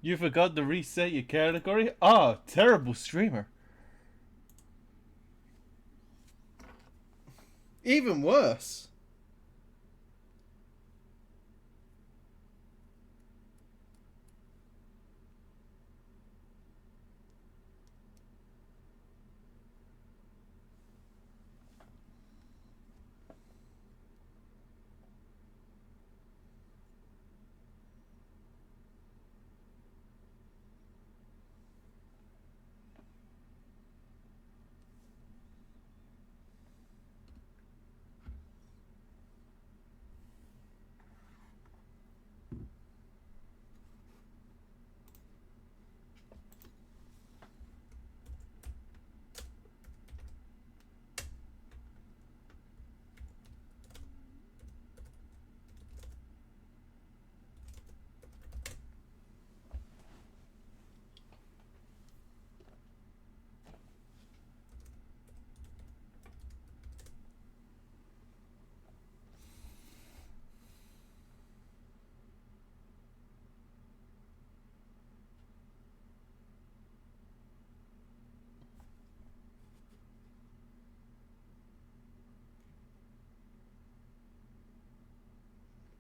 You forgot to reset your category? Oh, terrible streamer. Even worse.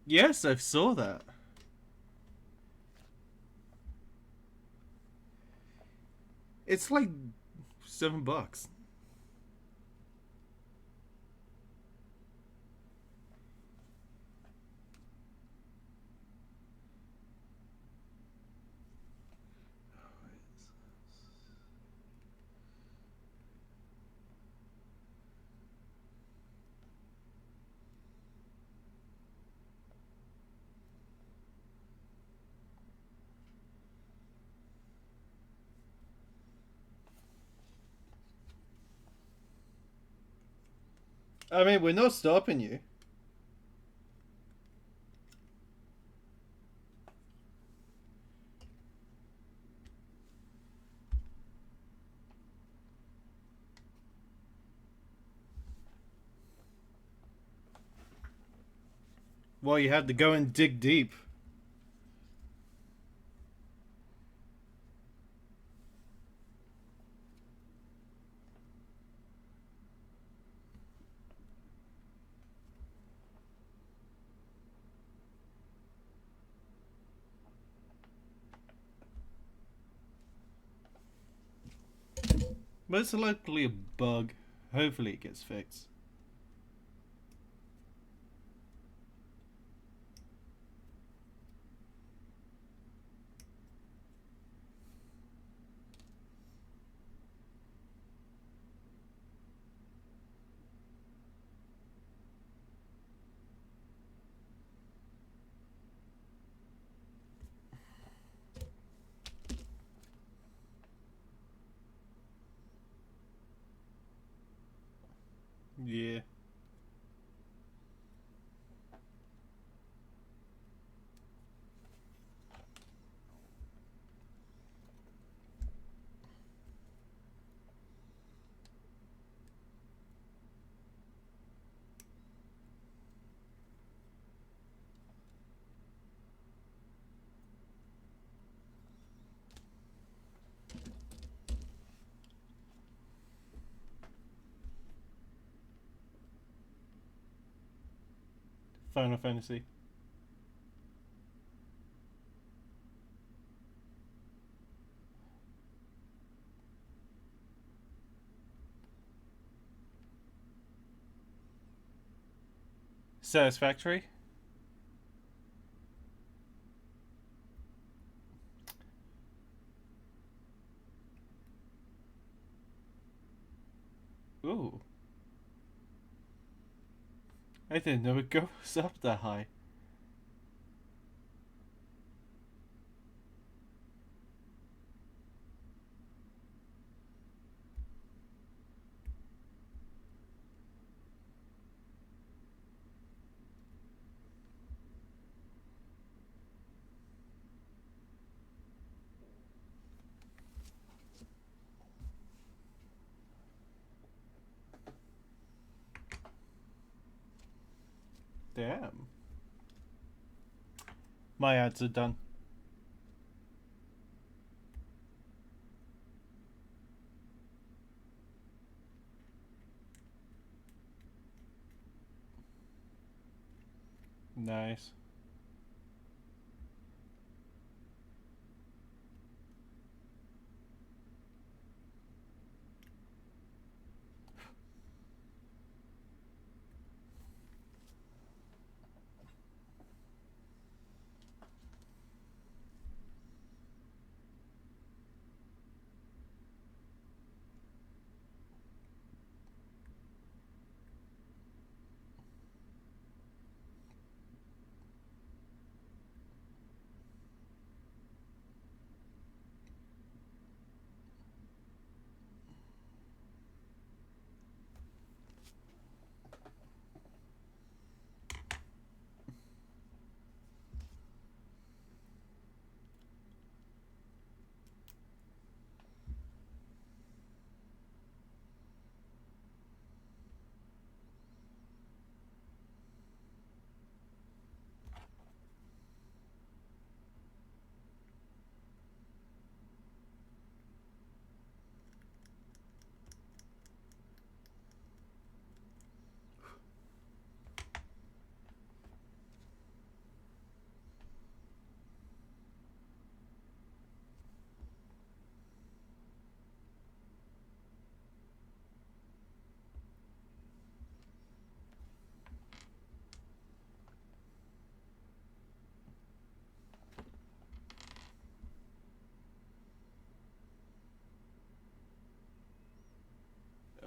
Yes, I saw that. It's like $7. I mean, we're not stopping you. Well, you had to go and dig deep. But it's likely a bug. Hopefully it gets fixed. Yeah. Final Fantasy. Satisfactory? Ooh. I didn't know it goes up that high. Damn. My ads are done. nice.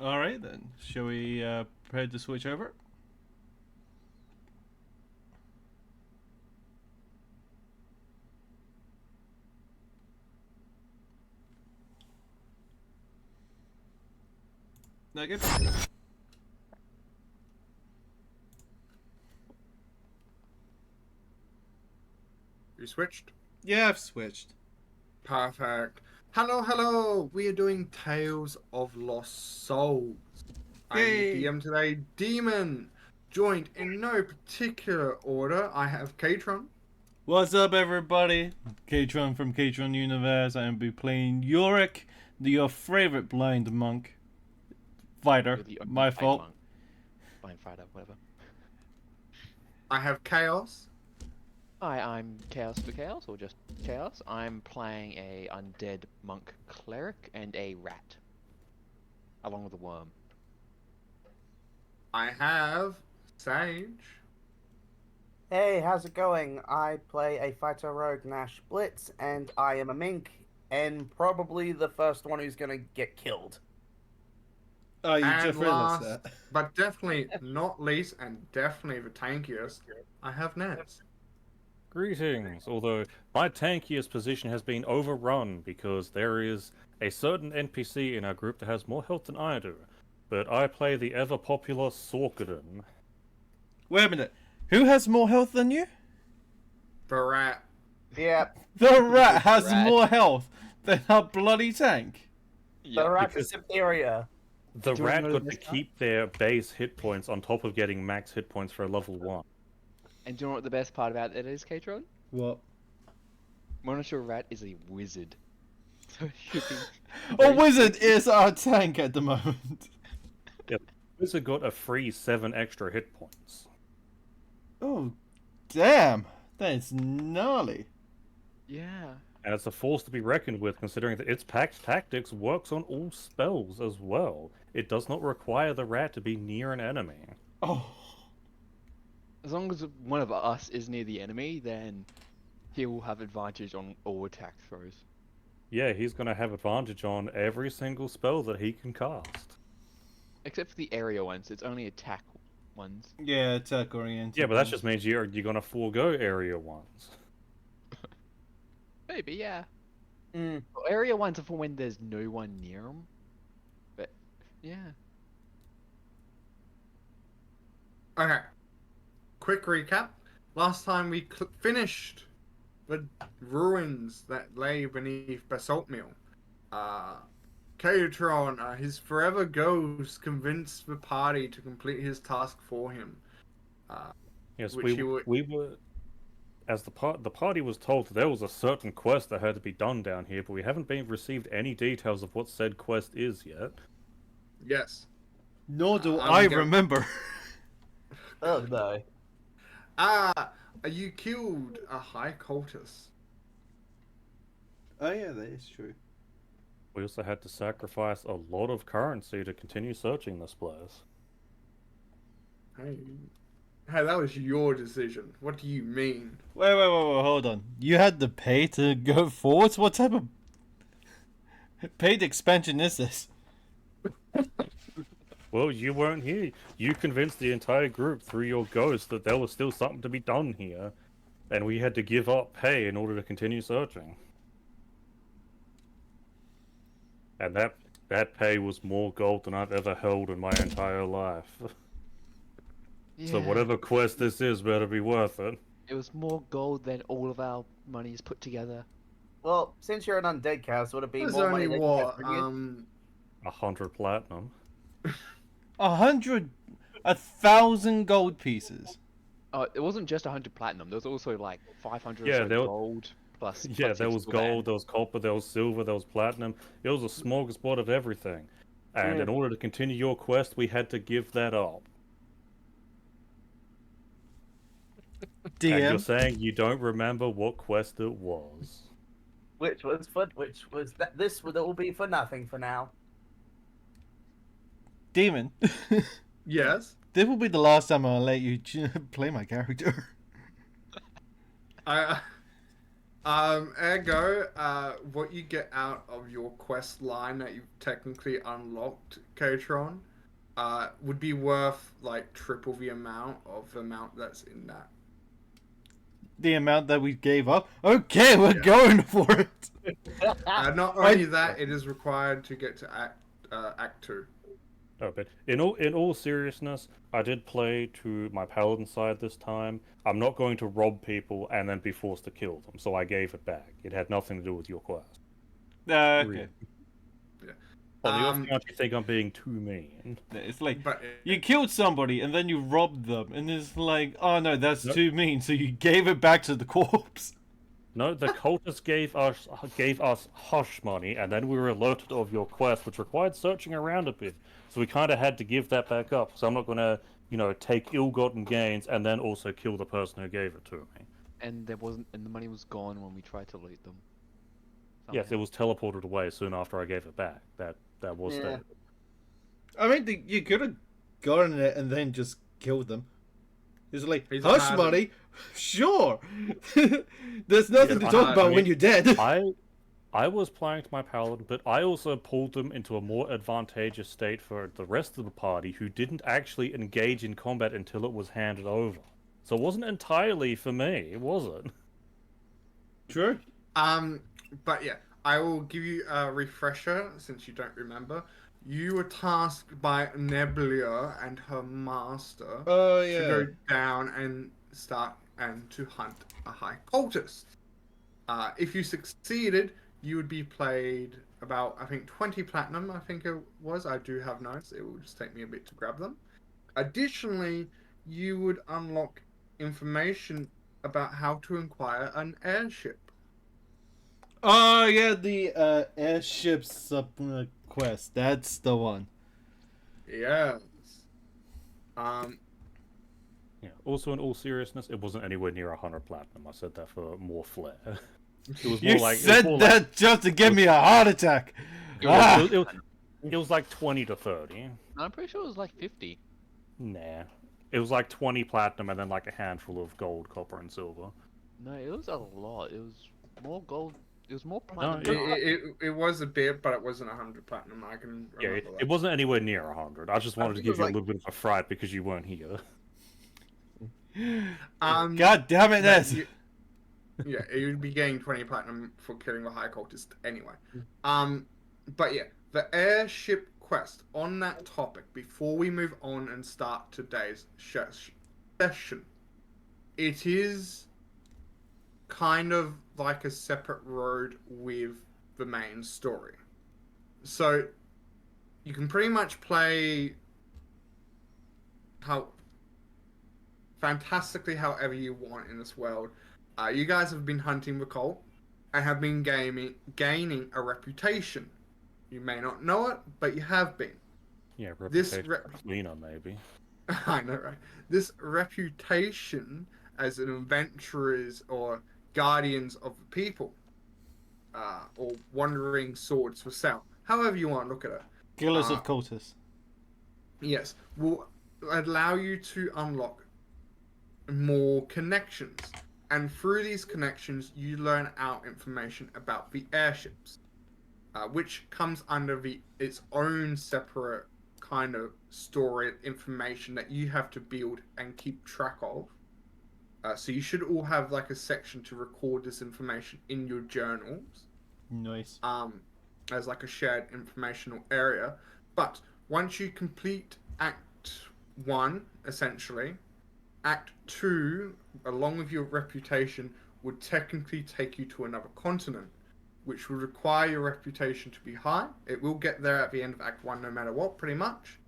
Alright then, shall we prepare to switch over? Okay. You switched? Yeah, I've switched. Perfect. Hello, hello. We are doing Tales of Lost Souls. I'm your Yay! DM today, Demon. Joined in no particular order, I have Katron. What's up, everybody? Katron from Katron Universe. I am be playing Yorick, your favorite blind monk. Fighter. You're the only My blind fault. monk. Blind fighter, whatever. I have Chaos. Hi, I'm Chaos for Chaos, or just Chaos. I'm playing a undead monk cleric and a rat, along with a worm. I have Sage. Hey, how's it going? I play a fighter rogue Nash Blitz, and I am a mink, and probably the first one who's gonna get killed. Oh, you And just realized last, that. but definitely not least, and definitely the tankiest, I have Nez. Greetings, although my tankiest position has been overrun because there is a certain NPC in our group that has more health than I do. But I play the ever-popular Sorkaden. Wait a minute. Who has more health than you? The rat. Yep, The rat has Rat. more health than our bloody tank. the rat's because- superior. The Do you rat know got the to best part? keep their base hit points on top of getting max hit points for a level 1. And do you know what the best part about it is, Katron? What? Monitor Rat is a wizard. So it should be A very wizard tricky. is our tank at the moment. Wizard got a free 7 extra hit points. Oh, damn. That is gnarly. Yeah. And it's a force to be reckoned with, considering that its pact tactics works on all spells as well. It does not require the rat to be near an enemy. Oh. As long as one of us is near the enemy, then he will have advantage on all attack throws. Yeah, he's gonna have advantage on every single spell that he can cast. Except for the area ones, it's only attack ones. Yeah, attack oriented. Yeah, but that just means you're gonna forego area ones. Maybe, yeah. Mm. Well, area ones are for when there's no one near them. But, yeah. Okay. Quick recap. Last time we finished the ruins that lay beneath Basalt Mill. Katron, his forever ghost, convinced the party to complete his task for him. Yes, Which he would- we were, as the party was told that there was a certain quest that had to be done down here, but we haven't been received any details of what said quest is yet. Yes. Nor do I'm I gonna- remember. Oh no. You killed a high cultist. Oh yeah, that is true. We also had to sacrifice a lot of currency to continue searching this place. Hey, that was your decision. What do you mean? Wait, hold on. You had to pay to go forwards? What type of paid expansion is this? Well, you weren't here. You convinced the entire group through your ghost that there was still something to be done here, and we had to give up pay in order to continue searching. And that pay was more gold than I've ever held in my entire life. So Yeah. whatever quest this is better be worth it. It was more gold than all of our monies put together. Well, since you're an undead cast, would it be It was more money only than you had what? bring you? 100 platinum. 1,000 gold pieces. It wasn't just 100 platinum. There was also like 500 Yeah, or so there was- gold plus. Yeah, plus there heaps was of silver gold, there was copper, there was silver, there was platinum. It was a smorgasbord of everything. And in order to continue your quest, we had to give that up. And you're DM. saying you don't remember what quest it was. Which was that this would all be for nothing for now. Demon. Yes. This will be the last time I'll let you play my character. Ergo, what you get out of your quest line that you've technically unlocked, Katron, would be worth like triple the amount that's in that. The amount that we gave up. Okay, we're going for it. Not only that, it is required to get to Act 2. Oh, but in all seriousness, I did play to my paladin side this time. I'm not going to rob people and then be forced to kill them, so I gave it back. It had nothing to do with your quest. Okay. On the off chance you think I'm being too mean. It's like But you killed somebody and then you robbed them, and it's like, oh no, that's Nope. too mean. So you gave it back to the corpse. No, the cultists gave us hush money, and then we were alerted of your quest, which required searching around a bit. So we kind of had to give that back up. So I'm not gonna, take ill-gotten gains and then also kill the person who gave it to me. And and the money was gone when we tried to loot them. Yes, it Somehow. was teleported away soon after I gave it back. That was Yeah. stated. I mean, you could have gotten it and then just killed them. It's like, He's a hush hazard. money? Sure. There's nothing Yeah, to talk I about mean, when you're dead. I was playing to my paladin, but I also pulled them into a more advantageous state for the rest of the party who didn't actually engage in combat until it was handed over. So it wasn't entirely for me, was it? True. But yeah, I will give you a refresher since you don't remember. You were tasked by Nebula and her master Oh to go down and start and to hunt a high cultist. If you succeeded, you would be paid about, I think, 20 platinum, I think it was. I do have notes. It will just take me a bit to grab them. Additionally, you would unlock information about how to acquire an airship. Oh yeah, the airship sub quest. That's the one. Yes. Yeah. Also, in all seriousness, it wasn't anywhere near 100 platinum. I said that for more flair. It was You more like said that just to give me a heart attack. It Ah! was like 20 to 30. No, I'm pretty sure it was like 50. Nah. It was like 20 platinum and then like a handful of gold, copper, and silver. No, it was a lot. It was more gold. It was more No, platinum. It was a bit, but it wasn't 100 platinum. I can Yeah, remember it that. wasn't anywhere near 100. I just wanted to think it give was you a like- little bit of a fright because you weren't here. God damn it, but Ness. yeah, you'd be getting 20 platinum for killing the high cultist anyway. But yeah, the airship quest on that topic, before we move on and start today's session, it is kind of like a separate road with the main story. So you can pretty much play how fantastically however you want in this world. You guys have been hunting the cult and have been gaining a reputation. You may not know it, but you have been. Yeah, This reputation cleaner maybe. I know, right? This reputation as an adventurers or guardians of the people, or wandering swords for sale. However you want to look at it. Killers of cultists. Yes, will allow you to unlock more connections. And through these connections, you learn out information about the airships, which comes under its own separate kind of story information that you have to build and keep track of. So you should all have like a section to record this information in your journals. Nice. As like a shared informational area. But once you complete Act 1, essentially, Act 2, along with your reputation, would technically take you to another continent, which will require your reputation to be high. It will get there at the end of Act 1 no matter what, pretty much.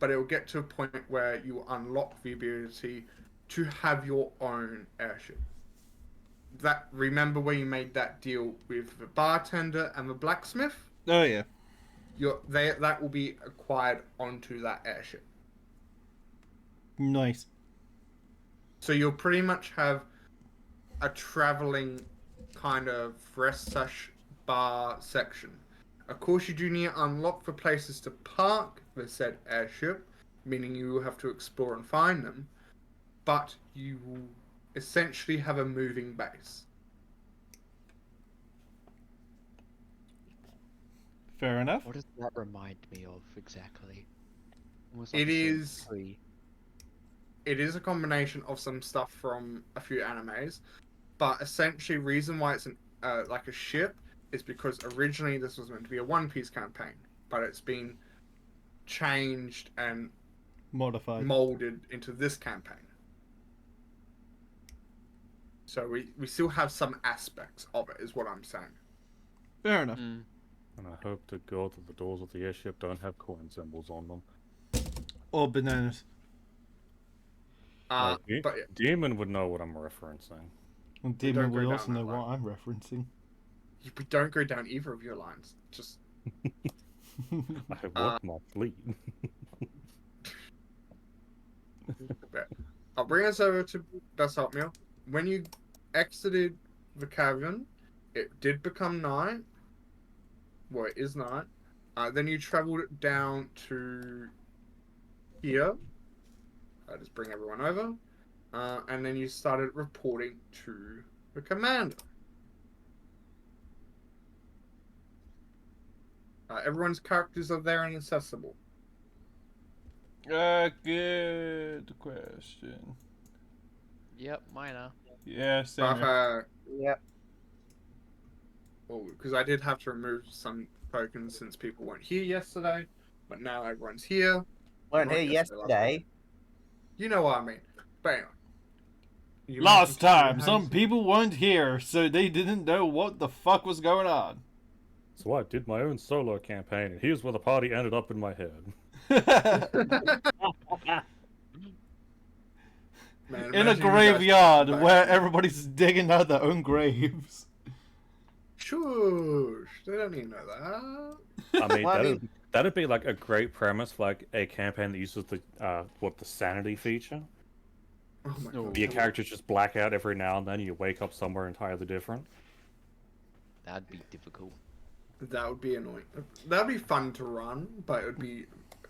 But it will get to a point where you unlock the ability to have your own airship. Remember where you made that deal with the bartender and the blacksmith? Oh yeah. That will be acquired onto that airship. Nice. So you'll pretty much have a traveling kind of rest/bar section. Of course, you do need to unlock the places to park the said airship, meaning you will have to explore and find them, but you will essentially have a moving base. Fair enough. What does that remind me of exactly? Almost It like Sims is- 3. It is a combination of some stuff from a few animes, but essentially, reason why it's like a ship is because originally this was meant to be a One Piece campaign, but it's been changed and Modified. molded into this campaign. So we still have some aspects of it, is what I'm saying. Fair enough. Mm. And I hope to God that the doors of the airship don't have coin symbols on them. Or bananas. Like, But yeah, Demon would know what I'm referencing. And don't Demon go will down also that know what line. I'm referencing. we don't go down either of your lines. Just I want my fleet. I'll bring us over to Best Help Meal. When you exited the cavern, it did become night. Well, it is night. Then you traveled down to here. I just bring everyone over. And then you started reporting to the commander. Everyone's characters are there and accessible. Good question. Yep, mine are. Yeah, But, same here. Yep. because I did have to remove some tokens since people weren't here yesterday, but now everyone's here. Weren't Not here yesterday, last yesterday. You know what I mean. But anyway. You Last mentioned time, how some you- people weren't here, so they didn't know what the fuck was going on. So I did my own solo campaign, and here's where the party ended up in my head. Man, In a imagine you guys graveyard back where then. everybody's digging out their own graves. Shush! They don't even know that. I mean, Well, I that'd be like a great premise for like a campaign that uses the the sanity feature. Oh my Oh. god. Your characters just black out every now and then. You wake up somewhere entirely different. That'd be difficult. That would be annoying. That'd be fun to run, but it would be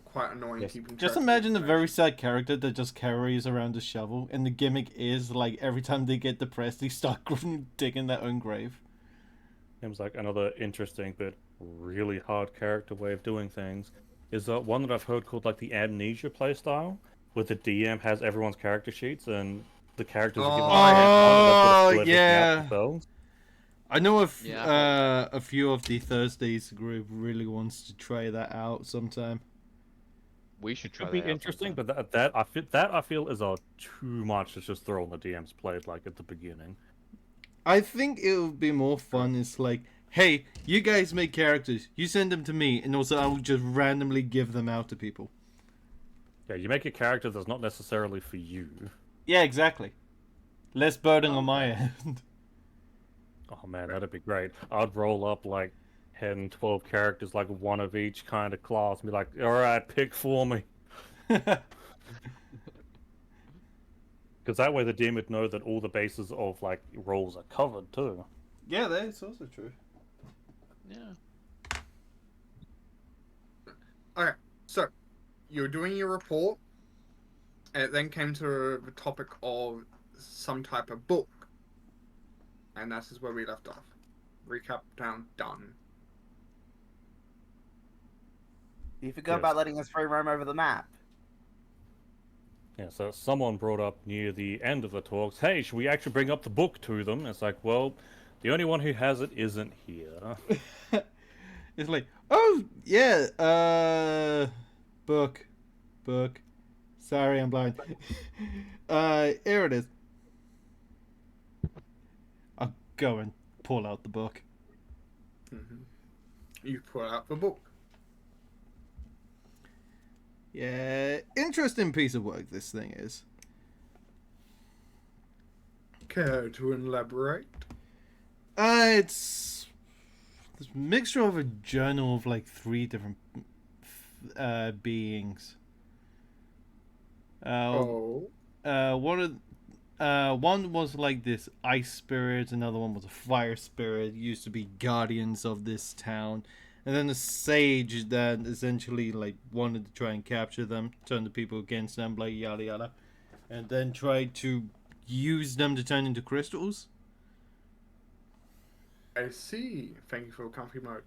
quite annoying Yes. keeping track Just of imagine a very information. sad character that just carries around a shovel, and the gimmick is like every time they get depressed, they start digging their own grave. Seems like another interesting but really hard character way of doing things is one that I've heard called like the amnesia playstyle, where the DM has everyone's character sheets and the characters are given Oh, a yeah. split everything yeah. out themselves. I know Yeah. a few of the Thursdays group really wants to try that out sometime. We should try Could be that out interesting, sometime. but that I feel is too much to just throw on the DM's plate like at the beginning. I think it would be more fun. It's like, hey, you guys make characters, you send them to me, and also I will just randomly give them out to people. Yeah, you make a character that's not necessarily for you. Yeah, exactly. Less burden on my end. Oh man, that'd be great. I'd roll up like 10, 12 characters, like one of each kind of class, and be like, alright, pick for me. Because that way the DM would know that all the bases of like roles are covered too. Yeah, that's also true. Yeah. Okay, so you're doing your report, and it then came to the topic of some type of book, and that is where we left off. Recap down, done. You forgot Yes. about letting us free roam over the map. Yeah, so someone brought up near the end of the talks, hey, should we actually bring up the book to them? It's like, well, the only one who has it isn't here. It's like, oh yeah, book. Sorry, I'm blind. Here it is. I'll go and pull out the book. Mm-hmm. You pull out the book. Yeah, interesting piece of work this thing is. Care to elaborate? It's this mixture of a journal of like 3 different beings. Oh. One was like this ice spirit, another one was a fire spirit, used to be guardians of this town, and then a sage that essentially like wanted to try and capture them, turn the people against them, like yada yada, and then tried to use them to turn into crystals. I see. Thank you for comfy mode.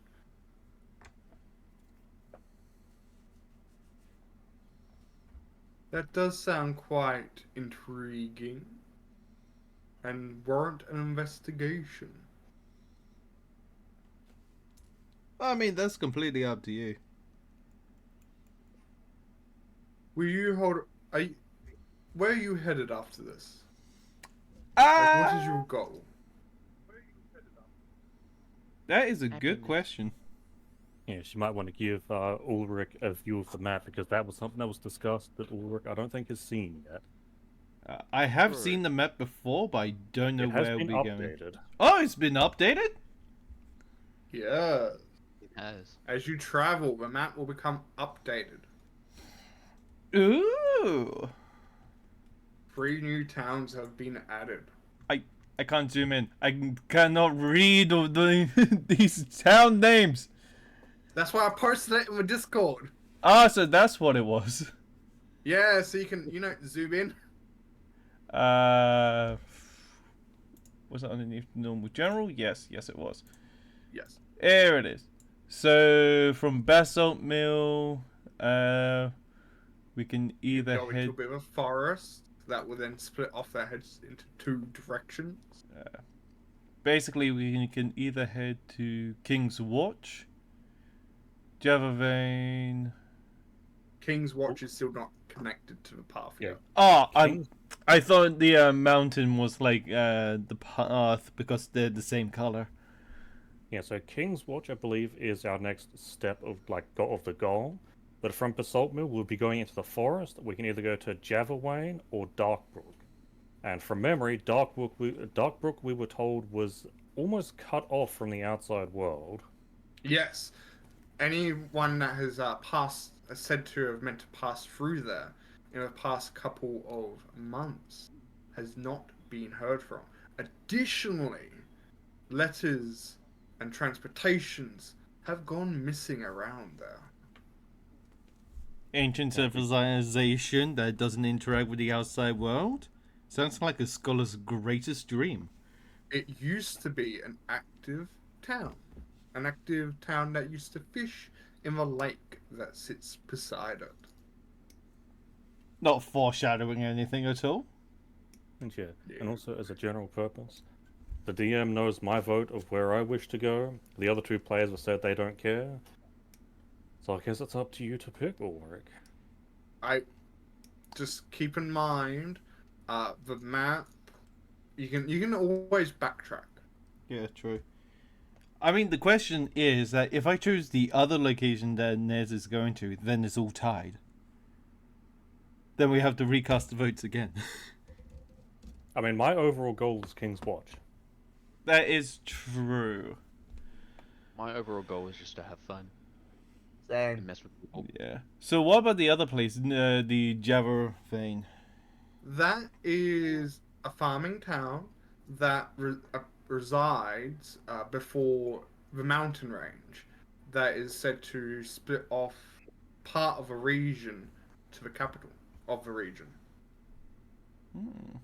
That does sound quite intriguing and warrant an investigation. I mean, that's completely up to you. Will you hold? Where are you headed after this? Like, what is your goal? That is a good Happiness. question. Yeah, she might want to give Ulrich a view of the map because that was something that was discussed that Ulrich I don't think has seen yet. I have Sure. seen the map before, but I don't know It has where been we'll be going. updated. Oh, it's been updated? Yeah. It has. As you travel, the map will become updated. Ooh. 3 new towns have been added. I can't zoom in. I cannot read of these town names. That's why I posted it in the Discord. Ah, so that's what it was. Yeah, so you can, zoom in. Was it underneath normal general? Yes, it was. Yes. There it is. So from Basalt Mill, we can either Go head. into a bit of a forest that will then split off their heads into 2 directions. Basically, we can either head to King's Watch, Java Vein. King's Watch is still not connected to the path Yeah. yet. Oh, King's- I thought the mountain was like the path because they're the same color. Yeah, so King's Watch, I believe, is our next step of of the goal. But from Basalt Mill, we'll be going into the forest. We can either go to Javawain or Darkbrook. And from memory, Darkbrook we were told was almost cut off from the outside world. Yes. Anyone that has said to have meant to pass through there in the past couple of months has not been heard from. Additionally, letters and transportations have gone missing around there. Ancient civilization that doesn't interact with the outside world? Sounds like a scholar's greatest dream. It used to be an active town. An active town that used to fish in the lake that sits beside it. Not foreshadowing anything at all. And yeah, Yeah. and also as a general purpose, the DM knows my vote of where I wish to go. The other 2 players have said they don't care. So I guess it's up to you to pick, Ulrich. I just keep in mind the map. You can always backtrack. Yeah, true. I mean, the question is that if I choose the other location that Nez is going to, then it's all tied. Then we have to recast the votes again. I mean, my overall goal is King's Watch. That is true. My overall goal is just to have fun Same. and mess with people. Yeah. So what about the other place, the Java Vein? That is a farming town that resides before the mountain range that is said to split off part of a region to the capital of the region, Hmm.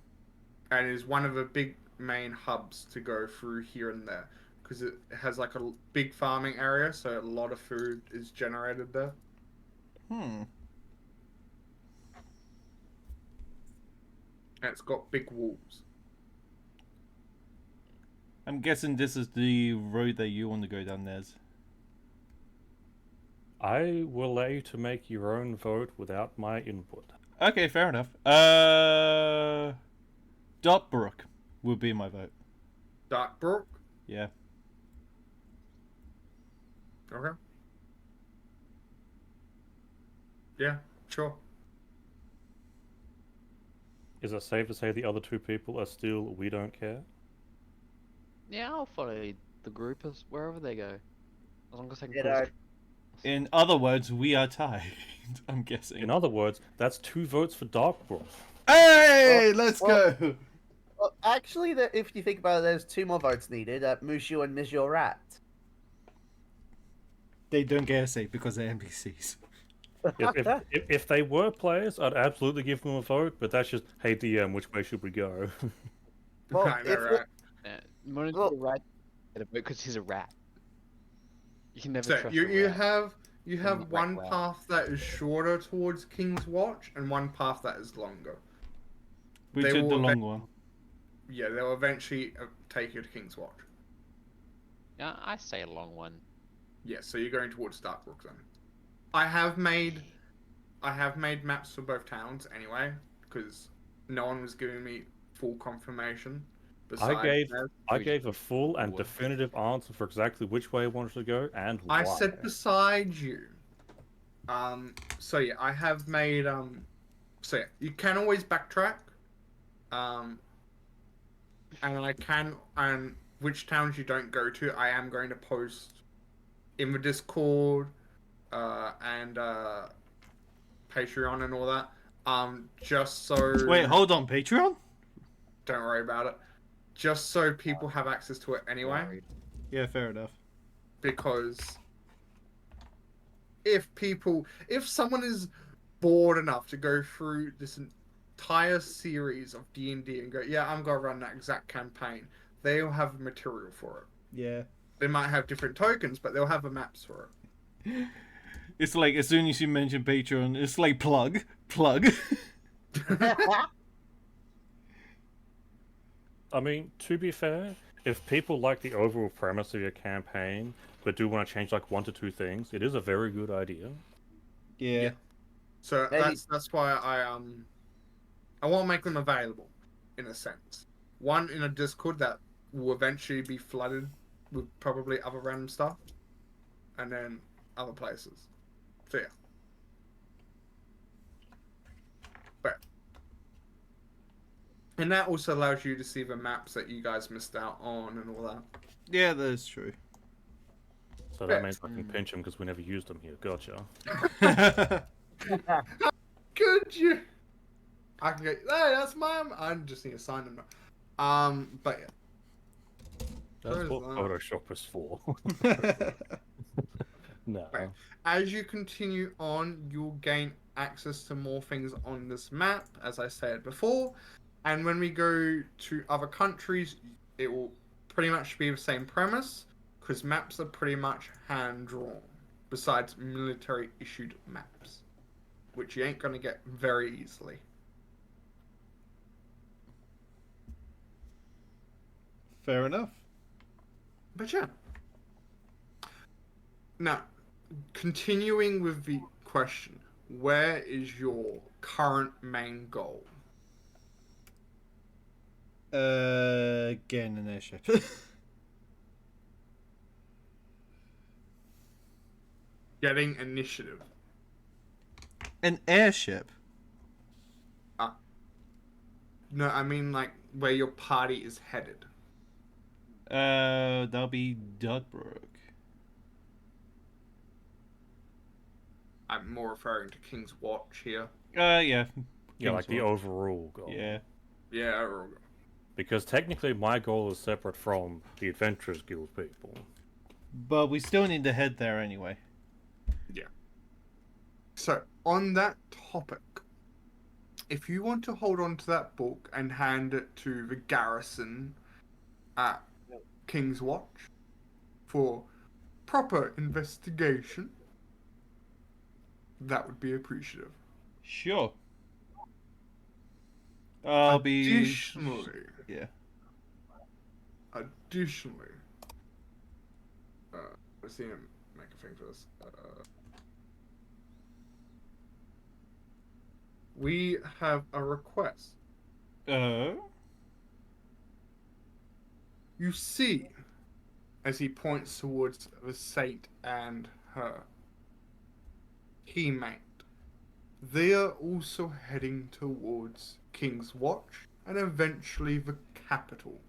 and is one of the big main hubs to go through here and there because it has like a big farming area, so a lot of food is generated there. Hmm. And it's got big walls. I'm guessing this is the road that you want to go down, Nez. I will allow you to make your own vote without my input. Okay, fair enough. Dotbrook would be my vote. Darkbrook. Yeah. Okay. Yeah, sure. Is it safe to say the other two people are still we don't care? Yeah, I'll follow the group as wherever they go, as long as I can. You cause know, In other words, we are tied. I'm guessing. In other words, that's 2 votes for Darkbrook. Hey, let's well- go. well, actually, if you think about it, there's 2 more votes needed. Mushu and Monsieur Rat. They don't get a say because they're NPCs. If they were players, I'd absolutely give them a vote, but that's just, hey DM, which way should we go? Well, I know, if right? Monitor Well- right because he's a rat. You can never So trust you a rat. have the one rat. path that is shorter towards King's Watch and one path that is longer. We They took the will long one. Yeah, they'll eventually take you to King's Watch. Yeah, I say a long one. Yeah, so you're going towards Darkbrook then. I have made maps for both towns anyway, because no one was giving me full confirmation. Besides Ned. I gave a full and definitive answer for exactly which way I wanted to go and why. I said beside you. So yeah, I have made so yeah, you can always backtrack. And which towns you don't go to, I am going to post in the Discord, and Patreon and all that. Just so Wait, hold on, Patreon? don't worry about it. Just so people have access to it anyway. Worried. Yeah, fair enough. Because if someone is bored enough to go through this entire series of D&D and go, yeah, I'm gonna run that exact campaign, they'll have material for it. Yeah. They might have different tokens, but they'll have the maps for it. It's like as soon as you mention Patreon, it's like plug. I mean, to be fair, if people like the overall premise of your campaign, but do want to change like 1 to 2 things, it is a very good idea. Yeah. So Maybe- that's why I want to make them available, in a sense. One in a Discord that will eventually be flooded with probably other random stuff, and then other places. So yeah. But and that also allows you to see the maps that you guys missed out on and all that. Yeah, that is true. So that means I can pinch them because we never used them here. Gotcha. Could you? I can go. Hey, that's mine. I just need to sign them. But yeah. That's Where is what that? Photoshop is for. No. Right. As you continue on, you'll gain access to more things on this map, as I said before. And when we go to other countries, it will pretty much be the same premise, because maps are pretty much hand-drawn, besides military-issued maps, which you ain't going to get very easily. Fair enough. But yeah. Now, continuing with the question, where is your current main goal? Getting an airship. Getting initiative. An airship? No, I mean like where your party is headed. That'll be Dudbrook. I'm more referring to King's Watch here. Yeah. Yeah, like the Kingswatch. overall goal. Yeah. Yeah, overall. Because technically my goal is separate from the Adventurers Guild people. But we still need to head there anyway. So, on that topic, if you want to hold on to that book and hand it to the garrison at King's Watch for proper investigation, that would be appreciative. Sure. I'll be. Additionally, Yeah. additionally, let's see him make a thing for this. We have a request. Uh. You see, as he points towards the saint and her teammate, they are also heading towards King's Watch and eventually the capital.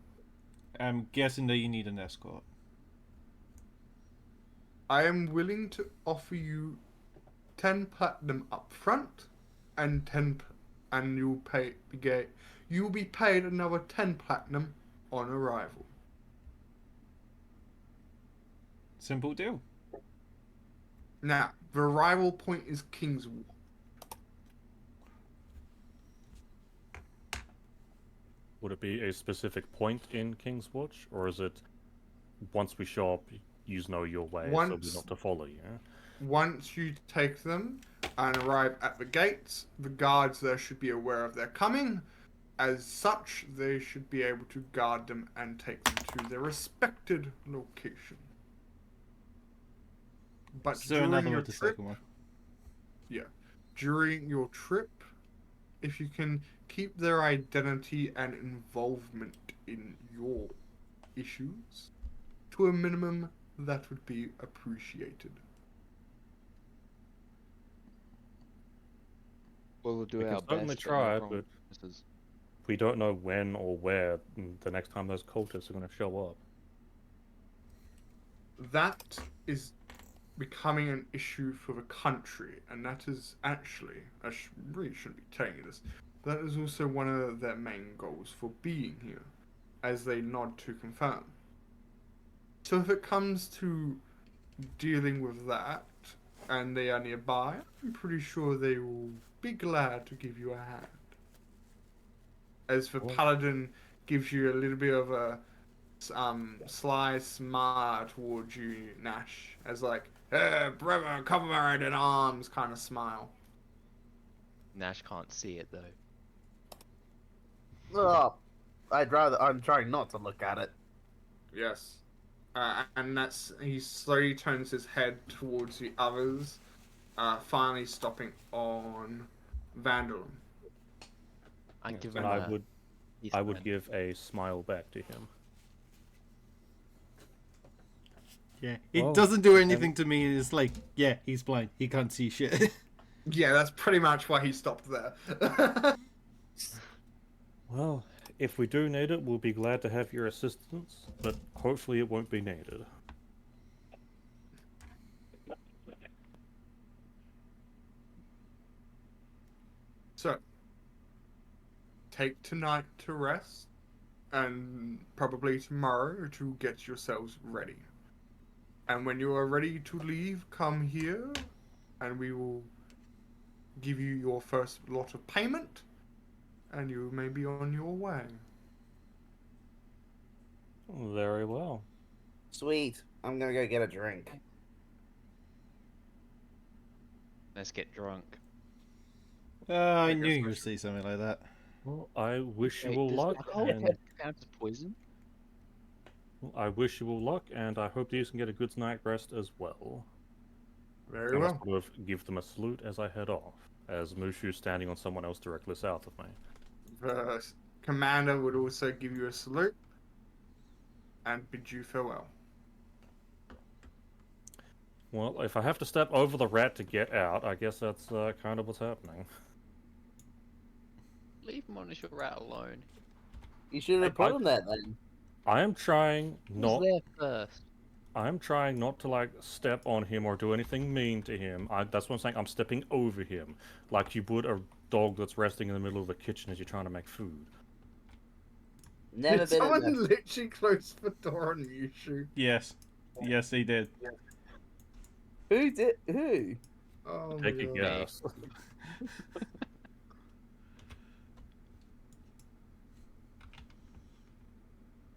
I'm guessing that you need an escort. I am willing to offer you 10 platinum up front and you'll be paid another 10 platinum on arrival. Simple deal. Now, the arrival point is King's Watch. Would it be a specific point in King's Watch, or is it once we show up, you know your way, so we're not to follow you? Once you take them and arrive at the gates, the guards there should be aware of their coming. As such, they should be able to guard them and take them to their respected location. But So another with the second one. During your trip, if you can keep their identity and involvement in your issues to a minimum, that would be appreciated. We'll do We our can certainly best. try, but we don't know when or where the next time those cultists are going to show up. That is becoming an issue for the country, and that is actually, really shouldn't be telling you this, that is also one of their main goals for being here, as they nod to confirm. So if it comes to dealing with that, and they are nearby, I'm pretty sure they will be glad to give you a hand. As the paladin gives you a little bit of a sly smile towards you, Nash, as like, hey, brother, comrade in arms kind of smile. Nash can't see it though. Oh, I'm trying not to look at it. Yes. And he slowly turns his head towards the others, finally stopping on Vandalum. I give And him I a- would he's I would fine. give a smile back to him. Yeah. It Well, doesn't do anything to me. It's like, yeah, he's blind. He can't see shit. Yeah, that's pretty much why he stopped there. Well, if we do need it, we'll be glad to have your assistance, but hopefully it won't be needed. So, take tonight to rest, and probably tomorrow to get yourselves ready. And when you are ready to leave, come here, and we will give you your first lot of payment, and you may be on your way. Very well. Sweet. I'm gonna go get a drink. Let's get drunk. I guess knew you I would should- say something like that. Well, I wish you Wait, all does luck, alcohol and count as poison? I wish you all luck, and I hope you can get a good night's rest as well. Very And I well. sort of give them a salute as I head off, as Mushu's standing on someone else directly south of me. The commander would also give you a salute and bid you farewell. Well, if I have to step over the rat to get out, I guess that's kind of what's happening. Leave Monish Rat alone. You should have I- put him there then. I am trying Who's not. there first? I'm trying not to like step on him or do anything mean to him. That's what I'm saying. I'm stepping over him, like you would a dog that's resting in the middle of the kitchen as you're trying to make food. Never Did been in someone there. literally close the door on you, Shoot? Yes. Yes, he did. Who did? Who? Oh my Take a god. guess.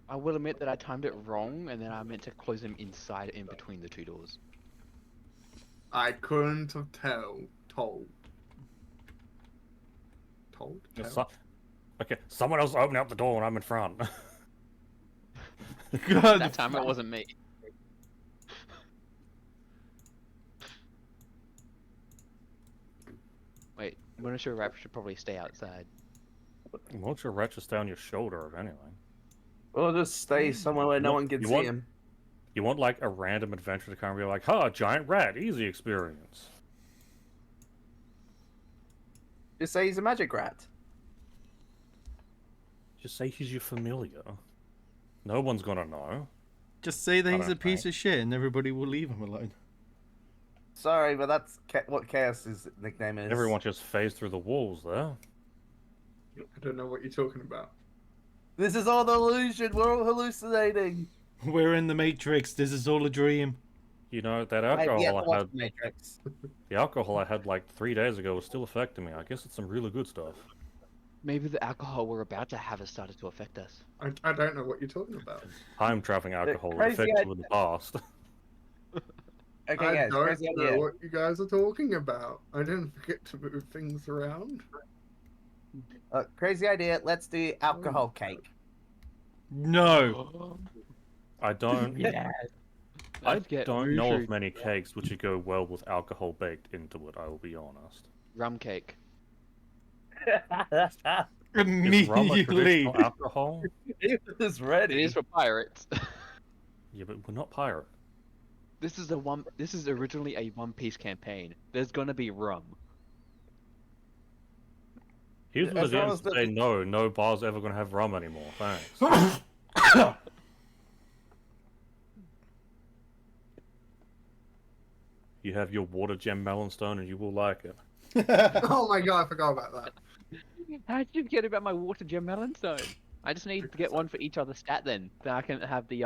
I will admit that I timed it wrong, and then I meant to close them inside in between the two doors. I couldn't have told. It's so- Okay, someone else open up the door when I'm in front. God. That time it wasn't me. Wait, miniature rap should probably stay outside. Won't your rat just down your shoulder if anything? We'll just stay somewhere where no What- one can you see want- him. You want like a random adventure to come and be like, "Ha, giant rat, easy experience." Just say he's a magic rat. Just say he's your familiar. No one's gonna know. Just say that I he's a don't piece know. of shit and everybody will leave him alone. Sorry, but that's what Chaos's nickname is. Everyone just phased through the walls there. I don't know what you're talking about. This is all the illusion. We're all hallucinating. We're in the Matrix. This is all a dream. You know, that I've alcohol yet to I watch had, The Matrix. the alcohol I had like 3 days ago was still affecting me. I guess it's some really good stuff. Maybe the alcohol we're about to have has started to affect us. I don't know what you're talking about. Time traveling alcohol crazy affects you in the past. Okay, I guys, don't crazy know idea. what you guys are talking about. I didn't forget to move things around. Crazy idea. Let's do alcohol cake. No. I don't. Yeah. I Let's get don't know Mushu of many cakes which would go well with alcohol baked into it. I will be honest. rum cake. Is rum a Immediately. traditional alcohol? He was It ready. is for pirates. Yeah, but we're not pirate. This is originally a One Piece campaign. There's gonna be rum. Here's what As the long DMs as the- say: no bar's ever gonna have rum anymore. Thanks. You have your water gem melonstone, and you will like it. Oh my god, I forgot about that. How did you get about my water gem melonstone? I just need to get one for each other stat then. Then I can have the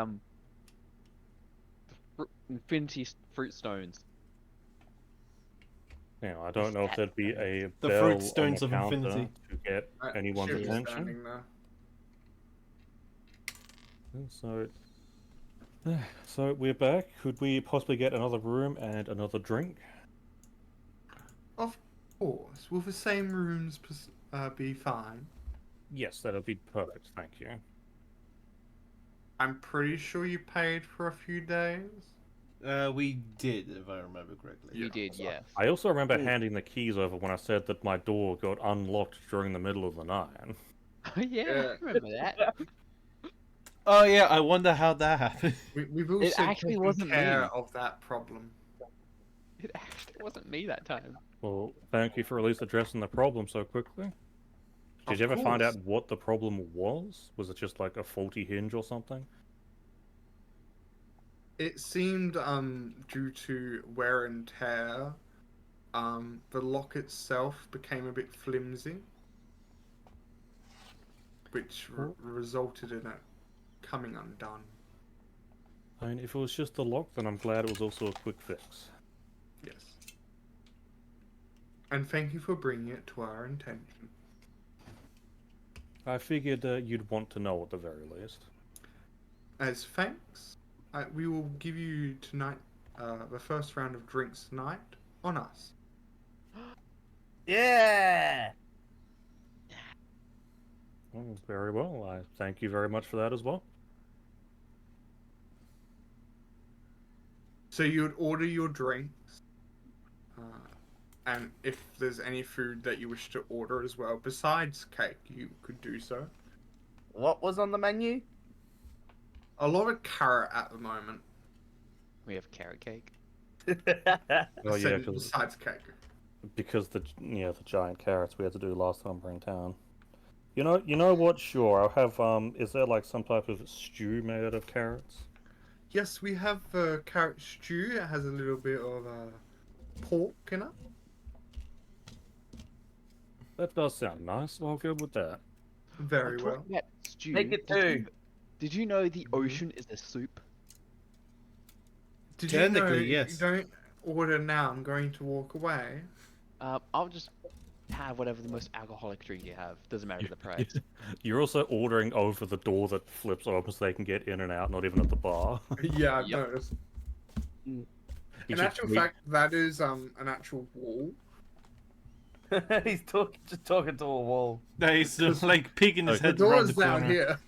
infinity fruit stones. You know, I don't know if there'd be a The bell fruit on stones the of counter infinity. to get anyone's Shoot is attention. standing there. So we're back. Could we possibly get another room and another drink? Of course. Will the same rooms be fine? Yes, that'd be perfect. Thank you. I'm pretty sure you paid for a few days. We did, if I remember correctly. You did, yes. I also remember handing the keys over when I said that my door got unlocked during the middle of the night. Yeah, Yeah. I remember that. Oh yeah, I wonder how that happened. We've also actually taken wasn't care me. of that problem. It actually wasn't me that time. Well, thank you for at least addressing the problem so quickly. Did Of you ever find course. out what the problem was? Was it just like a faulty hinge or something? It seemed due to wear and tear, the lock itself became a bit flimsy, which resulted in it coming undone. I mean, if it was just the lock, then I'm glad it was also a quick fix. Yes. And thank you for bringing it to our attention. I figured you'd want to know at the very least. As thanks, we will give you tonight the first round of drinks tonight on us. Yeah. Well, very well. I thank you very much for that as well. So you would order your drinks, and if there's any food that you wish to order as well, besides cake, you could do so. What was on the menu? A lot of carrot at the moment. We have carrot cake. Oh yeah, Said besides cake. because the giant carrots we had to do last time we're in town. You know what? Sure, I'll have. Is there like some type of stew made out of carrots? yes, we have carrot stew. It has a little bit of pork in it. That does sound nice. I'll go with that. Very Talking well. about stew, Make it did two. did you know the Mhm. ocean is a soup? Did you know Technically, if yes. you don't order now, I'm going to walk away? I'll just have whatever the most alcoholic drink you have. Doesn't matter the price. You're also ordering over the door that flips open so they can get in and out, not even at the bar. Yeah, I've Yep. noticed. You In just actual meet- fact, that is an actual wall. He's just talking to a wall. He's like peeking his The head The around door's the down corner. here.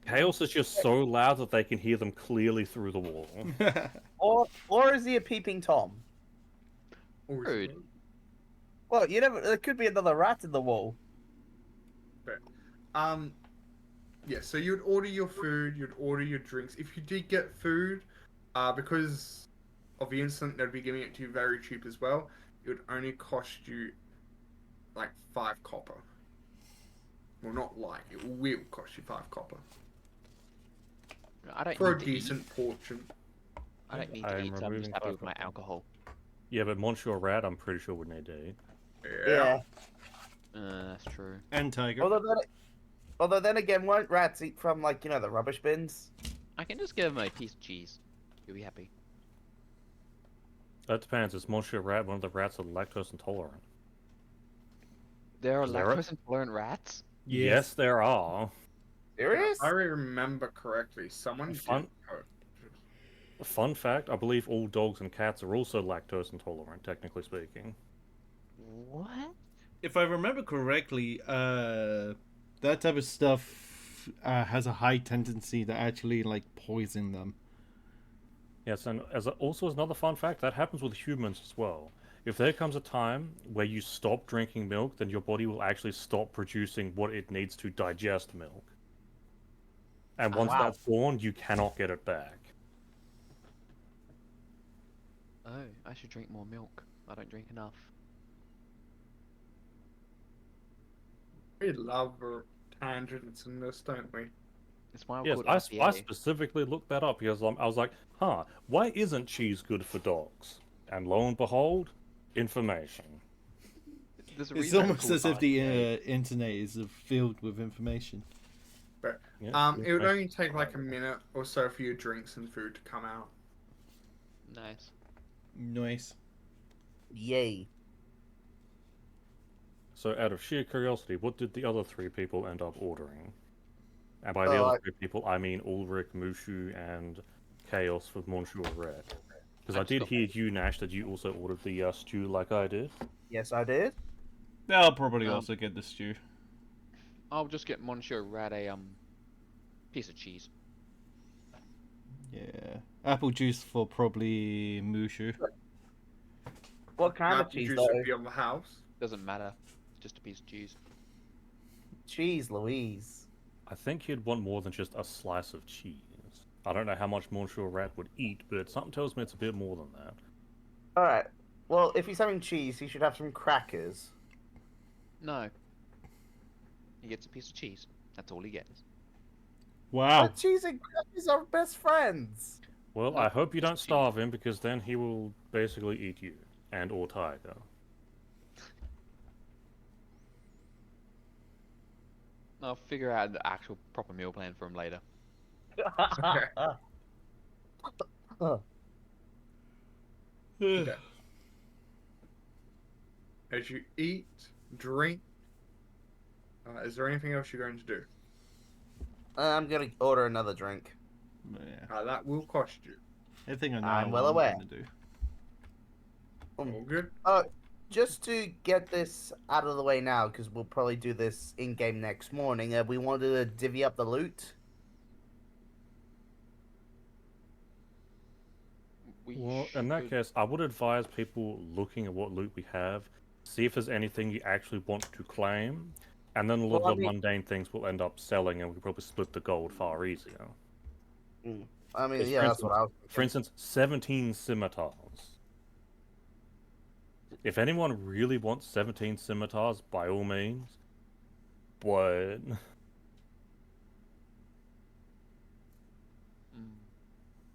Chaos is just so loud that they can hear them clearly through the wall. Or is he a peeping Tom? Rude. Well, you never. There could be another rat in the wall. Yeah, so you'd order your food, you'd order your drinks. If you did get food, because of the incident, they'd be giving it to you very cheap as well. It would only cost you like 5 copper. Well, not like, it will cost you 5 copper. I don't For need a to eat. decent portion. I don't need I to am eat, so I'm just removing happy with my alcohol. alcohol. Yeah, but Monsieur Rat, I'm pretty sure would need to eat. Yeah. That's true. And Tiger. Although then again, won't rats eat from like the rubbish bins? I can just give him a piece of cheese. He'll be happy. That depends. Is Monsieur Rat one of the rats that are lactose intolerant? There are Is there a- lactose intolerant rats. Yes, there are. Serious? If I remember correctly, someone did. Fun- Fun fact, I believe all dogs and cats are also lactose intolerant, technically speaking. What? If I remember correctly, that type of stuff has a high tendency to actually like poison them. Yes, and also as another fun fact, that happens with humans as well. If there comes a time where you stop drinking milk, then your body will actually stop producing what it needs to digest milk. And once wow. that's gone, you cannot get it back. Oh, I should drink more milk. I don't drink enough. We love tangents in this, don't we? It's why I'm Yes, called I RPA. specifically looked that up because I was like, why isn't cheese good for dogs? And lo and behold, information. There's a It's reason I'm almost called as if the RPA. internet is filled with information. But Yeah, it would only take like a minute or so for your drinks and food to come out. Nice. Nice. Yay. So, out of sheer curiosity, what did the other 3 people end up ordering? And by the Oh, other 3 people, I mean Ulrich, Mushu, and Chaos with Monsieur Red. Because I did hear you, Nash, that you also ordered the stew like I did. Yes, I did. I'll probably Um, also get the stew. I'll just get Monsieur Rat a piece of cheese. Yeah. Apple juice for probably Mushu. What kind of Apple cheese juice though? would be on the house. Doesn't matter. It's just a piece of cheese. Cheese, Louise. I think he'd want more than just a slice of cheese. I don't know how much Monsieur Rat would eat, but something tells me it's a bit more than that. All right. Well, if he's having cheese, he should have some crackers. No. He gets a piece of cheese. That's all he gets. Wow. But cheese and crackers are best friends. Well, No, I hope you just don't cheese. starve him, because then he will basically eat you. And or Tiger. I'll figure out the actual proper meal plan for him later. Okay. As you eat, drink, is there anything else you're going to do? I'm gonna order another drink. Yeah. That will cost you. I think I know I'm what well I'm aware. gonna do. All good? Just to get this out of the way now, because we'll probably do this in game next morning. We wanted to divvy up the loot. Well, in that case, I would advise people looking at what loot we have, see if there's anything you actually want to claim, and then a lot Well, I of the mean- mundane things will end up selling, and we can probably split the gold far easier. I mean, Yes, yeah, for that's what I was For instance, 17 scimitars. If anyone really wants 17 scimitars, by all means. But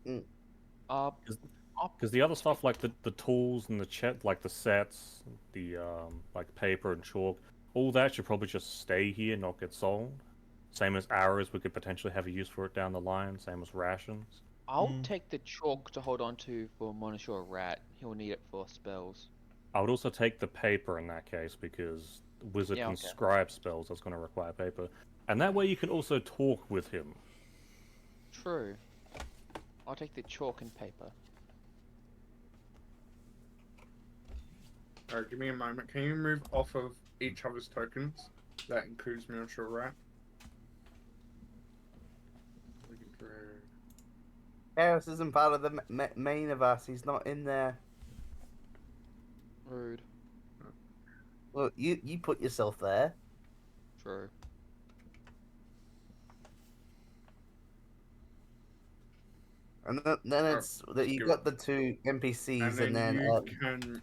Mm. Uh, Because the other stuff, like the tools and the like the sets, the like paper and chalk, all that should probably just stay here, not get sold. Same as arrows, we could potentially have a use for it down the line. Same as rations. I'll take the chalk to hold on to for Monosure Rat. He'll need it for spells. I would also take the paper in that case because the wizard Yeah, can okay. scribe spells. That's going to require paper, and that way you can also talk with him. True. I'll take the chalk and paper. Alright, give me a moment. Can you move off of each other's tokens? That includes me on sure, right? Chaos isn't part of the main of us. He's not in there. Rude. Well, you put yourself there. True. And then it's that you got the two NPCs, And then you then can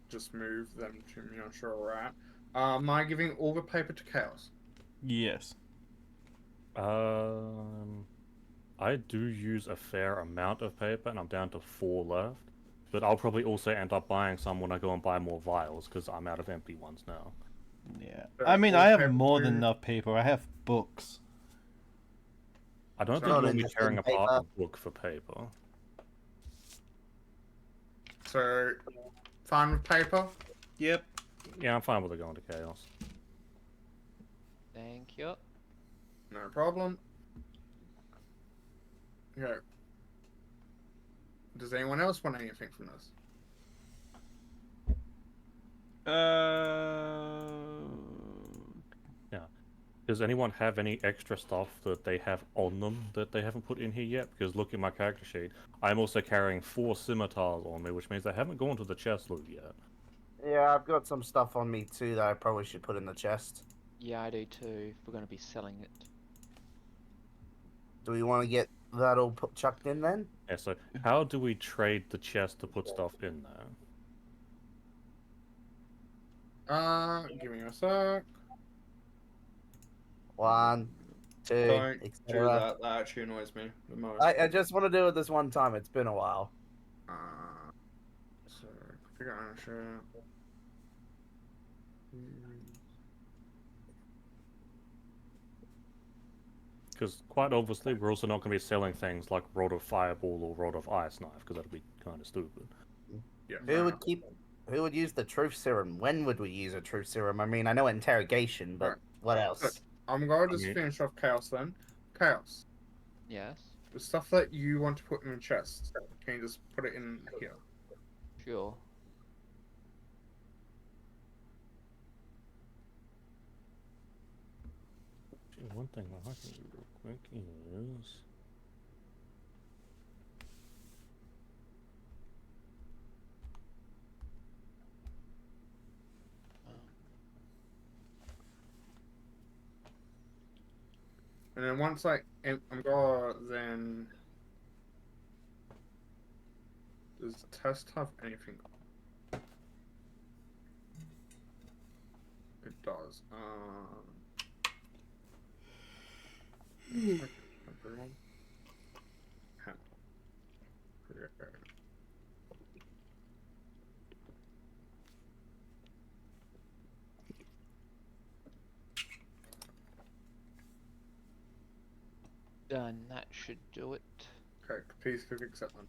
just move them to me on sure, right? Am I giving all the paper to Chaos? Yes. I do use a fair amount of paper, and I'm down to 4 left. But I'll probably also end up buying some when I go and buy more vials, because I'm out of empty ones now. Yeah. So I mean, all I have paper more than to- enough paper. I have books. I don't So- think Not you'll be interested tearing in apart paper. a book for paper. So, fine with paper? Yep. Yeah, I'm fine with it going to chaos. Thank you. No problem. Okay. Does anyone else want anything from this? Does anyone have any extra stuff that they have on them that they haven't put in here yet? Because look at my character sheet. I'm also carrying 4 scimitars on me, which means they haven't gone to the chest loot yet. yeah, I've got some stuff on me too that I probably should put in the chest. Yeah, I do too. If we're going to be selling it. Do we want to get that all chucked in then? Yeah, so how do we trade the chest to put stuff in there? Give me a sec. 1, 2, Don't do etc. that. That actually annoys me the most. I just want to do it this one time. It's been a while. So, figure out shit. Because quite obviously, we're also not going to be selling things like Rod of Fireball or Rod of Ice Knife, because that'd be kind of stupid. Yeah. Who would use the truth serum? When would we use a truth serum? I mean, I know interrogation, but Alright. what else? Look, I'm going to just Okay. finish off Chaos then. Chaos. Yes. The stuff that you want to put in the chest, can you just put it in here? Sure. One thing I can do real quick is... And then once I'm gonna then. Does the test have anything? It does. Done. That should do it. Okay, please click accept one.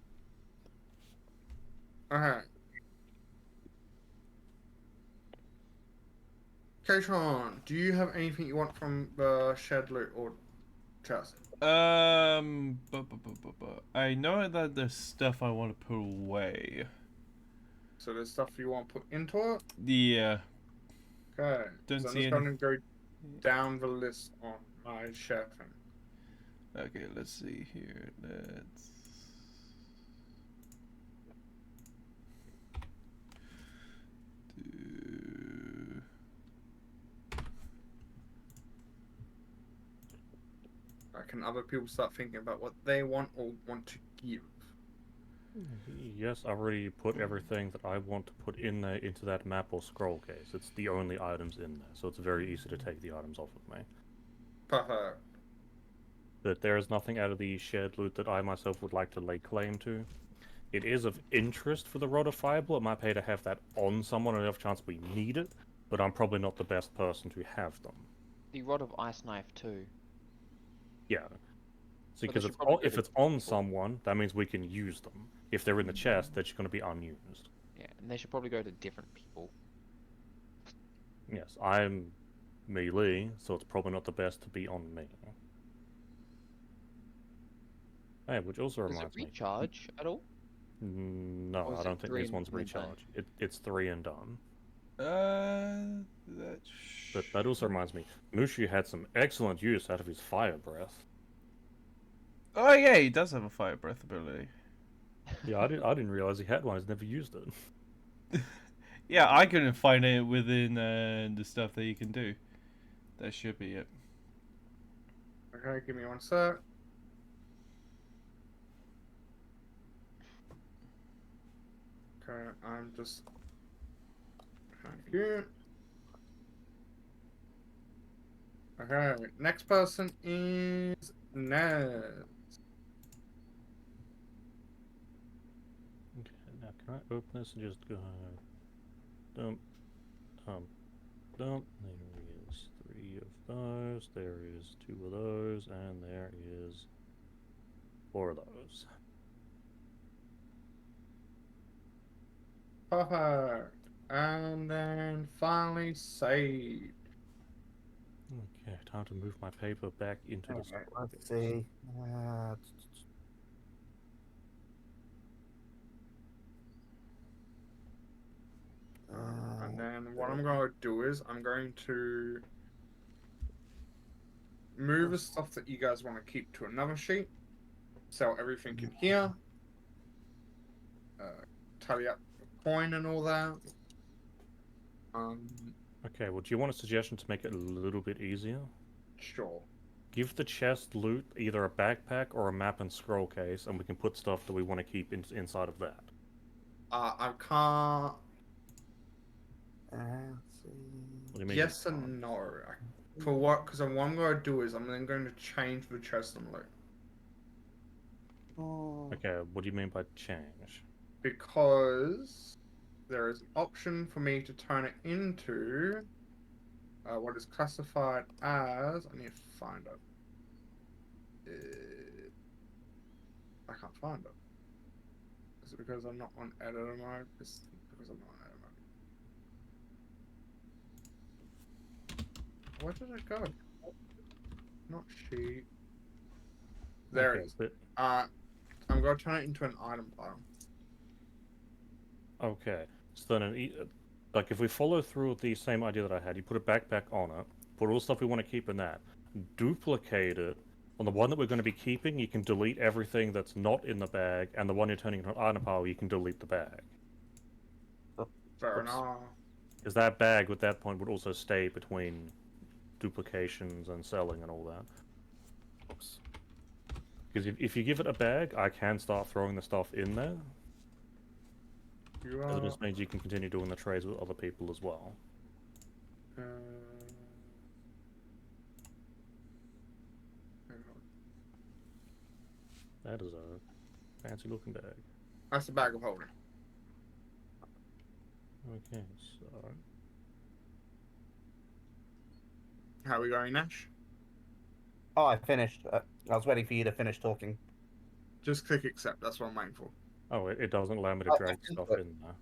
Alright. Katron, do you have anything you want from the shed loot or chest? I know that there's stuff I want to put away. So there's stuff you want put into it? Yeah. Okay. Don't So I'm see just any. going to go down the list on my share thing. Okay, let's see here. Let's. Do... Can other people start thinking about what they want or want to give? Yes, I already put everything that I want to put in there into that map or scroll case. It's the only items in there, so it's very easy to take the items off of me. Perfect. but there is nothing out of the shared loot that I myself would like to lay claim to. It is of interest for the Rod of Fireball. It might pay to have that on someone on the off chance we need it, but I'm probably not the best person to have them. The Rod of Ice Knife too. Yeah. See, But because they should probably go if to it's on people. someone, that means we can use them. If they're in the chest, they're just going to be unused. Yeah, and they should probably go to different people. Yes, I'm melee, so it's probably not the best to be on me. Hey, which also Does it reminds me. recharge at all? No, Or is I it don't think 3 this one's and done? recharge. It's 3 and done. That But that also reminds me, Mushu had some excellent use out of his fire breath. Oh yeah, he does have a fire breath ability. Yeah, I didn't realize he had one. He's never used it. Yeah, I couldn't find it within the stuff that you can do. That should be it. Okay, give me one sec. Okay, I'm just. Thank you. Okay, next person is Nez. Okay, now can I open this and just go dump, dump, dump? There is 3 of those, there is 2 of those, and there is 4 of those. Perfect. And then finally Sage. Okay, time to move my paper back into the Okay, scroll let's case. see. And then what I'm going to do is I'm going to move the stuff that you guys want to keep to another sheet. Sell everything in here. Tally up the coin and all that. Okay, well, do you want a suggestion to make it a little bit easier? Sure. Give the chest loot either a backpack or a map and scroll case, and we can put stuff that we want to keep inside of that. I can't. Let's see. What do you mean? Yes and no. For what? Because what I'm going to do is I'm then going to change the chest and loot. Oh. Okay, what do you mean by change? Because there is an option for me to turn it into what is classified as. I need to find it. I can't find it. Is it because I'm not on editor mode? It's because I'm not on editor mode. Where did it go? Not sheet. There Okay, it is. but- I'm going to turn it into an item pile. Okay, so then like if we follow through with the same idea that I had, you put a backpack on it, put all the stuff we want to keep in that, duplicate it. On the one that we're going to be keeping, you can delete everything that's not in the bag, and the one you're turning into an item pile, you can delete the bag. Fair Oops. enough. Because that bag, at that point, would also stay between duplications and selling and all that. Oops. Because if you give it a bag, I can start throwing the stuff in there. You Because it are. just means you can continue doing the trades with other people as well. Hang on. That is a fancy looking bag. That's the bag of holding. Okay, so... How are we going, Nash? Oh, I finished. I was waiting for you to finish talking. Just click accept. That's what I'm waiting for. Oh, it doesn't allow me to Oh, drag I stuff think in there.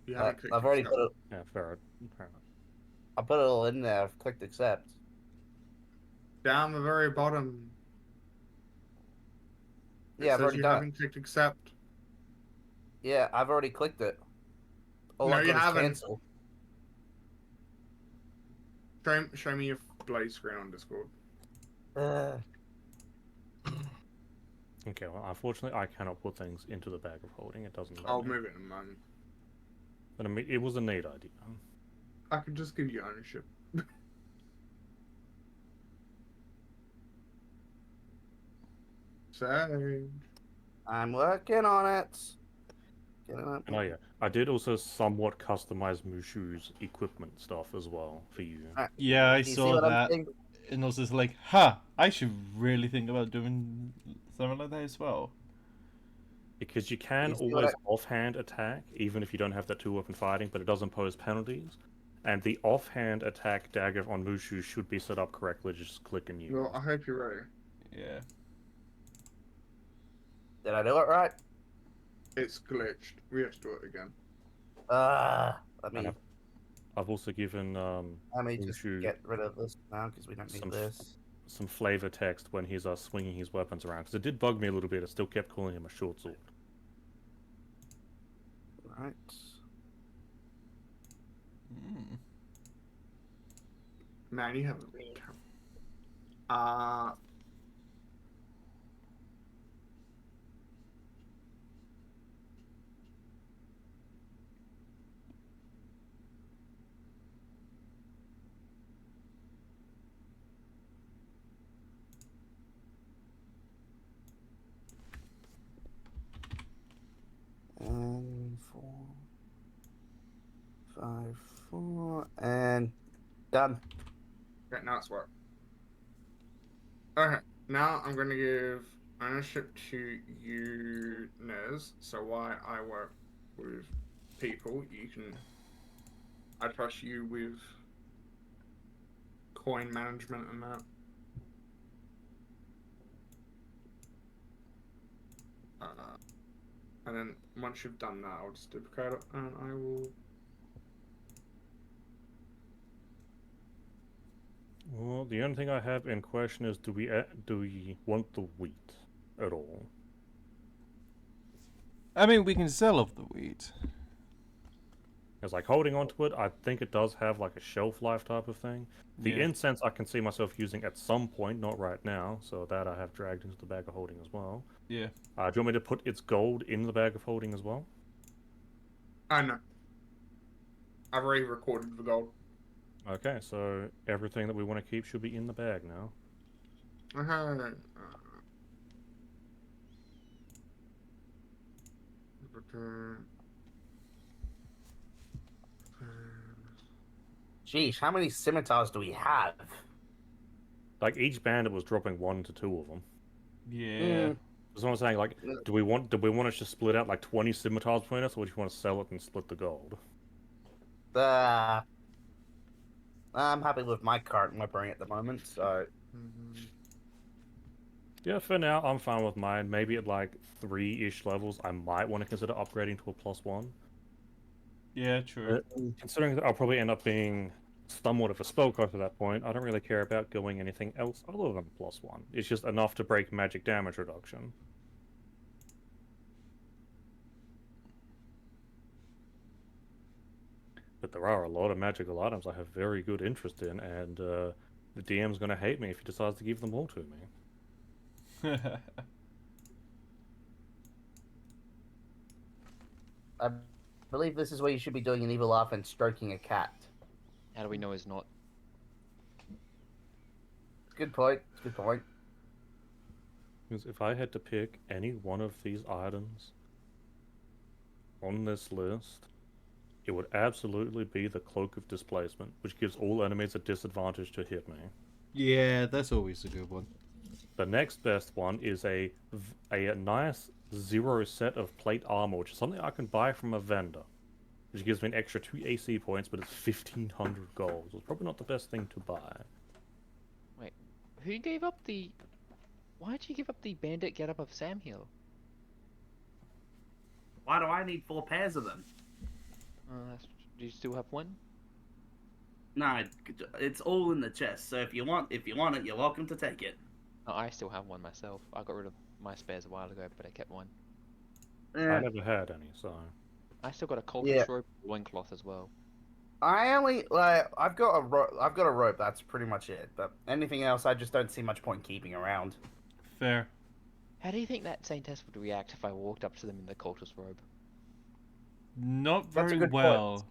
You haven't clicked I've already accept. put it. Yeah, fair enough. I put it all in there. I've clicked accept. Down the very bottom. It Yeah, I've says already you done it. haven't clicked accept. Yeah, I've already clicked it. All No, I've you done is haven't. cancel. Show me your bloody screen on Discord. Okay, well, unfortunately, I cannot put things into the bag of holding. It doesn't let I'll me. move it in a moment. But I mean, it was a neat idea. I could just give you ownership. Sage. I'm working on it. Getting it. And oh yeah, I did also somewhat customize Mushu's equipment stuff as well for you. Yeah, I Do you see saw what I'm that. saying? and also it's like, I should really think about doing something like that as well. Because you can You see what always offhand attack, even if you don't have that two-weapon fighting, but it does impose penalties. And the offhand attack dagger on Mushu should be set up correctly, just click and use. Well, I hope you're ready. Yeah. Did I do it right? It's glitched. We have to do it again. Let me And I've also given just Mushu get rid of this now because we don't need this. some flavor text when he's swinging his weapons around, because it did bug me a little bit. I still kept calling him a short sword. Right. Mm. Man, you haven't. And 4, 5, 4, and done. Okay, now it's worked. Okay, now I'm going to give ownership to you, Nez. So while I work with people, you can. I trust you with coin management and that. And then once you've done that, I'll just duplicate it and I will. Well, the only thing I have in question is, do we want the wheat at all? I mean, we can sell off the wheat. Because like holding onto it, I think it does have like a shelf life type of thing. The Yeah. incense I can see myself using at some point, not right now, so that I have dragged into the bag of holding as well. Yeah. Do you want me to put its gold in the bag of holding as well? I know. I've already recorded the gold. Okay, so everything that we want to keep should be in the bag now. Okay. Sheesh, how many scimitars do we have? Like each bandit was dropping 1 to 2 of them. Yeah. That's what I'm saying. Like, do we want to just split out like 20 scimitars between us, or do you want to sell it and split the gold? I'm happy with my current weaponry at the moment, so Yeah, for now I'm fine with mine. Maybe at like 3-ish levels, I might want to consider upgrading to a +1. Yeah, true. Considering that I'll probably end up being somewhat of a spellcaster at that point, I don't really care about going anything else other than +1. It's just enough to break magic damage reduction. But there are a lot of magical items I have very good interest in, and the DM's going to hate me if he decides to give them all to me. I believe this is where you should be doing an evil laugh and stroking a cat. How do we know he's not? Good point. Good point. Because if I had to pick any one of these items on this list, it would absolutely be the Cloak of Displacement, which gives all enemies a disadvantage to hit me. Yeah, that's always a good one. The next best one is a nice 0 set of plate armor, which is something I can buy from a vendor, which gives me an extra 2 AC points, but it's 1,500 gold. So it's probably not the best thing to buy. Wait, who gave up the? Why did you give up the bandit get up of Sam Hill? Why do I need 4 pairs of them? Do you still have one? No, it's all in the chest. So if you want it, you're welcome to take it. Oh, I still have one myself. I got rid of my spares a while ago, but I kept one. I never had any, so... I still got a cultist Yeah. robe loincloth as well. I only I've got a rope. That's pretty much it. But anything else, I just don't see much point keeping around. Fair. How do you think that Saint Tess would react if I walked up to them in the cultist robe? Not That's a very good point. well.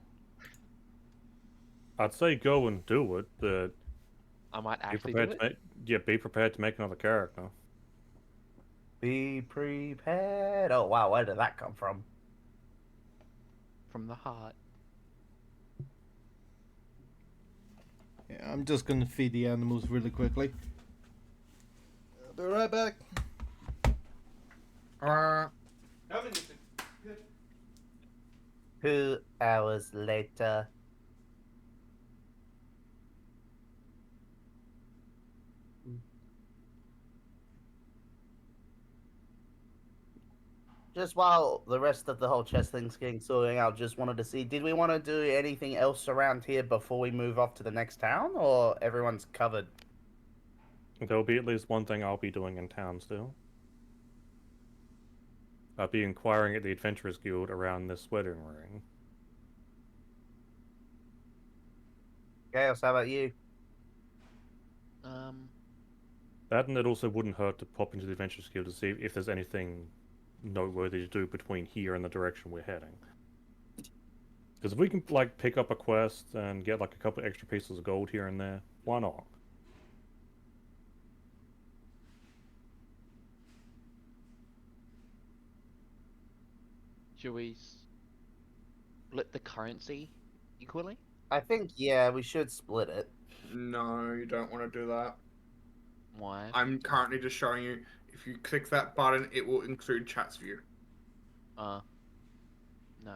I'd say go and do it, but I might be actually prepared do it. be prepared to make another character. Be prepared. Oh wow, where did that come from? From the heart. Yeah, I'm just gonna feed the animals really quickly. I'll be right back. Uh, 2 hours later. Just while the rest of the whole chess thing's getting sorted out, just wanted to see, did we want to do anything else around here before we move off to the next town, or everyone's covered? There'll be at least one thing I'll be doing in town still. I'll be inquiring at the Adventurers Guild around this wedding ring. Chaos, how about you? That, and it also wouldn't hurt to pop into the Adventurers Guild to see if there's anything noteworthy to do between here and the direction we're heading. Because if we can, like, pick up a quest and get, like, a couple extra pieces of gold here and there, why not? Should we split the currency equally? I think, yeah, we should split it. no, you don't want to do that. Why? I'm currently just showing you. If you click that button, it will include chat's view. No. No,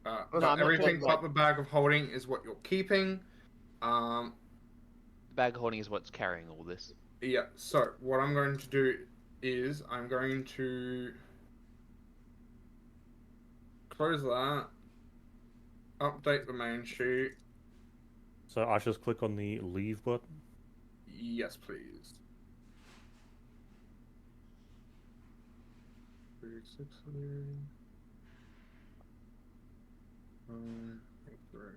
But I'm not everything talking but the bag of holding is what you're keeping. The bag of holding is what's carrying all this. Yeah. So what I'm going to do is I'm going to close that. Update the main sheet. So I just click on the leave button. Yes, please. 360. Through.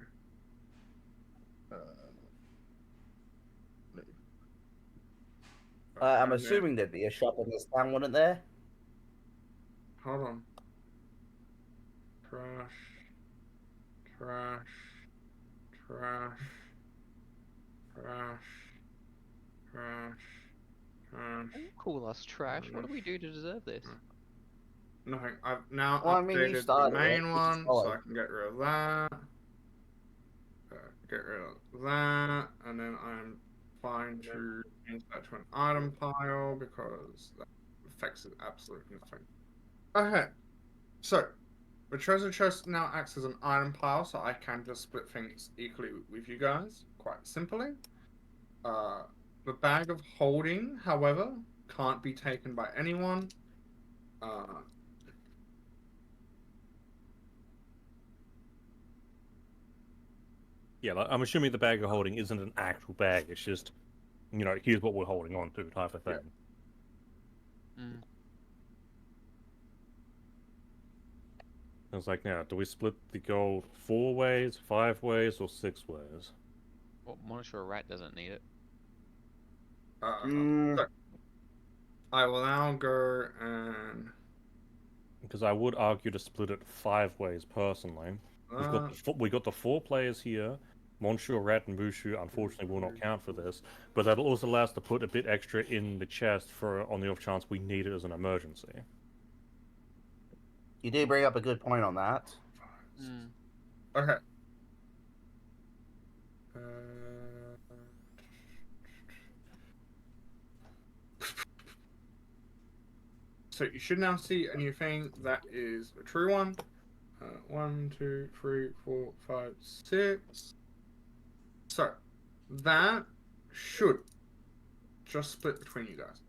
I'm assuming there'd be a shop in this town, wouldn't there? Hold on. Trash. Trash. Trash. Trash. Trash. Trash. Don't call us trash. What do we do to deserve this? Nothing. I've now Well, I mean, you updated the started it. main You one, just follow. so I can get rid of that. Get rid of that, and then I'm fine to change that to an item pile because that affects it absolutely nothing. Okay, so the treasure chest now acts as an item pile, so I can just split things equally with you guys, quite simply. The bag of holding, however, can't be taken by anyone. Yeah, like, I'm assuming the bag of holding isn't an actual bag. It's just, you know, here's what we're holding on to type of thing. Mm. It's like, now, do we split the gold 4 ways, 5 ways, or 6 ways? Well, Monitor Rat doesn't need it. So I will now go and Because I would argue to split it 5 ways personally. We got the 4 players here. Monsieur, Rat, and Bushu unfortunately will not count for this, but that'll also allow us to put a bit extra in the chest for on the off chance we need it as an emergency. You do bring up a good point on that. Okay. So you should now see a new thing that is a true one. 1, 2, 3, 4, 5, 6. So that should just split between you guys.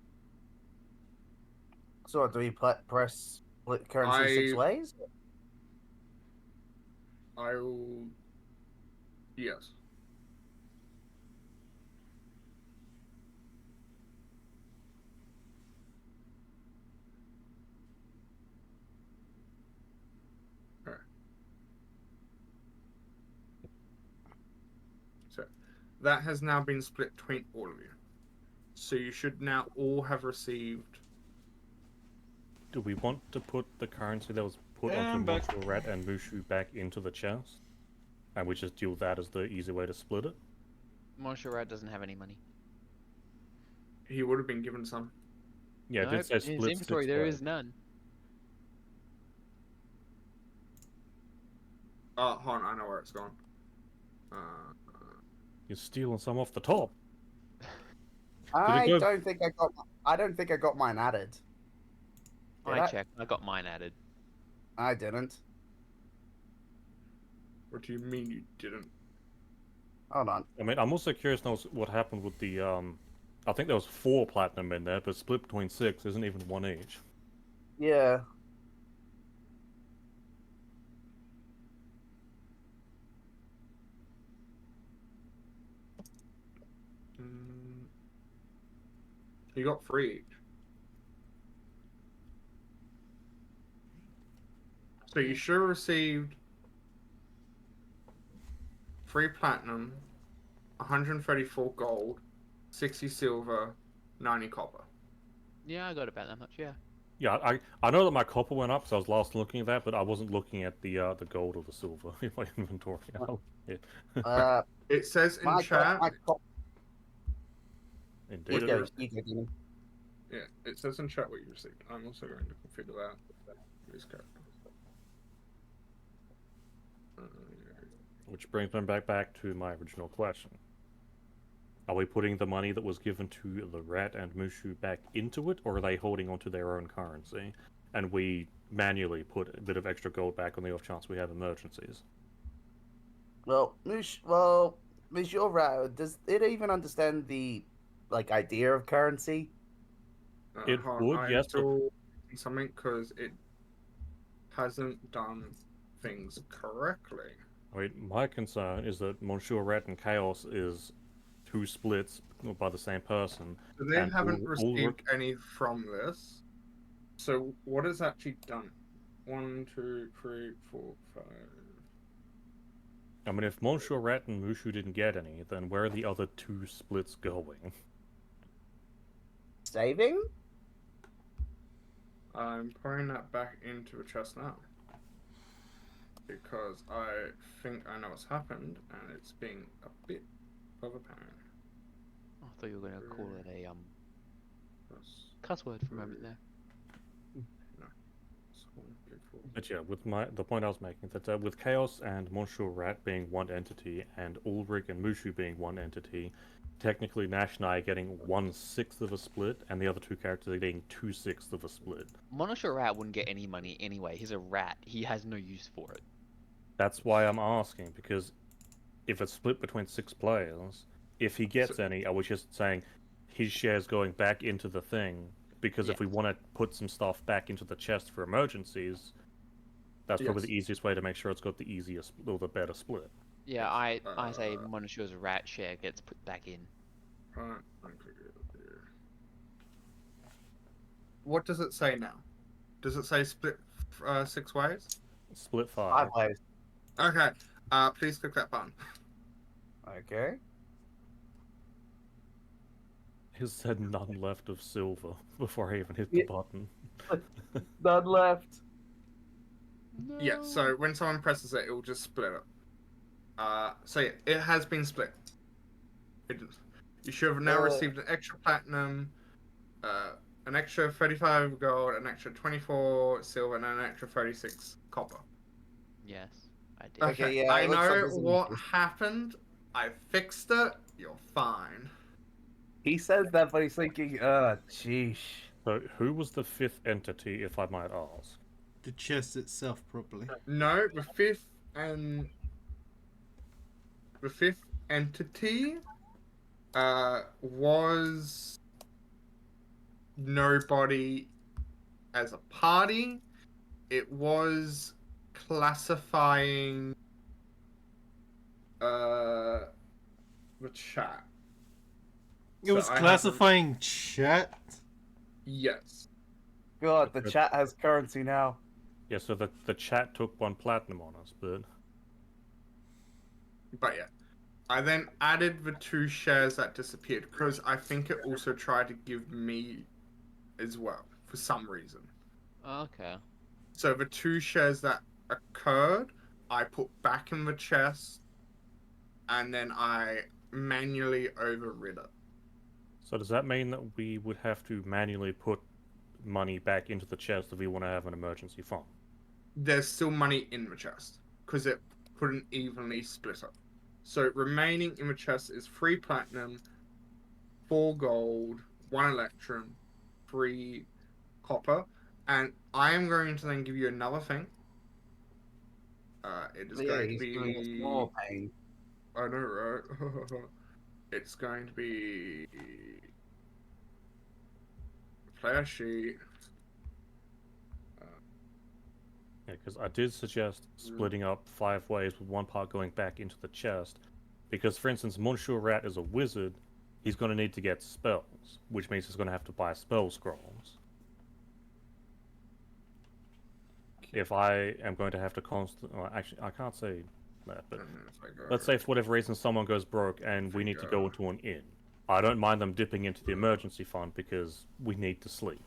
So do we press split currency 6 ways? I'll. Yes. So that has now been split between all of you. So you should now all have received. Do we want to put the currency that was put onto Monsieur, Rat, and Mushu back into the chest? And we just deal with that as the easy way to split it? Monitor Rat doesn't have any money. He would have been given some. Yeah, No, it did say in split his inventory 6 there ways. is none. Hold on, I know where it's gone. You're stealing some off the top. I go- don't think I got. I don't think I got mine added. Did I checked. I got mine added. I didn't. What do you mean you didn't? Hold on. I mean, I'm also curious to know what happened with the, I think there was 4 platinum in there, but split between 6 isn't even 1 each. Yeah. Mm, you got 3 each. So you should have received 3 platinum, 134 gold, 60 silver, 90 copper. Yeah, I got about that much. Yeah. Yeah, I know that my copper went up, so I was last looking at that, but I wasn't looking at the gold or the silver in my inventory. Uh, It says in my chat. Indeed. go, you go, Demon. Yeah, it says in chat what you received. I'm also going to configure that. This character. Which brings me back to my original question. Are we putting the money that was given to the rat and Mushu back into it, or are they holding onto their own currency? And we manually put a bit of extra gold back on the off chance we have emergencies. Well, Monsieur Rao, does it even understand the idea of currency? It would, I'm yes, but- still something because it hasn't done things correctly. I mean, my concern is that Monsieur Rat and Chaos is 2 splits by the same person. So they and haven't all- received any from this. So what has actually done? 1, 2, 3, 4, 5. I mean, if Monsieur Rat and Mushu didn't get any, then where are the other 2 splits going? Saving? I'm pouring that back into the chest now. Because I think I know what's happened, and it's being a bit overpowering. I thought you were gonna call it a That's cuss word for a moment there. But yeah, with the point I was making, that with Chaos and Monsieur Rat being one entity, and Ulrich and Mushu being one entity, technically Nash and I are getting 1/6 of a split, and the other 2 characters are getting 2/6 of a split. Monosho Rat wouldn't get any money anyway. He's a rat. He has no use for it. That's why I'm asking, because if it's split between 6 players, if he gets any, I was just saying his share's going back into the thing, because if we want to put some stuff back into the chest for emergencies, that's probably the easiest way to make sure it's got the easiest or the better split. Yeah, I say Monosho's rat share gets put back in. Alright, what does it say now? Does it say split 6 ways? Split 5 5. ways. Okay. Please click that button. Okay. He said none left of silver before I even hit the button. None left. Yeah, so when someone presses it, it will just split it. So yeah, it has been split. You should have now received an extra platinum, an extra 35 gold, an extra 24 silver, and an extra 36 copper. Yes, I did. Okay, yeah, I it looks like know there's an what issue. happened. I fixed it. You're fine. He says that, but he's thinking, sheesh. So, who was the 5th entity, if I might ask? The chest itself, probably. No, the fifth entity was nobody as a party. It was classifying the chat. It was classifying chat. Yes. God, the chat has currency now. Yeah, so the chat took 1 platinum on us, but yeah. I then added the 2 shares that disappeared because I think it also tried to give me as well for some reason. Okay. So the 2 shares that occurred, I put back in the chest, and then I manually overrid it. so does that mean that we would have to manually put money back into the chest if we want to have an emergency fund? There's still money in the chest because it couldn't evenly split it. So remaining in the chest is 3 platinum, 4 gold, 1 electrum, 3 copper, and I am going to then give you another thing. It is Yeah, going to he's giving us be. more pain. I know, right? It's going to be player sheet. Yeah, because I did suggest splitting up 5 ways with one part going back into the chest. Because, for instance, Monsieur Rat is a wizard. He's going to need to get spells, which means he's going to have to buy spell scrolls. If I am going to have to well, actually, I can't say that, but let's say for whatever reason someone goes broke and we need to go into an inn. I don't mind them dipping into the emergency fund because we need to sleep.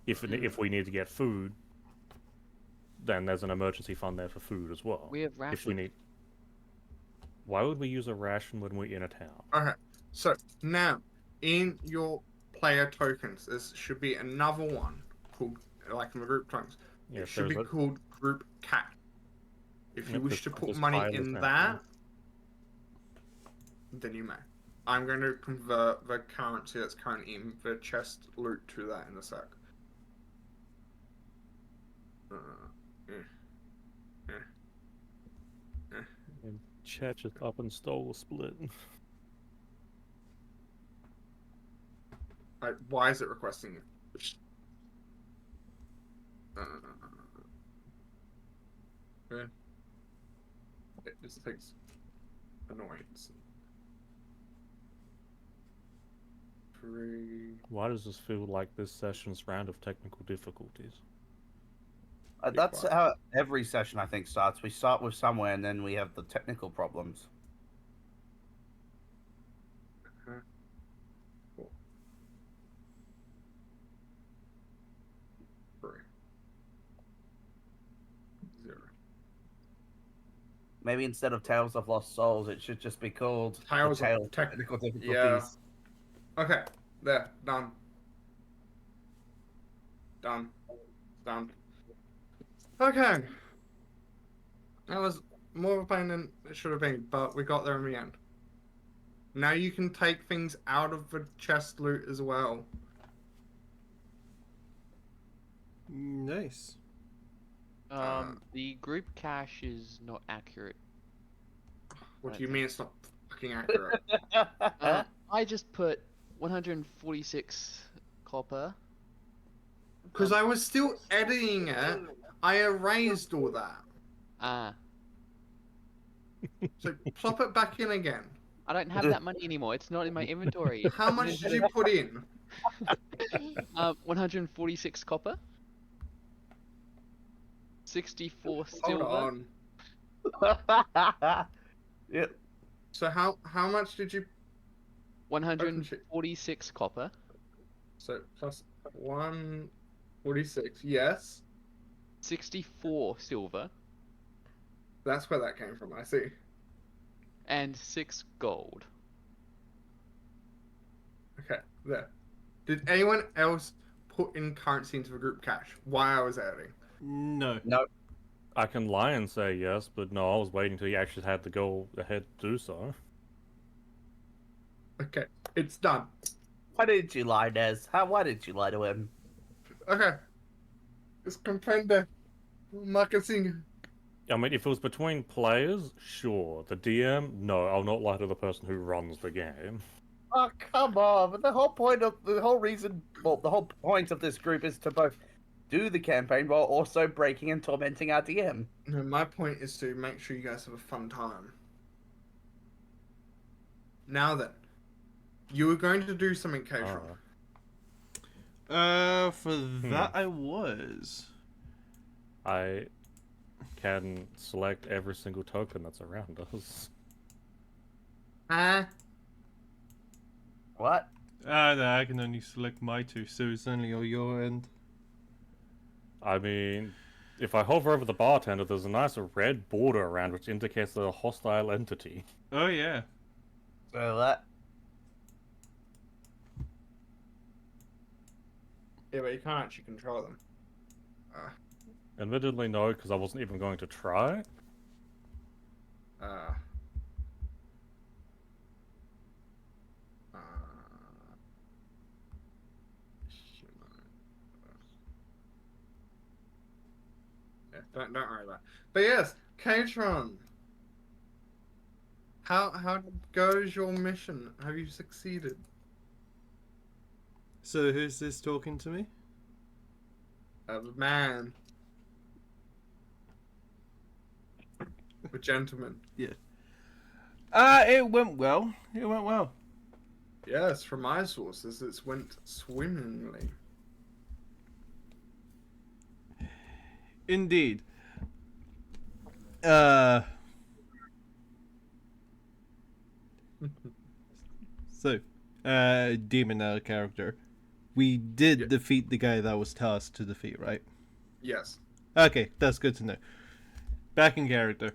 If we need to get food, then there's an emergency fund there for food as well. We have rations. If we need. Why would we use a ration when we're in a town? Okay, so now in your player tokens, there should be another one called, like in the group tokens, Yeah, it should be called group cash. If you wish to put money in that, then you may. I'm going to convert the currency that's currently in the chest loot to that in a sec. And chat just up and stole a split. Why is it requesting it? It just takes annoyance. 3. Why does this feel like this session's round of technical difficulties? That's how every session, I think, starts. We start with somewhere, and then we have the technical problems. Cool. 3. 0. Maybe instead of Tales of Lost Souls, it should just be called Tales the of Technical Difficulties. Yeah. Okay, there, done. Done. Done. Okay. That was more of a pain than it should have been, but we got there in the end. Now you can take things out of the chest loot as well. Nice. The group cache is not accurate. What do you mean it's not fucking accurate? I just put 146 copper. Because I was still editing it. I erased all that. Ah. So plop it back in again. I don't have that money anymore. It's not in my inventory. How much did you put in? 146 copper. 64 Hold silver. on. Yep. So how much did you? 146 copper. So plus 146. Yes. 64 silver. That's where that came from. I see. And 6 gold. Okay, there. Did anyone else put in currency into the group cache while I was editing? No. No. I can lie and say yes, but no, I was waiting until you actually had to go ahead to do so. Okay, it's done. Why did you lie, Des? Why did you lie to him? Okay. It's comprende. Marketing. I mean, if it was between players, sure. The DM, no, I'll not lie to the person who runs the game. Oh, come on. But the whole point of this group is to both do the campaign while also breaking and tormenting our DM. No, my point is to make sure you guys have a fun time. Now then, you were going to do something, Keishra. For that I was. I can select every single token that's around us. What? No, I can only select my 2, so it's only on your end. I mean, if I hover over the bartender, there's a nice red border around which indicates a hostile entity. Oh, yeah. So that. Yeah, but you can't actually control them. Admittedly, no, because I wasn't even going to try. Don't worry about it. But yes, Katron. How goes your mission? Have you succeeded? So who's this talking to me? A man. A gentleman. It went well. It went well. Yes, from my sources, it went swimmingly. Indeed. So, demon character. We did Yeah. defeat the guy that was tasked to defeat, right? Yes. Okay, that's good to know. Back in character.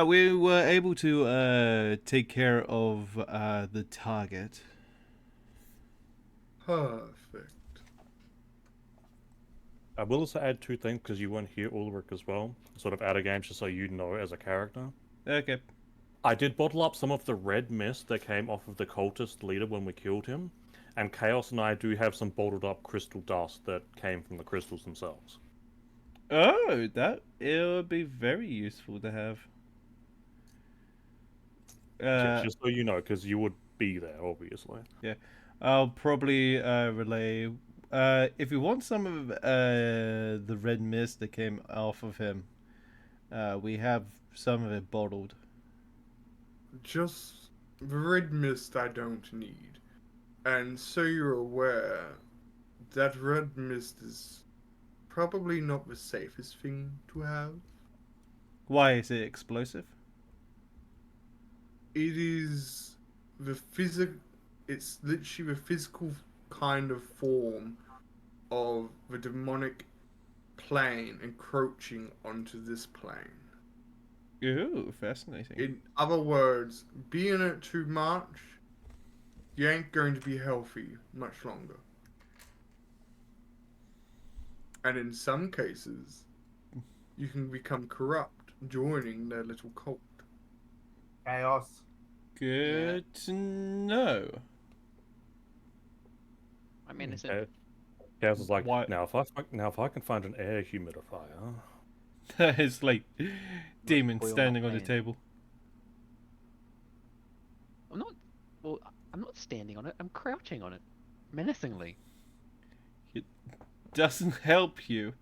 We were able to take care of the target. Perfect. I will also add two things because you weren't here, Ulrich, as well. Sort of out of game, just so you know as a character. Okay. I did bottle up some of the red mist that came off of the cultist leader when we killed him, and Chaos and I do have some bottled up crystal dust that came from the crystals themselves. Oh, it would be very useful to have. Just so you know, because you would be there, obviously. I'll probably relay. If you want some of the red mist that came off of him, we have some of it bottled. Just the red mist I don't need. And so you're aware, that red mist is probably not the safest thing to have. Why is it explosive? It is the it's literally the physical kind of form of the demonic plane encroaching onto this plane. Ooh, fascinating. In other words, being it too much, you ain't going to be healthy much longer. And in some cases, you can become corrupt, joining their little cult. Chaos. Good to know. I'm innocent. Okay. Chaos is like, Why- now if I can find an air humidifier. It's like demon boil my standing on the plane. table. I'm not. Well, I'm not standing on it. I'm crouching on it, menacingly. Doesn't help you.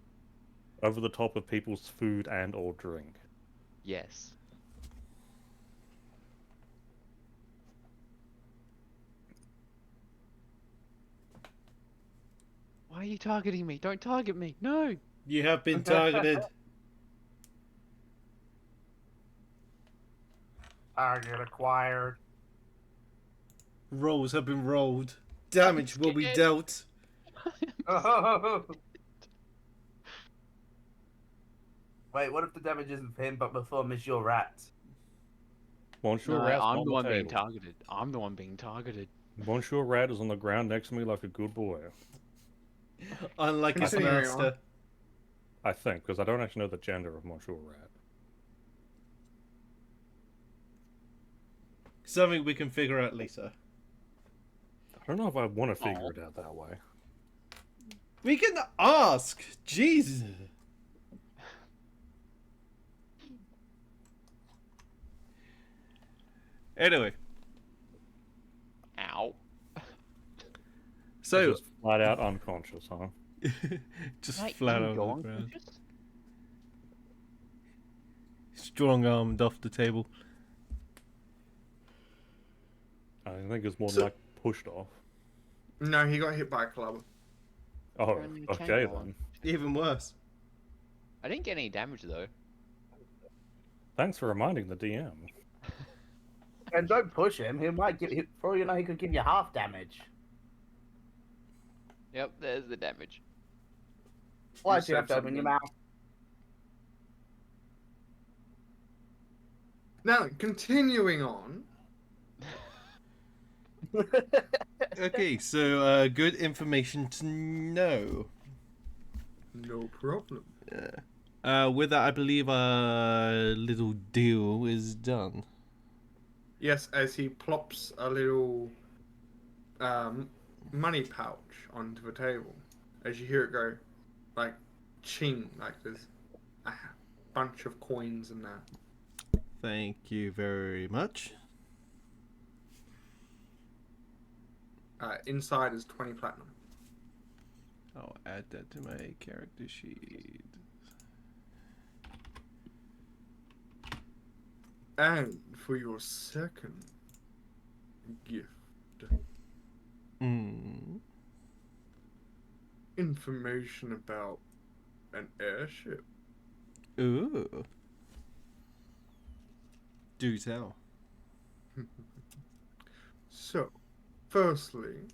Over the top of people's food and or drink. Yes. Why are you targeting me? Don't target me. No. You have been targeted. Target acquired. Rolls have been rolled. Damage will be scared. dealt. Wait, what if the damage isn't for him, but before Monsieur Rat? Monsieur No, Rat's I'm on the the one being table. targeted. I'm the one being targeted. Monsieur Rat is on the ground next to me like a good boy. Unlike his Continuing master. I think, because I don't actually know the gender of Monsieur Rat. Something we can figure out later. I don't know if I want to figure it out that way. We can ask. Jesus. Anyway, Ow. so Just flat out unconscious, huh? just Can I flat even on go the ground, unconscious? strong armed off the table. I think it's more So- like pushed off. No, he got hit by a club. Oh, Apparently you can't okay go on. then. Even worse. I didn't get any damage though. Thanks for reminding the DM. And don't push him. He might give. For all you know, he could give you half damage. Yep, there's the damage. Why You do you have said to open your something. mouth? Now, continuing on. Okay, so good information to know. No problem. With that, I believe our little deal is done. Yes, as he plops a little money pouch onto the table. As you hear it go, like, ching, like this. a bunch of coins in there. Thank you very much. Inside is 20 platinum. I'll add that to my character sheet. And for your second gift, information about an airship. Ooh. Do tell. So, firstly,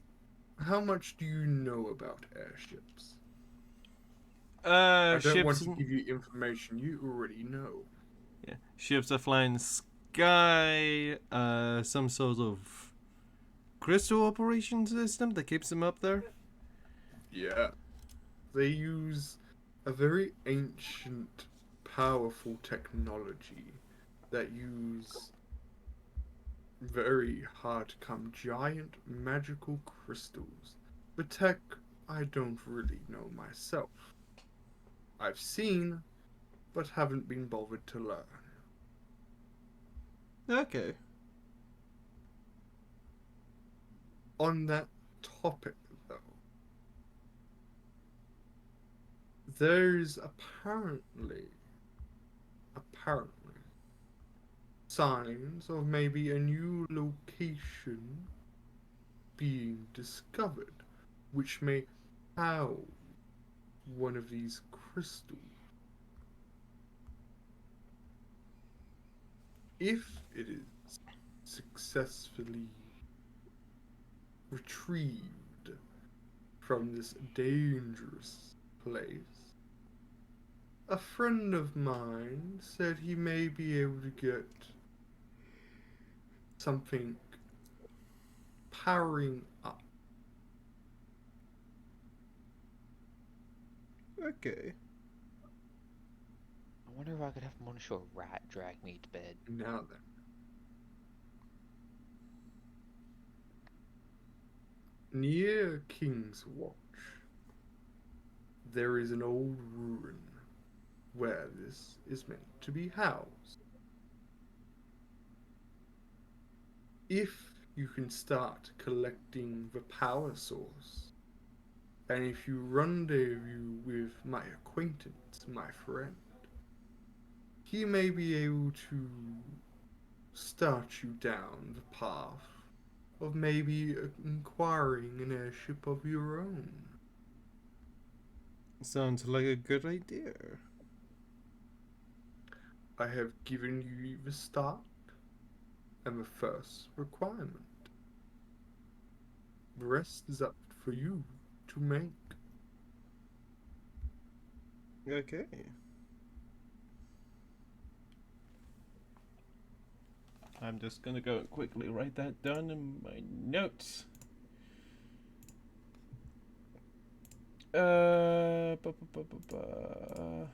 how much do you know about airships? I don't want Ships. to give you information you already know. Yeah, ships that fly in the sky. Some sort of crystal operation system that keeps them up there. Yeah. They use a very ancient, powerful technology that use very hard to come giant magical crystals. The tech I don't really know myself. I've seen, but haven't been bothered to learn. Okay. On that topic, though, there's apparently, signs of maybe a new location being discovered, which may house one of these crystals. If it is successfully retrieved from this dangerous place, a friend of mine said he may be able to get something powering up. Okay. I wonder if I could have Monsieur Rat drag me to bed. Now then. Near King's Watch, there is an old ruin where this is meant to be housed. If you can start collecting the power source, and if you rendezvous with my acquaintance, my friend, he may be able to start you down the path of maybe acquiring an airship of your own. Sounds like a good idea. I have given you the start and the first requirement. The rest is up for you to make. Okay. I'm just gonna go quickly write that down in my notes. Ba, ba, ba, ba, ba.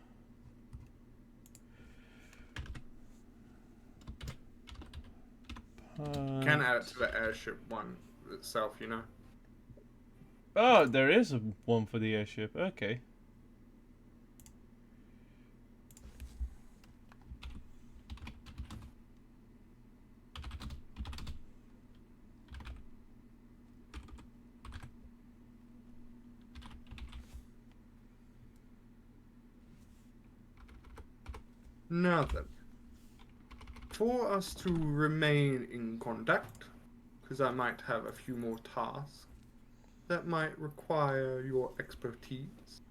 Can add it to the airship one itself, you know. Oh, there is one for the airship. Okay. Now then, for us to remain in contact, because I might have a few more tasks that might require your expertise,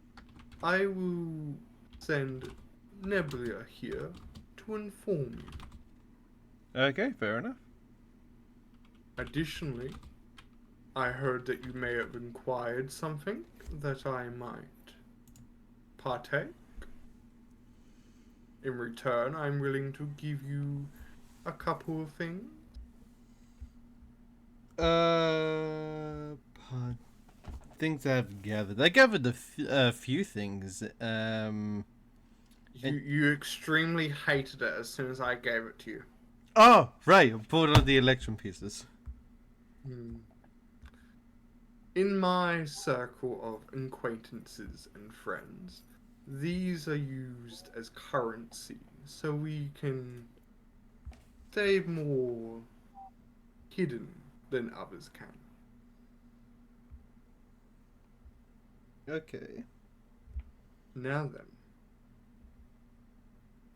I will send Nebula here to inform you. Okay, fair enough. Additionally, I heard that you may have inquired something that I might partake. In return, I'm willing to give you a couple of things. Things I've gathered. I gathered a few things. You extremely hated it as soon as I gave it to you. Oh, right. I pulled out the electrum pieces. In my circle of acquaintances and friends, these are used as currency, so we can stay more hidden than others can. Okay. Now then,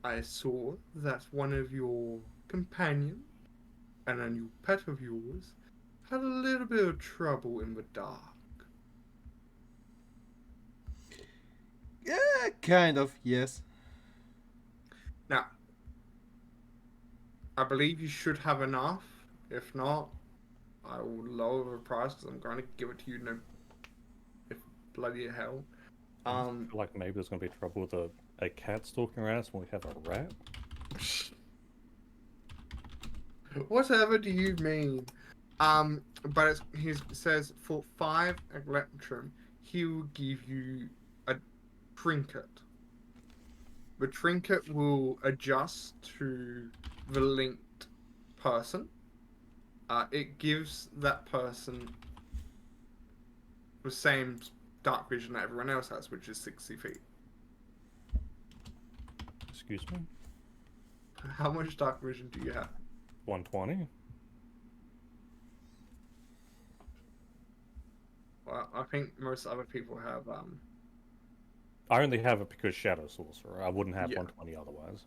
I saw that one of your companions and a new pet of yours had a little bit of trouble in the dark. Yeah, kind of, yes. Now, I believe you should have enough. If not, I will lower the price because I'm going to give it to you. No, if bloody hell. I feel like maybe there's going to be trouble with a cat stalking around us when we have a rat. Whatever do you mean? But he says for 5 electrum, he will give you a trinket. The trinket will adjust to the linked person. It gives that person the same dark vision that everyone else has, which is 60 feet. Excuse me? How much dark vision do you have? 120? Well, I think most other people have I only have it because Shadow Sorcerer. I wouldn't have Yeah. 120 otherwise.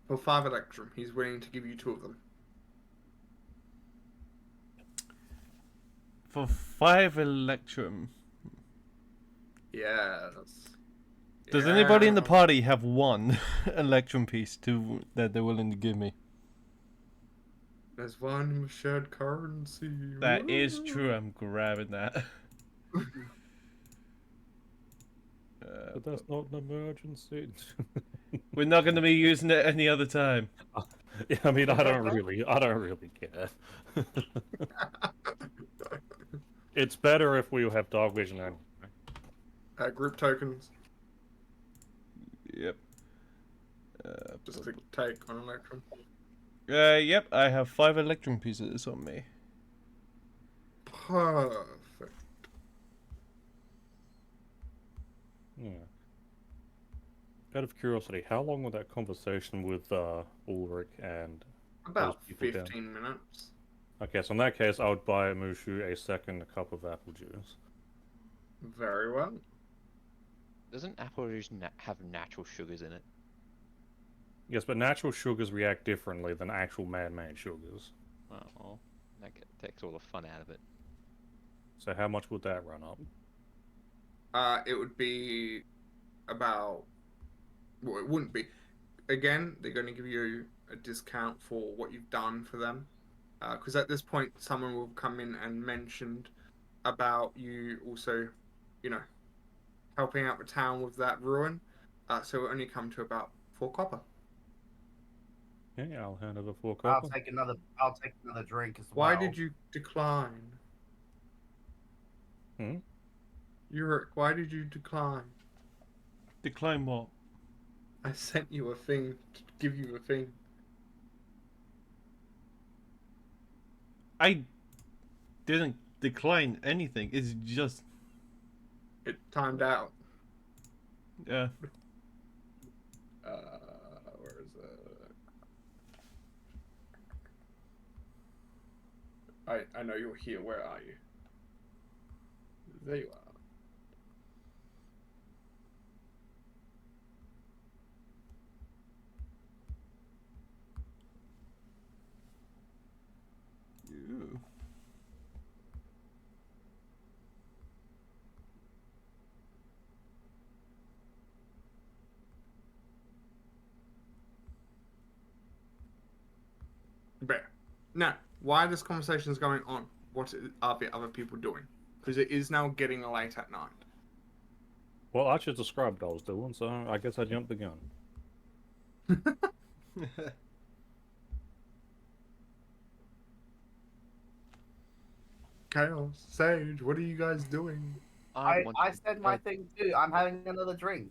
for 5 electrum. He's willing to give you 2 of them. For 5 electrum. Yeah. Does anybody in the party have 1 electrum piece that they're willing to give me? There's one shared currency. That is true. I'm grabbing that. But that's not an emergency. We're not going to be using it any other time. Yeah, I mean, I don't really care. It's better if we have dog vision anyway. Group tokens. Yep. Just to take on electrum. Yep. I have 5 electrum pieces on me. Perfect. Yeah. Out of curiosity, how long was that conversation with Ulrich and About those people 15 minutes. Okay, so in that case, I would buy Mushu a second cup of apple juice. Very well. Doesn't apple juice have natural sugars in it? Yes, but natural sugars react differently than actual man-made sugars. Oh, well, that takes all the fun out of it. So how much would that run up? It would be about. Well, it wouldn't be. Again, they're going to give you a discount for what you've done for them. Because at this point, someone will come in and mentioned about you also, helping out the town with that ruin. So it only come to about 4 copper. Okay, I'll hand over 4 I'll copper. take another drink as well. Why did you decline? Ulrich, why did you decline? Decline what? I sent you a thing to give you a thing. I didn't decline anything. It's just... It timed out. Yeah. Where is it? I know you're here. Where are you? There you are. Ew. Bear. Now, why this conversation is going on? What are the other people doing? Because it is now getting late at night. Well, I just described what I was doing, so I guess I jumped the gun. Chaos, Sage, what are you guys doing? I want to said my bed, thing too. I'm having another drink.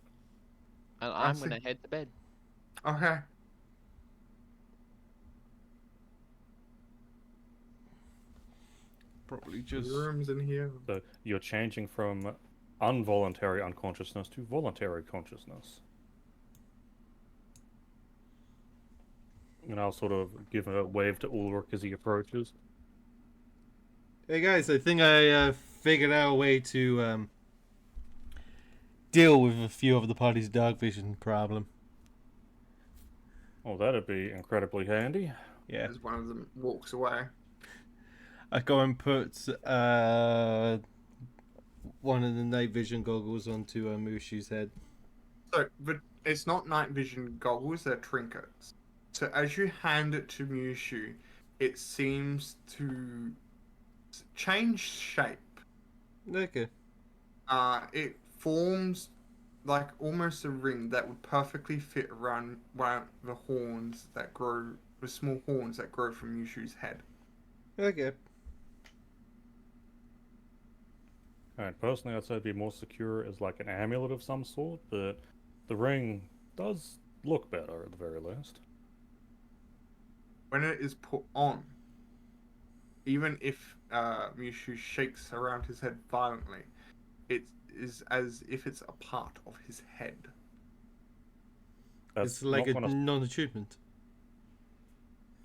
and I I'm see. gonna head to bed. Okay. Probably just... Rooms in here. So you're changing from involuntary unconsciousness to voluntary consciousness. And I'll sort of give a wave to Ulrich as he approaches. Hey guys, I think I figured out a way to deal with a few of the party's dark vision problem. Oh, that'd be incredibly handy. Yeah, As one of them walks away. I go and put one of the night vision goggles onto Mushi's head. So, but it's not night vision goggles, they're trinkets. So as you hand it to Mushu, it seems to change shape. Okay. It forms like almost a ring that would perfectly fit around one of the horns that grow, the small horns that grow from Mushu's head. Okay. And personally, I'd say it'd be more secure as like an amulet of some sort, but the ring does look better at the very least. When it is put on, even if Mushu shakes around his head violently, it is as if it's a part of his head. That's It's like a not gonna... non-attunement.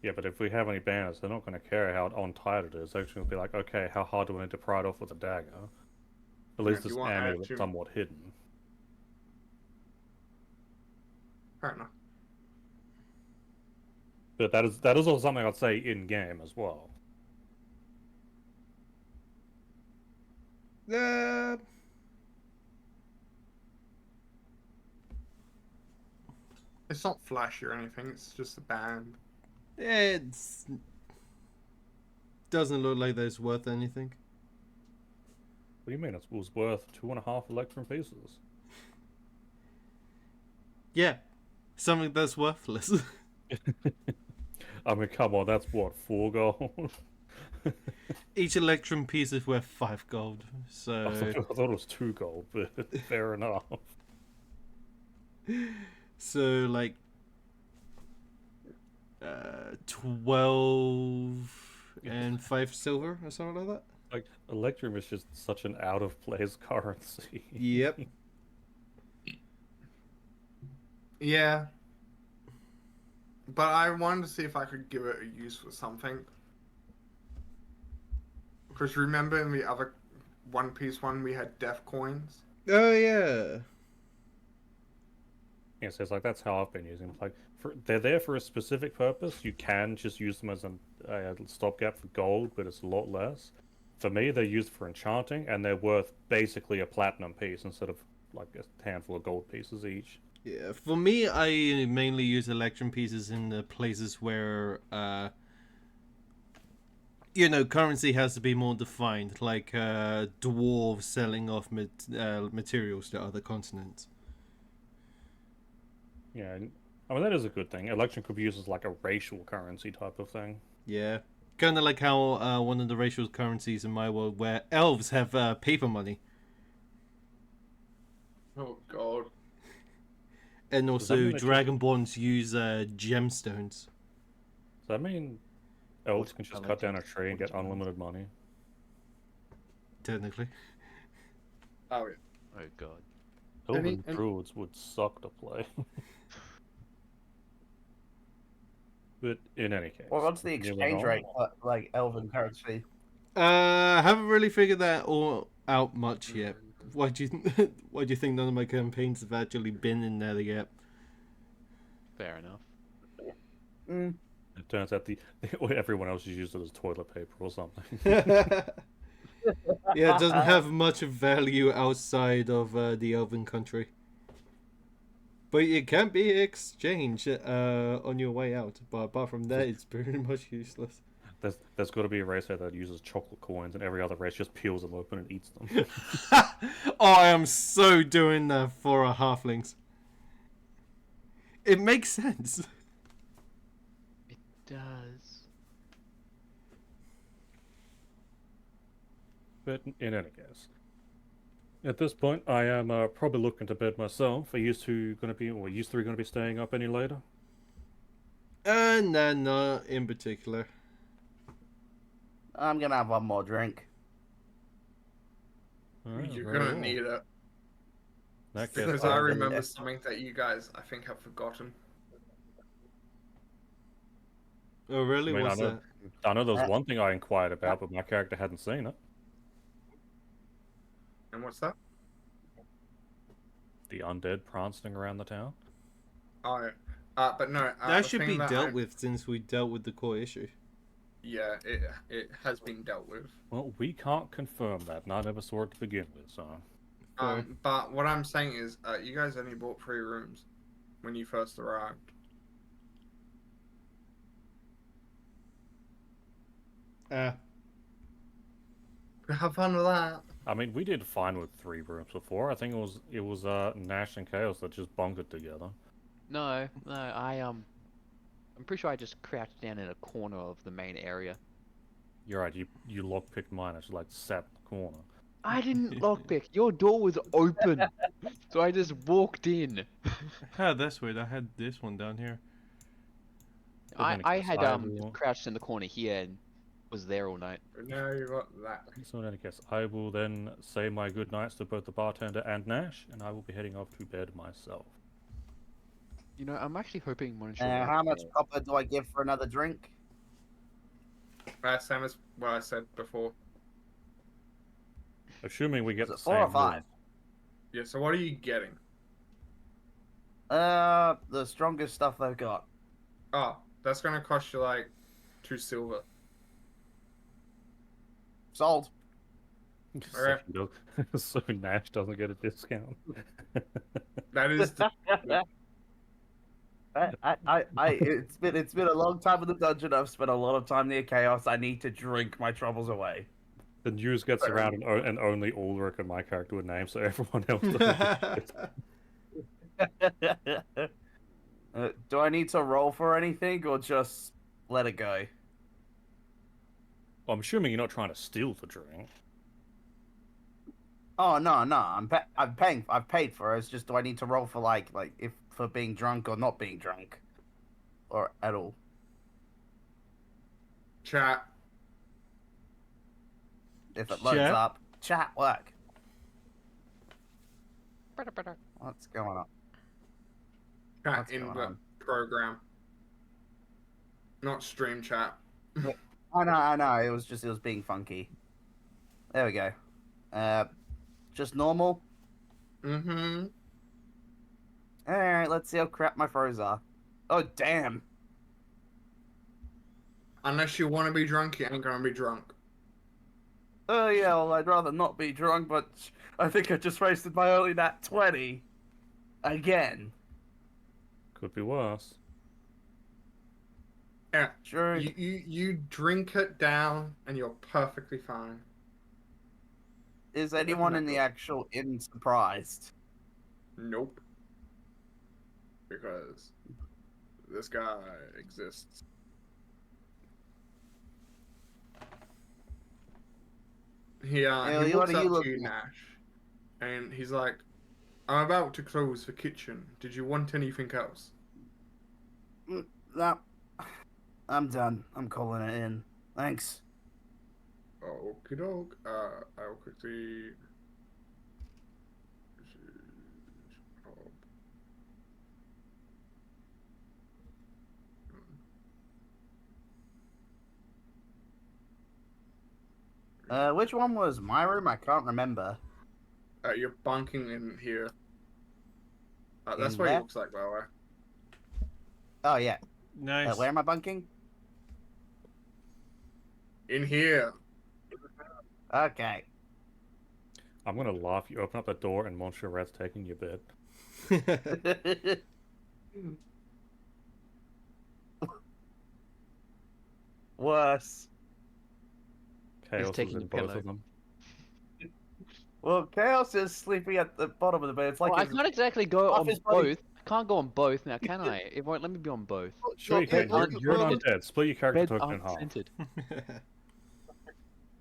Yeah, but if we have any banners, they're not going to care how untied it is. They're just going to be like, okay, how hard do we need to pry it off with a dagger? At least if you this want amulet's to- somewhat hidden. Fair enough. But that is also something I'd say in game as well. It's not flashy or anything, it's just a band. It's doesn't look like that's worth anything. What do you mean? It was worth 2.5 electrum pieces. Yeah, something that's worthless. I mean, come on, that's what, 4 gold? Each electrum piece is worth 5 gold. I So thought it was 2 gold, but fair enough. so like 12 and 5 silver or something like that. Like, electrum is just such an out of place currency. Yep. Yeah. But I wanted to see if I could give it a use for something. Because remember in the other One Piece one we had death coins? Oh yeah. Yeah, so it's like that's how I've been using them. Like, they're there for a specific purpose. You can just use them as a stopgap for gold, but it's a lot less. For me, they're used for enchanting, and they're worth basically a platinum piece instead of like a handful of gold pieces each. Yeah, for me, I mainly use electrum pieces in the places where, currency has to be more defined, like dwarves selling off materials to other continents. Yeah, I mean that is a good thing. Electrum could be used as like a racial currency type of thing. Yeah, kind of like how one of the racial currencies in my world, where elves have paper money, Oh god. and that also mean that you- dragonborns use gemstones. Does that mean elves can just What cut down a electrums- tree and what get unlimited money? Technically, Oh yeah. Oh god. Elven any- druids would suck to play. But in any case, Well, what's the moving exchange on. rate for, like, elven currency? I haven't really figured that all out much yet. Why do you why do you think none of my campaigns have actually been in there yet? Fair enough. Mm. It turns out everyone else has used it as toilet paper or something. Yeah, it doesn't have much value outside of the elven country. But it can be exchanged on your way out. But apart from that, it's pretty much useless. There's got to be a race out that uses chocolate coins, and every other race just peels them open and eats them. Oh, I am so doing that for a halflings. It makes sense. It does. But in any case, at this point, I am probably looking to bed myself. Are you two going to be, or you three going to be staying up any later? No, not in particular. I'm gonna have one more drink. You're very gonna well. need it. In that case, Because I will- remember something that you guys, I think, have forgotten. Oh, really? I mean, What's that? I know there was Uh, one thing I inquired about, but my character hadn't seen it. And what's that? The undead prancing around the town. Oh, but no. That the should thing be that dealt with since we dealt with the core issue. Yeah, it has been dealt with. Well, we can't confirm that, and I never saw it to begin with, so... Fair. But what I'm saying is, you guys only bought 3 rooms when you first arrived. Have fun with that. I mean, we did fine with 3 rooms before. I think it was Nash and Chaos that just bunked it together. No, I'm pretty sure I just crouched down in a corner of the main area. You're right, you lockpicked mine, it's like sat in the corner. I didn't lockpick. Your door was open, so I just walked in. That's weird. I had this one down here. But then I again, had I will- crouched in the corner here and was there all night. But now you got that. So in any case, I will then say my good nights to both the bartender and Nash, and I will be heading off to bed myself. You know, I'm actually hoping Monastery. How much copper do I give for another drink? Same as what I said before. Assuming we get Is the it 4 same or 5? room. Yeah. So what are you getting? The strongest stuff they've got. Oh, that's gonna cost you like 2 silver. Sold. Alright. So Nash doesn't get a discount. That is. The, It's been a long time in the dungeon. I've spent a lot of time near chaos. I need to drink my troubles away. The news gets around and only Ulrich and my character would name, so everyone else doesn't. Do I need to roll for anything or just let it go? I'm assuming you're not trying to steal the drink. Oh no, I'm paying. I've paid for it. It's just, do I need to roll for like if for being drunk or not being drunk, or at all? chat. If it loads Chat? up, chat work. What's going on? Chat What's in going the on? program. Not stream chat. I know. It was being funky. There we go. Just normal. Mm-hmm. All right, let's see how crap my throws are. Oh damn! Unless you want to be drunk, you ain't gonna be drunk. Oh yeah, well I'd rather not be drunk, but I think I just wasted my early nat 20. Again. Could be worse. Yeah. Sure. You drink it down and you're perfectly fine. Is anyone in the actual inn surprised? Nope. Because this guy exists. He what walks are you up to looking you, at? Nash, and he's like, "I'm about to close the kitchen. Did you want anything else?" No. I'm done. I'm calling it in. Thanks. Okie doke. I'll quickly. Which one was my room? I can't remember. You're bunking in here. That's In what he where? looks like, by the way. Oh yeah. Nice. Where am I bunking? In here. Okay. I'm gonna laugh. You open up the door and Monsieur Rat's taking your bed. Worse. Chaos is taking in your both pillow. of them. Well, Chaos is sleeping at the bottom of the bed. It's like Well, I his- can't exactly go half on his body- both. I can't go on both now, can I? It won't let me be on both. Sure you can. You're an undead. Split your character Beds token in aren't half. centered.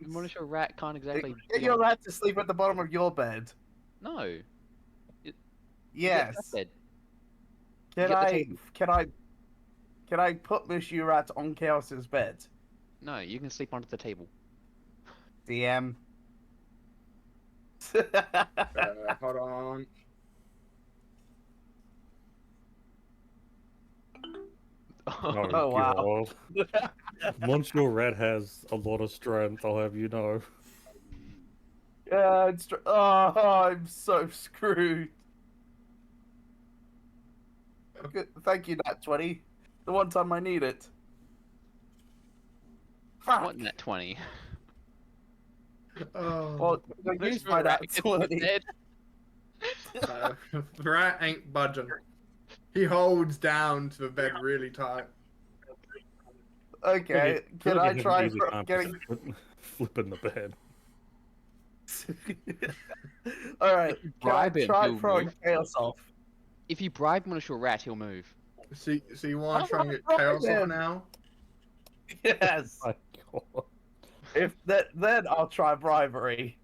Monitor rat can't exactly. Get be your on- rat to sleep at the bottom of your bed. No. You get Yes. that bed. Can get the I? table. Can I put Mushu Rat on Chaos's bed? No, you can sleep under the table. DM. Hold on. Oh, wow. God. Monsieur Red has a lot of strength, I'll have you know. Yeah, I'm so screwed. Good. Thank you, Nat 20. The one time I need it. Fuck. What net 20? Oh, Well, I This used my rat Nat is 20. dead. the rat ain't budging. He holds down to the bed really tight. Okay, can I try getting... Flipping the bed. Alright, If you can I bribe him, try he'll throwing move. chaos off? If you bribe Monsieur Rat, he'll move. So you want I'm to try and not get chaos off driving. now? Yes. My God. If that, then I'll try bribery.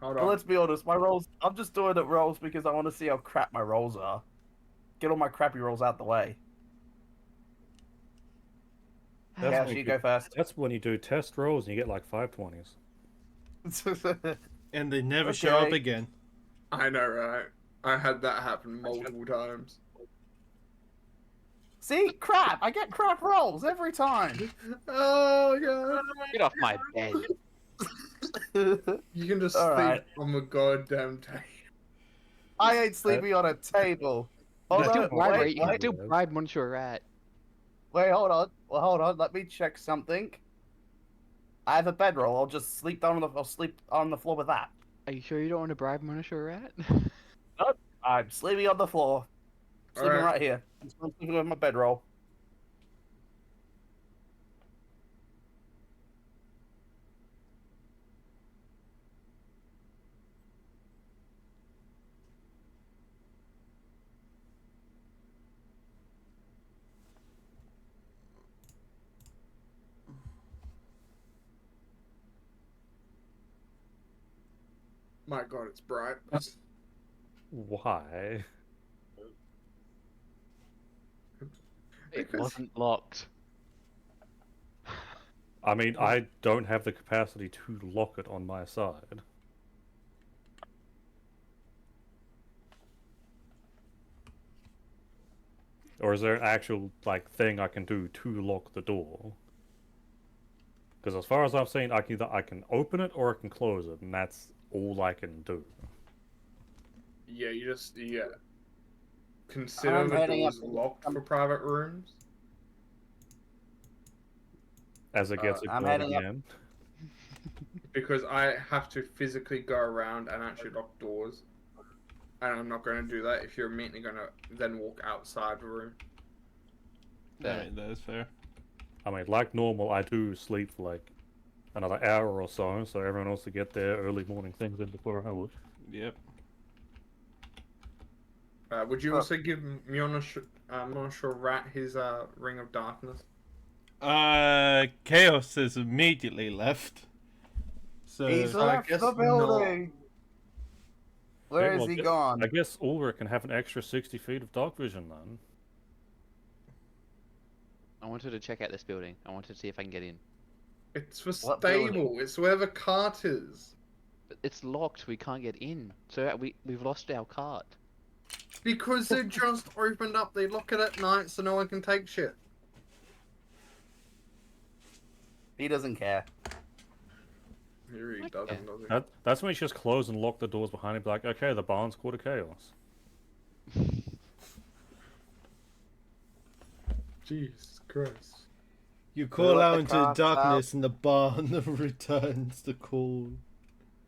Hold But on. let's be honest, my rolls... I'm just doing it rolls because I want to see how crap my rolls are. Get all my crappy rolls out the way. That's Yeah, when you go first. That's when you do test rolls and you get like 520s. And they never show up Okay. again. I know, right? I had that happen multiple times. See? Crap! I get crap rolls every time! Oh god! Get off my bed. You can just sleep Alright. on the goddamn table. I ain't sleeping on a table. You Hold can still on, bribe, wait, you can wait, still bribe Monsieur Rat. hold on. Well, hold on, let me check something. I have a bedroll, I'll just sleep down on the... I'll sleep on the floor with that. Are you sure you don't want to bribe Monsieur Rat? I'm sleeping on the floor. Sleeping Alright. right here. I'm sleeping with my bedroll. My god, it's bright. Why? It Because- wasn't locked. I mean, I don't have the capacity to lock it on my side. Or is there an actual, like, thing I can do to lock the door? Because as far as I've seen, I can open it or I can close it, and that's all I can do. Yeah, consider I'm the heading doors up- locked for private rooms. As it gets I'm ignored heading up- again. Because I have to physically go around and actually lock doors. And I'm not going to do that if you're immediately going to then walk outside the room. Alright, that is fair. I mean, like normal, I do sleep for like another hour or so, so everyone else to get their early morning things in before I would. Yep. Would you also give Monsieur Rat his Ring of Darkness? Chaos has immediately left. So He's I left guess the building! Where Okay, is well, he I guess- gone? I guess Ulrich can have an extra 60 feet of dark vision then. I wanted to check out this building. I wanted to see if I can get in. It's the What stable. building? It's where the cart is. But it's locked. We can't get in. So we've lost our cart. Because they just opened up. They lock it at night so no one can take shit. He doesn't care. He really Okay. doesn't, does he? That's when you just close and lock the doors behind him, be like, okay, the barn's called a chaos. Jesus Christ. you call let out the into the cast out. darkness and the barn returns the call.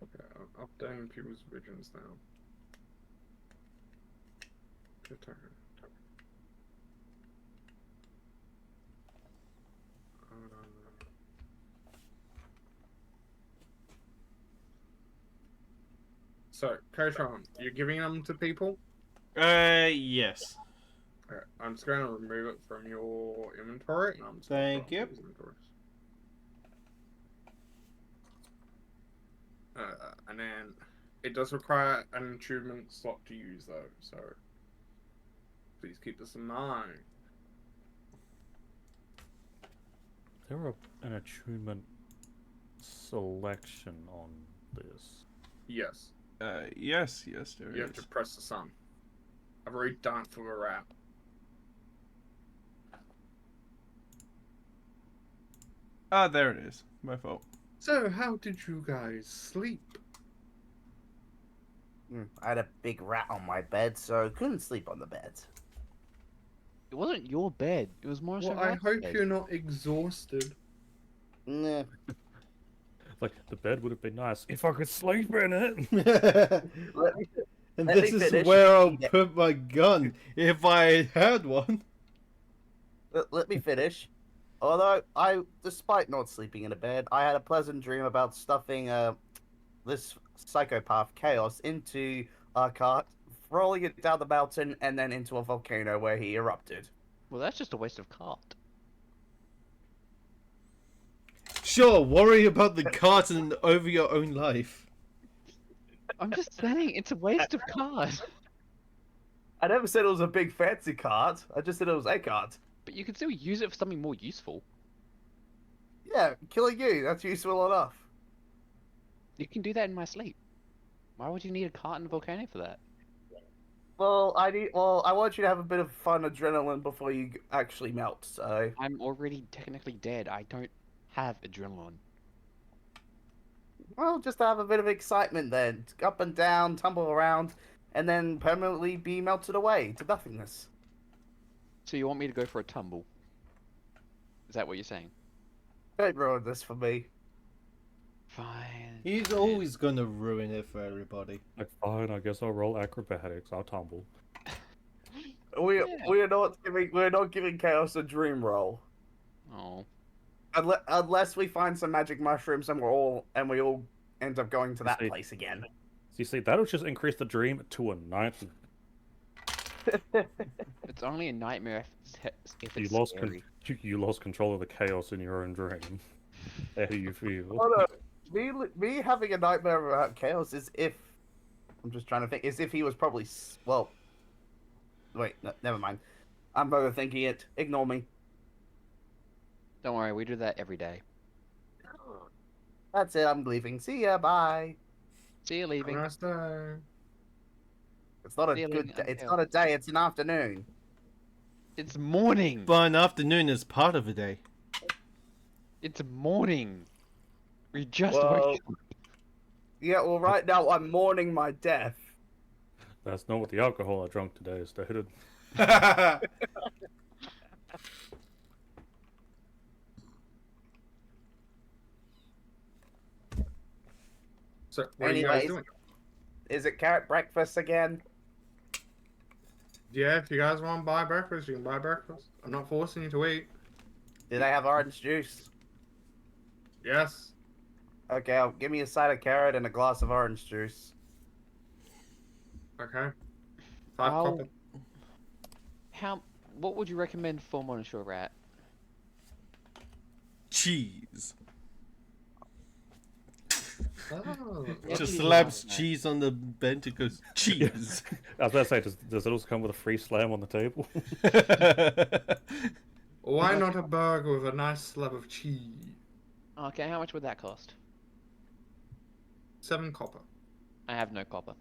Okay, I'm updating people's visions now. Good turn. Hold on. So, Koshan, you're giving them to people? Yes. Okay, I'm just going to remove it from your inventory. And I'm just gonna Thank put it you. on people's inventories. And then it does require an achievement slot to use, though. So please keep this in mind. There were an attunement selection on this. Yes. Yes, there You have is. to press the sun. I've already done it for a rat. Ah, there it is. My fault. So, how did you guys sleep? I had a big rat on my bed, so couldn't sleep on the bed. It wasn't your bed. It was more Well, I hope you're not exhausted. Nah. Like, the bed would have been nice if I could sleep in it. Let me, And Let this me is finish. where I'll Yeah. put my gun if I had one. let me finish. Although despite not sleeping in a bed, I had a pleasant dream about stuffing this psychopath Chaos into a cart, rolling it down the mountain, and then into a volcano where he erupted. Well, that's just a waste of cart. Sure, worry about the carton over your own life. I'm just saying, it's a waste of cart. I never said it was a big fancy cart. I just said it was a cart. But you can still use it for something more useful. Yeah, killing you. That's useful enough. You can do that in my sleep. Why would you need a cart in a volcano for that? Well, I want you to have a bit of fun adrenaline before you actually melt. So, I'm already technically dead. I don't have adrenaline. well, just have a bit of excitement then. Up and down, tumble around, and then permanently be melted away to nothingness. So you want me to go for a tumble? Is that what you're saying? Don't ruin this for me. Fine. He's always gonna ruin it for everybody. Like, fine, I guess I'll roll acrobatics. I'll tumble. We're not giving Chaos a dream roll. Oh. Unless we find some magic mushrooms and we all end up going to that See. place again. So you see, that'll just increase the dream to a nightmare. It's only a nightmare if You it's lost, scary. you lost control of the chaos in your own dream. How do you feel? Oh no, me having a nightmare about Chaos is if I'm just trying to think. Is if he was probably well. Wait, no, never mind. I'm overthinking it. Ignore me. Don't worry, we do that every day. That's it. I'm leaving. See ya. Bye. See you Have a leaving. nice day. It's not a See you good. later, It's Chaos. not a day. It's an afternoon. It's morning. But an afternoon is part of a day. It's morning. We just Well, woke up. Yeah. Well, right now I'm mourning my death. That's not what the alcohol I drank today stated. So, what are you guys Anyways. doing? Is it carrot breakfast again? Yeah, if you guys want to buy breakfast, you can buy breakfast. I'm not forcing you to eat. Do they have orange juice? Yes. Okay, give me a side of carrot and a glass of orange juice. Okay. 5 I'll- copper. What would you recommend for Monosure Rat? Cheese. Oh. Yeah. Just Cheese. slaps cheese on the bench and goes, cheese. I was about to say, does it also come with a free slam on the table? Why not a burger with a nice slab of cheese? Okay, how much would that cost? 7 copper. I have no copper.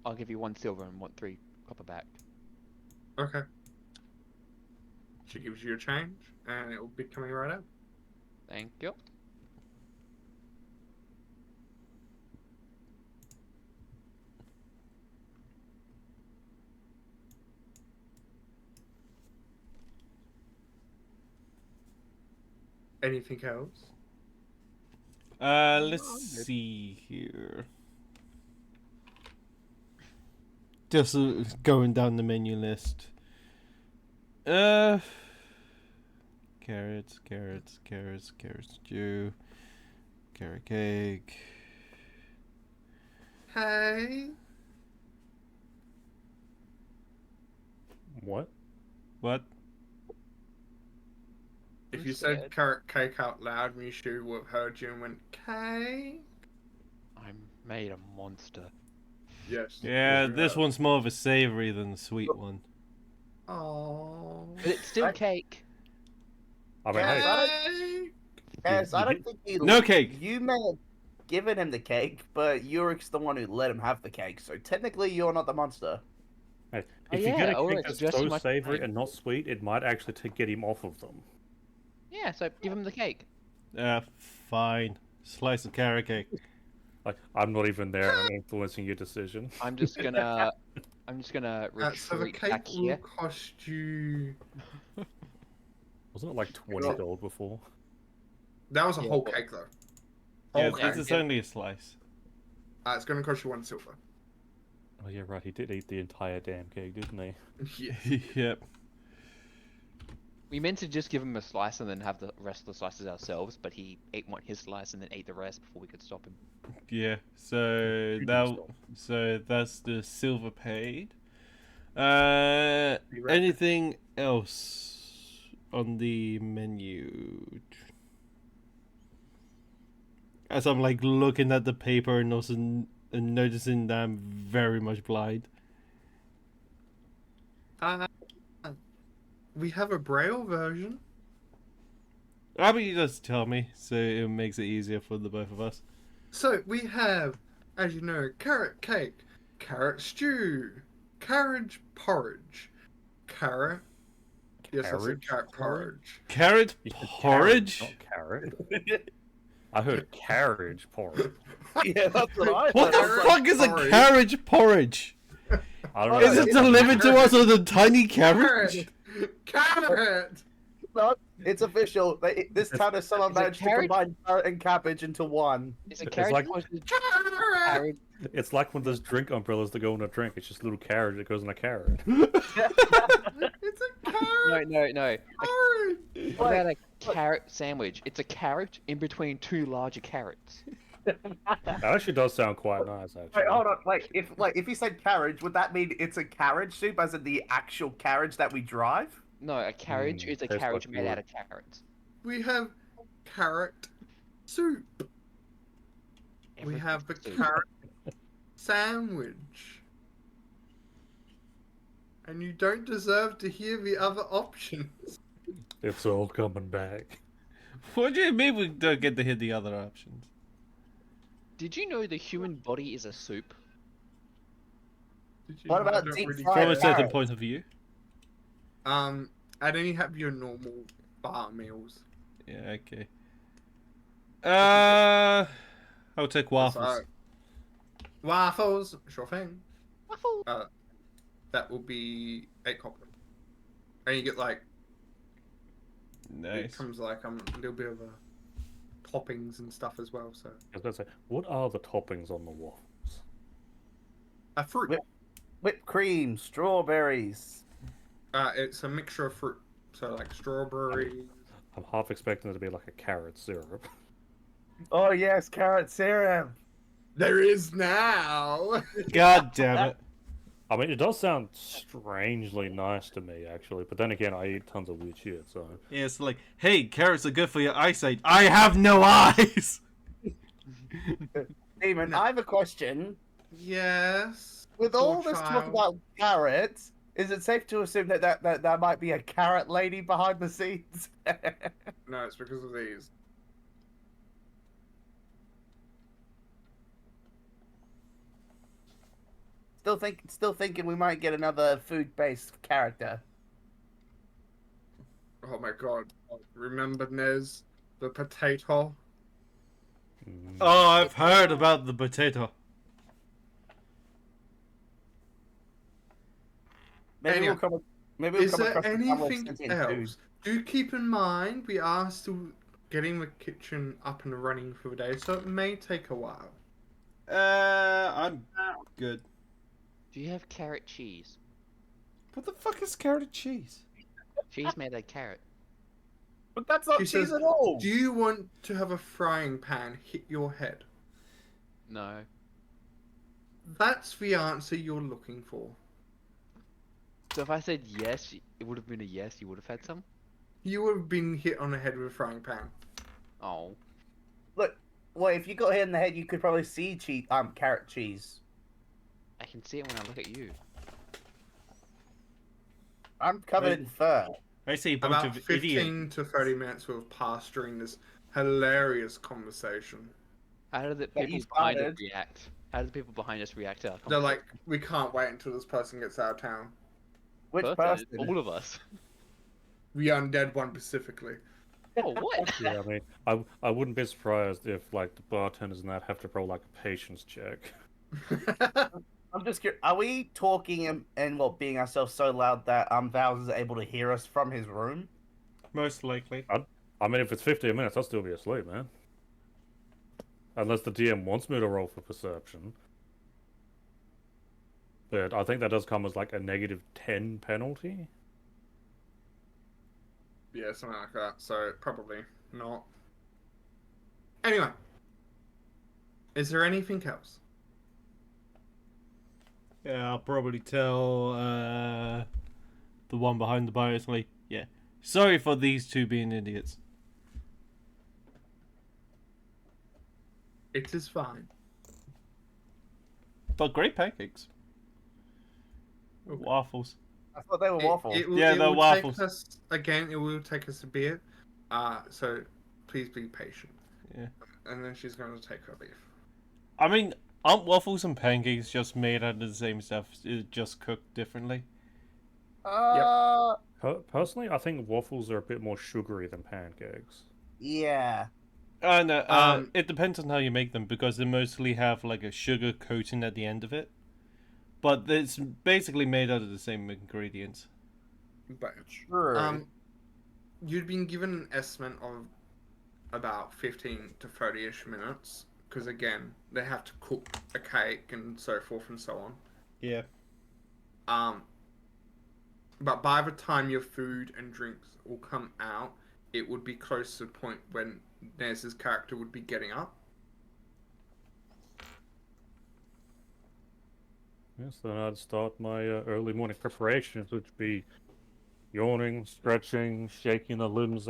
I'll give you 1 silver and want 3 copper back. Okay. She gives you a change, and it will be coming right out. Thank you. Anything else? Let's see here. Just going down the menu list. Carrots stew, carrot cake. Hey. What? What? If you said carrot cake out loud, Mishu would have heard you and went, cake? I'm made a monster. Yes. Yeah, yes, you this have. one's more of a savory than a sweet one. Oh. But it's still I- cake. I mean, hey, Yes, Cake. Yes, I You- don't think you. No cake. You may have given him the cake, but Yurik's the one who let him have the cake, so technically you're not the monster. Hey, Oh, if you get yeah, a or cake it's that's just so too much savory cake. and not sweet, it might actually get him off of them. Yeah, so give him the cake. Fine. Slice of carrot cake. Like, I'm not even there, and I'm influencing your decision. I'm just gonna So the retreat cake back will here. cost you. Wasn't it like 20 gold before? That was a Yeah, whole but- cake though. Yeah, Whole this cake. is only a slice. It's gonna cost you 1 silver. Oh yeah, right. He did eat the entire damn cake, didn't he? Yeah. Yep. We meant to just give him a slice and then have the rest of the slices ourselves, but he ate his slice and then ate the rest before we could stop him. Yeah. So You that. can stop. So that's the silver paid. Be right Anything else on the menu? As I'm like looking at the paper and also and noticing that I'm very much blind. We have a braille version. How about you just tell me so it makes it easier for the both of us? So we have, as you know, carrot cake, carrot stew, carrot porridge, carrot. Yes, I said Carriage carrot porridge. Carrot You said porridge? carrot, not carrot. I heard carriage porridge. Yeah, that's what I What the Carrot fuck is a porridge. carriage porridge? I don't know. Is it it's delivered to us on a tiny carriage? Carrot. No, it's official. This town has someone Is it managed to carrot? combine carrot and cabbage into one. Is a It's carriage like- supposed to Carrot. carriage? It's like when there's drink umbrellas that go in a drink. It's just a little carriage that goes in a carrot. It's a carrot. No. Porridge. What about a carrot sandwich? It's a carrot in between two larger carrots. That actually does sound quite nice, actually. Wait, hold on. If you said carriage, would that mean it's a carriage soup, as in the actual carriage that we drive? No, a carriage is a tastes carriage like made out wood. of carrots. We have carrot soup. We Everything's have the soup. carrot sandwich. And you don't deserve to hear the other options. It's all coming back. What do you mean we don't get to hit the other options? Did you know the human body is a soup? Did you What know I about don't deep really fried From a care? certain carrots. point of view. And then you have your normal bar meals. Yeah, okay. I'll take waffles. So, waffles, sure thing. Waffle. That will be 8 copper. And you get like, it Nice. comes like a little bit of toppings and stuff as well. So I was going to say, what are the toppings on the waffles? a fruit. Whipped cream, strawberries. It's a mixture of fruit. So like strawberry. I'm half expecting it to be like a carrot syrup. Oh yes, carrot syrup. There is now. God damn it. I mean, it does sound strangely nice to me, actually. But then again, I eat tons of weird shit, so... Yeah, it's like, hey, carrots are good for your eyesight. I have no eyes! Demon, No. I have a question. Yes. With Poor all this talk child. about carrots, is it safe to assume that might be a carrot lady behind the scenes? No, it's because of these. Still thinking we might get another food-based character. Oh my god. Remember Nez, the potato? Mm. Oh, I've heard about the potato. Maybe Anyhow, we'll come. Maybe we'll Is come there across a couple of anything sentient else? food. Do keep in mind we are still getting the kitchen up and running for the day, so it may take a while. I'm good. Do you have carrot cheese? What the fuck is carrot cheese? Cheese made out of carrot. But that's not She cheese says, at all. Do you want to have a frying pan hit your head? No. That's the answer you're looking for. So if I said yes, it would have been a yes. You would have had some. You would have been hit on the head with a frying pan. Oh. Look, well, if you got hit in the head, you could probably see carrot cheese. I can see it when I look at you. I'm covered in fur. I see a bunch About of 15 idiots. to 30 minutes will have passed during this hilarious conversation. How do the But you people behind us started. react? How do the people behind us react to our They're conversation? like, we can't wait until this person gets out of town. Which Person, person? all of us. The undead one specifically. Oh, what? Yeah, I mean, I wouldn't be surprised if like the bartenders and that have to roll like a patience check. I'm just curious. Are we talking and what being ourselves so loud that Vowels is able to hear us from his room? Most likely. I mean, if it's 15 minutes, I'll still be asleep, man. Unless the DM wants me to roll for perception. But I think that does come as like a -10 penalty. Yeah, something like that. So probably not. Anyway, is there anything else? Yeah, I'll probably tell the one behind the bar is like, yeah, sorry for these two being idiots. It is fine. But great pancakes. Okay. Waffles. I thought they were waffles. Yeah, It they're will waffles. take us again. It will take us a bit. So please be patient. Yeah. And then she's going to take her leave. I mean, aren't waffles and pancakes just made out of the same stuff, just cooked differently? Personally, I think waffles are a bit more sugary than pancakes. Yeah. No, it depends on how you make them because they mostly have like a sugar coating at the end of it. But it's basically made out of the same ingredients. But True. you'd been given an estimate of about 15 to 30-ish minutes because again, they have to cook a cake and so forth and so on. Yeah. But by the time your food and drinks all come out, it would be close to the point when Nez's character would be getting up. Yes, then I'd start my early morning preparations, which would be yawning, stretching, shaking the limbs,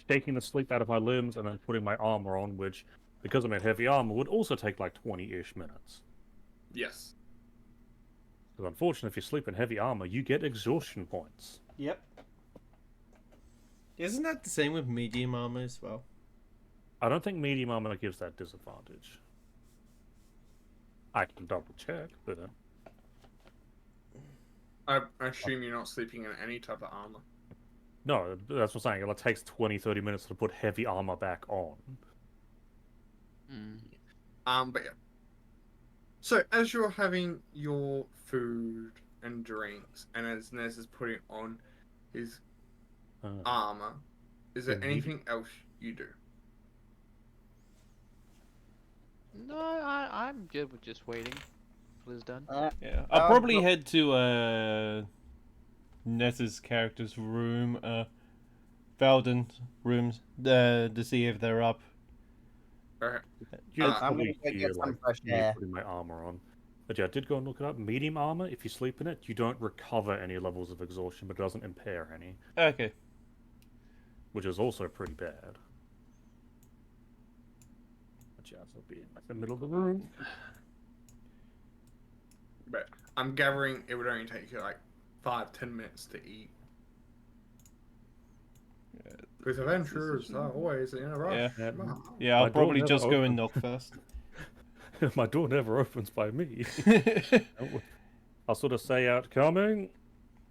shaking the sleep out of my limbs, and then putting my armor on, which, because I'm in heavy armor, would also take like 20-ish minutes. Yes. Because unfortunately, if you sleep in heavy armor, you get exhaustion points. Yep. Isn't that the same with medium armor as well? I don't think medium armor gives that disadvantage. I can double check, but I assume you're not sleeping in any type of armor. no, that's what I'm saying. It takes 20-30 minutes to put heavy armor back on. But yeah. So as you're having your food and drinks, and as Nez is putting on his armor, is there anything else you do? No, I'm good with just waiting till it's done. Yeah. I'll probably head to Ness's character's room, Valden's rooms, to see if they're up. Okay. You I'm probably gonna go hear get some like fresh me air. putting my armor on. But yeah, I did go and look it up. Medium armor, if you sleep in it, you don't recover any levels of exhaustion, but it doesn't impair any, Okay. which is also pretty bad. But yeah, so be in like the middle of the room. But I'm gathering it would only take you like 5-10 minutes to eat. Because adventurers are always in a rush. Yeah. Ah. Yeah, I'll My door probably never just go and opens. knock first. My door never opens by me. I'll sort of say outcoming,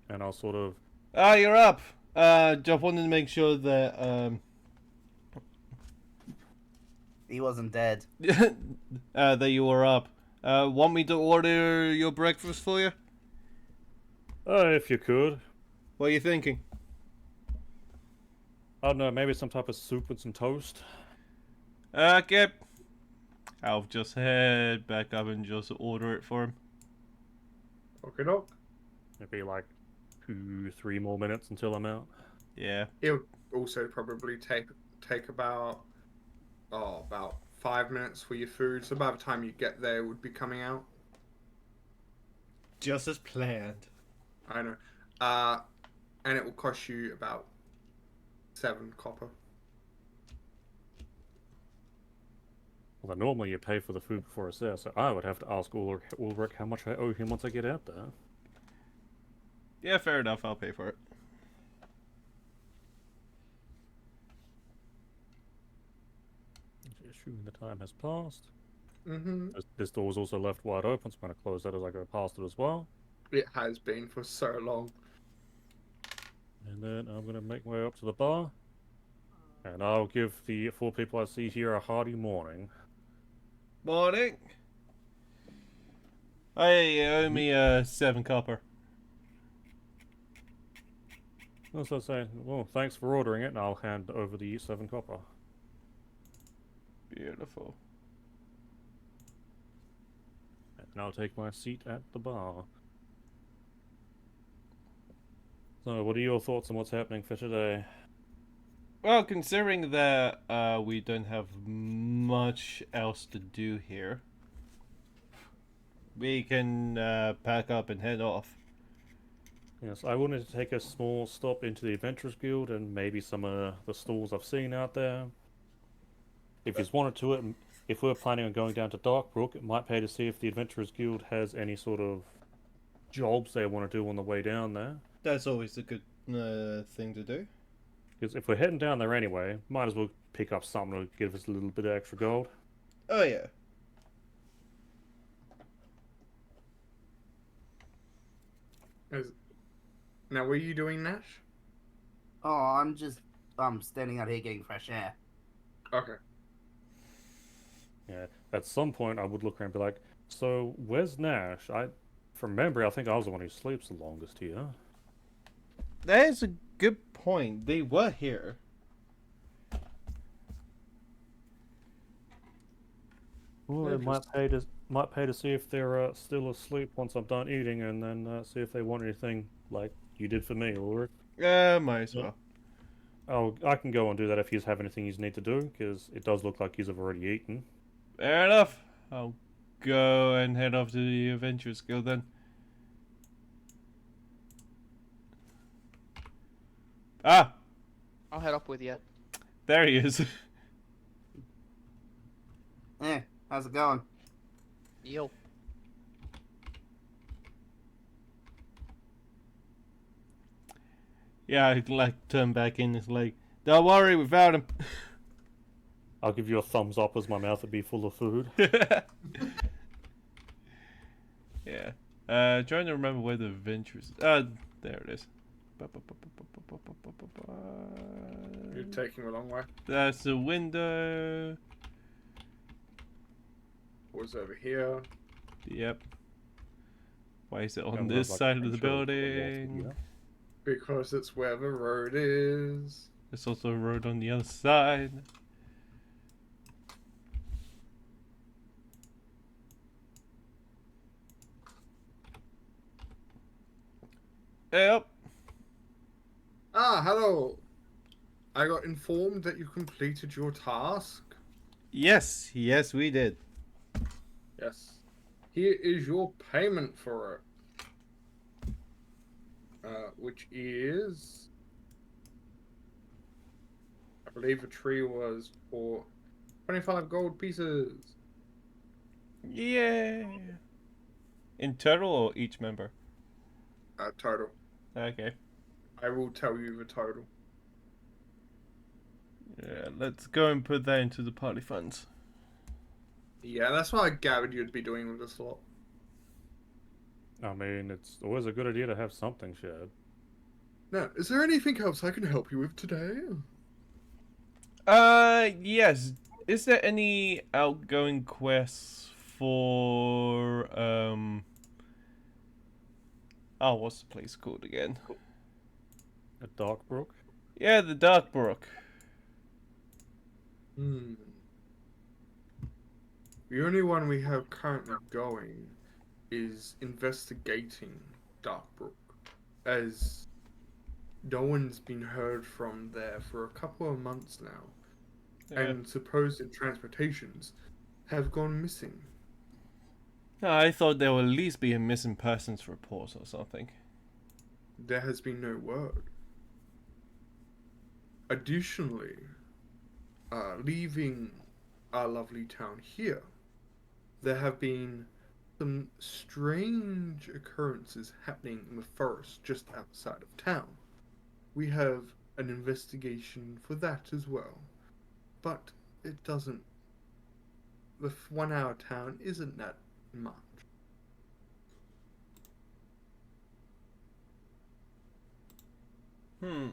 and I'll sort of... Ah, you're up. Just wanted to make sure that He wasn't dead. that you were up. Want me to order your breakfast for you? if you could. What are you thinking? I don't know, maybe some type of soup and some toast. Okay. I'll just head back up and just order it for him. Okay, doke. Maybe like 2-3 more minutes until I'm out. Yeah. It'll also probably take about 5 minutes for your food. So by the time you get there, it would be coming out. Just as planned. I know. And it will cost you about 7 copper. Well, then normally you pay for the food before it's there, so I would have to ask Ulrich how much I owe him once I get out there. Yeah, fair enough. I'll pay for it. assuming the time has passed. Mm-hmm. This door was also left wide open, so I'm going to close that as I go past it as well. It has been for so long. And then I'm going to make my way up to the bar. And I'll give the 4 people I see here a hearty morning. Morning. Hey, you owe me 7 copper. As I say, well, thanks for ordering it, and I'll hand over the 7 copper. Beautiful. And I'll take my seat at the bar. So, what are your thoughts on what's happening for today? Well, considering that we don't have much else to do here, we can pack up and head off. Yes, I wanted to take a small stop into the Adventurers Guild and maybe some of the stalls I've seen out there. If you wanted to, if we're planning on going down to Darkbrook, it might pay to see if the Adventurers Guild has any sort of jobs they want to do on the way down there. That's always a good thing to do. Because if we're heading down there anyway, might as well pick up something to give us a little bit of extra gold. Oh yeah. Now, what are you doing, Nash? Oh, I'm standing out here getting fresh air. Okay. Yeah, at some point I would look around and be like, so where's Nash? From memory, I think I was the one who sleeps the longest here. That is a good point. They were here. Well, it might pay to see if they're still asleep once I'm done eating, and then see if they want anything like you did for me, Ulrich. Might as well. Oh, I can go and do that if you have anything you need to do, because it does look like you have already eaten. Fair enough. I'll go and head off to the Adventurers Guild then. Ah, I'll head up with you. there he is. How's it going? Yo. Yeah, I'd like turn back in. It's like, don't worry, we found him. I'll give you a thumbs up as my mouth would be full of food. Yeah. Trying to remember where the Adventurers. There it is. You're taking a long way. That's the window. Was over here. Yep. Why is it on And this like, side of the I'm sure it's building? yeah. Because it's where the road is. There's also a road on the other side. Yep. Ah, hello. I got informed that you completed your task. Yes, we did. Yes. Here is your payment for it. Which is, I believe the tree was for 25 gold pieces. Yeah. In total or each member? Total. Okay. I will tell you the total. Yeah, let's go and put that into the party funds. Yeah, that's what I gathered you'd be doing with this lot. I mean, it's always a good idea to have something shared. Now, is there anything else I can help you with today? Yes. Is there any outgoing quests for, oh, what's the place called again? At Darkbrook? Yeah, the Darkbrook. The only one we have currently going is investigating Darkbrook, as no one's been heard from there for a couple of months now, Yeah. and supposed transportations have gone missing. No, I thought there would at least be a missing persons report or something. There has been no word. Additionally, leaving our lovely town here, there have been some strange occurrences happening in the forest just outside of town. We have an investigation for that as well, but it doesn't the 1 hour town isn't that much. Hmm.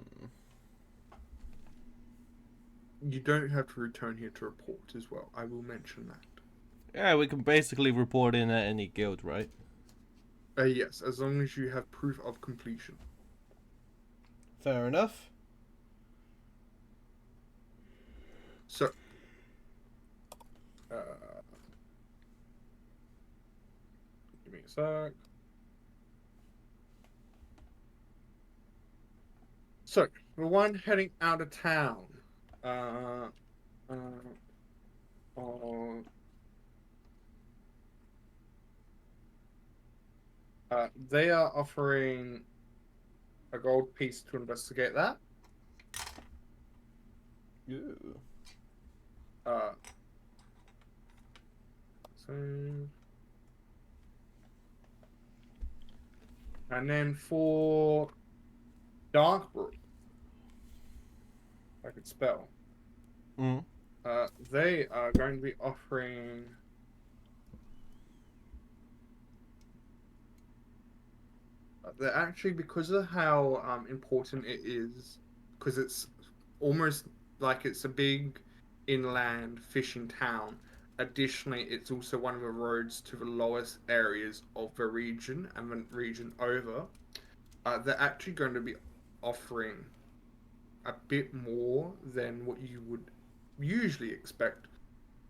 You don't have to return here to report as well. I will mention that. Yeah, we can basically report in at any guild, right? Yes, as long as you have proof of completion. Fair enough. So, give me a sec. So, the one heading out of town. Uh, uh, they are offering a gold piece to investigate that. Ooh. Uh, so, and then for Darkbrook, I could spell. Mm. They are going to be offering. They're actually, because of how important it is, because it's almost like it's a big inland fishing town. Additionally, it's also one of the roads to the lowest areas of the region and the region over. They're actually going to be offering a bit more than what you would usually expect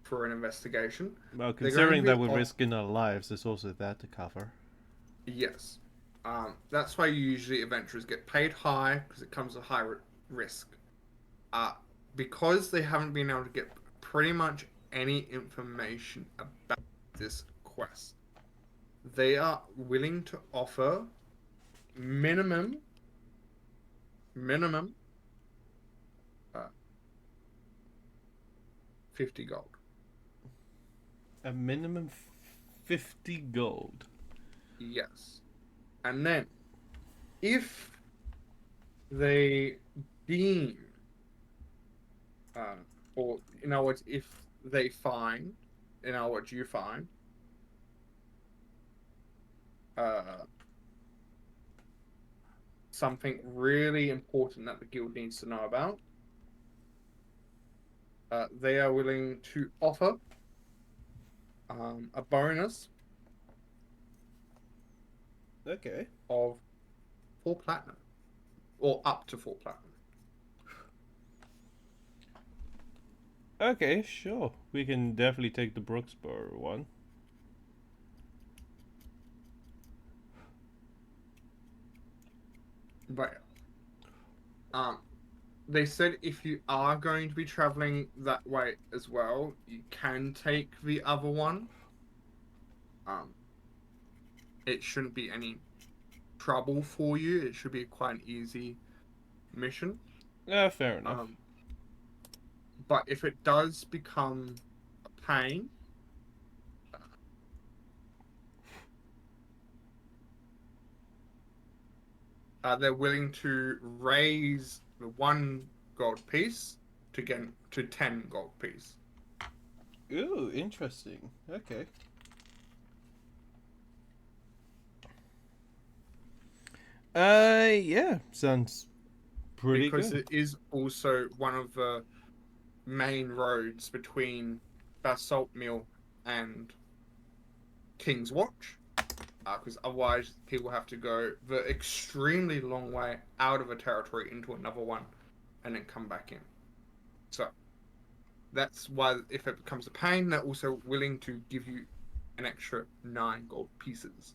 for an investigation. Well, They're going to considering be that we're risking our lives, there's also that to cover. Yes. That's why usually adventurers get paid high because it comes with high risk. Because they haven't been able to get pretty much any information about this quest, they are willing to offer minimum uh, 50 gold. A minimum 50 gold. Yes. And then, if they deem, or in other words, if they find, in other words, you find, something really important that the guild needs to know about, they are willing to offer a bonus Okay. of 4 platinum, or up to 4 platinum. Okay, sure. We can definitely take the Brooksboro one. But they said if you are going to be traveling that way as well, you can take the other one. It shouldn't be any trouble for you. It should be quite an easy mission. Yeah, fair enough. But if it does become a pain, they're willing to raise the 1 gold piece to get to 10 gold piece. Ooh, interesting. Okay. Yeah, sounds pretty Because good. it is also one of the main roads between Basalt Mill and King's Watch. Because otherwise, people have to go the extremely long way out of a territory into another one and then come back in. So that's why, if it becomes a pain, they're also willing to give you an extra 9 gold pieces.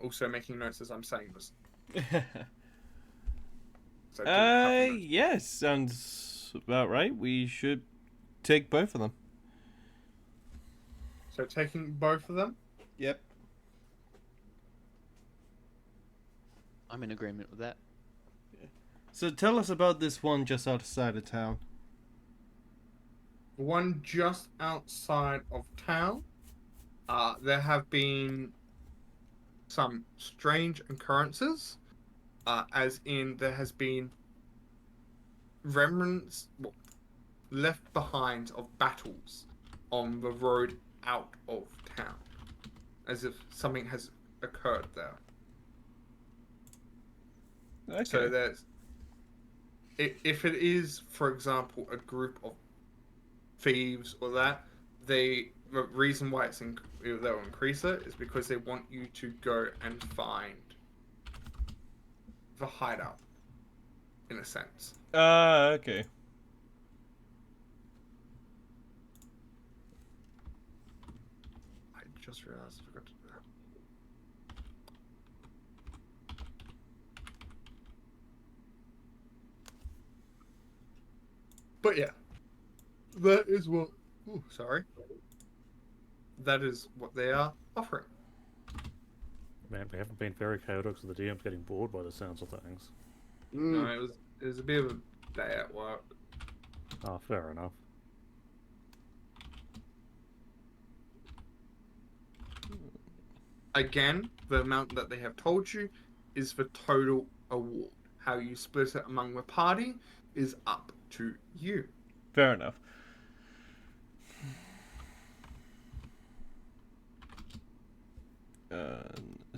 Also making notes as I'm saying this. So do have notes. Yes, sounds about right. We should take both of them. So taking both of them. Yep. I'm in agreement with that. So tell us about this one just outside of town. One just outside of town. There have been some strange occurrences, as in there has been remnants, well, left behind of battles on the road out of town, as if something has occurred there. Okay. So there's, if it is, for example, a group of thieves or that, the reason why they'll increase it is because they want you to go and find the hideout, in a sense. Okay. I just realized I forgot to do that. But yeah, that is what. Ooh, sorry. That is what they are offering. Man, we haven't been very chaotic, so the DM's getting bored by the sounds of things. No, it was a bit of a day at work. Ah, fair enough. Again, the amount that they have told you is the total award. How you split it among the party is up to you. Fair enough.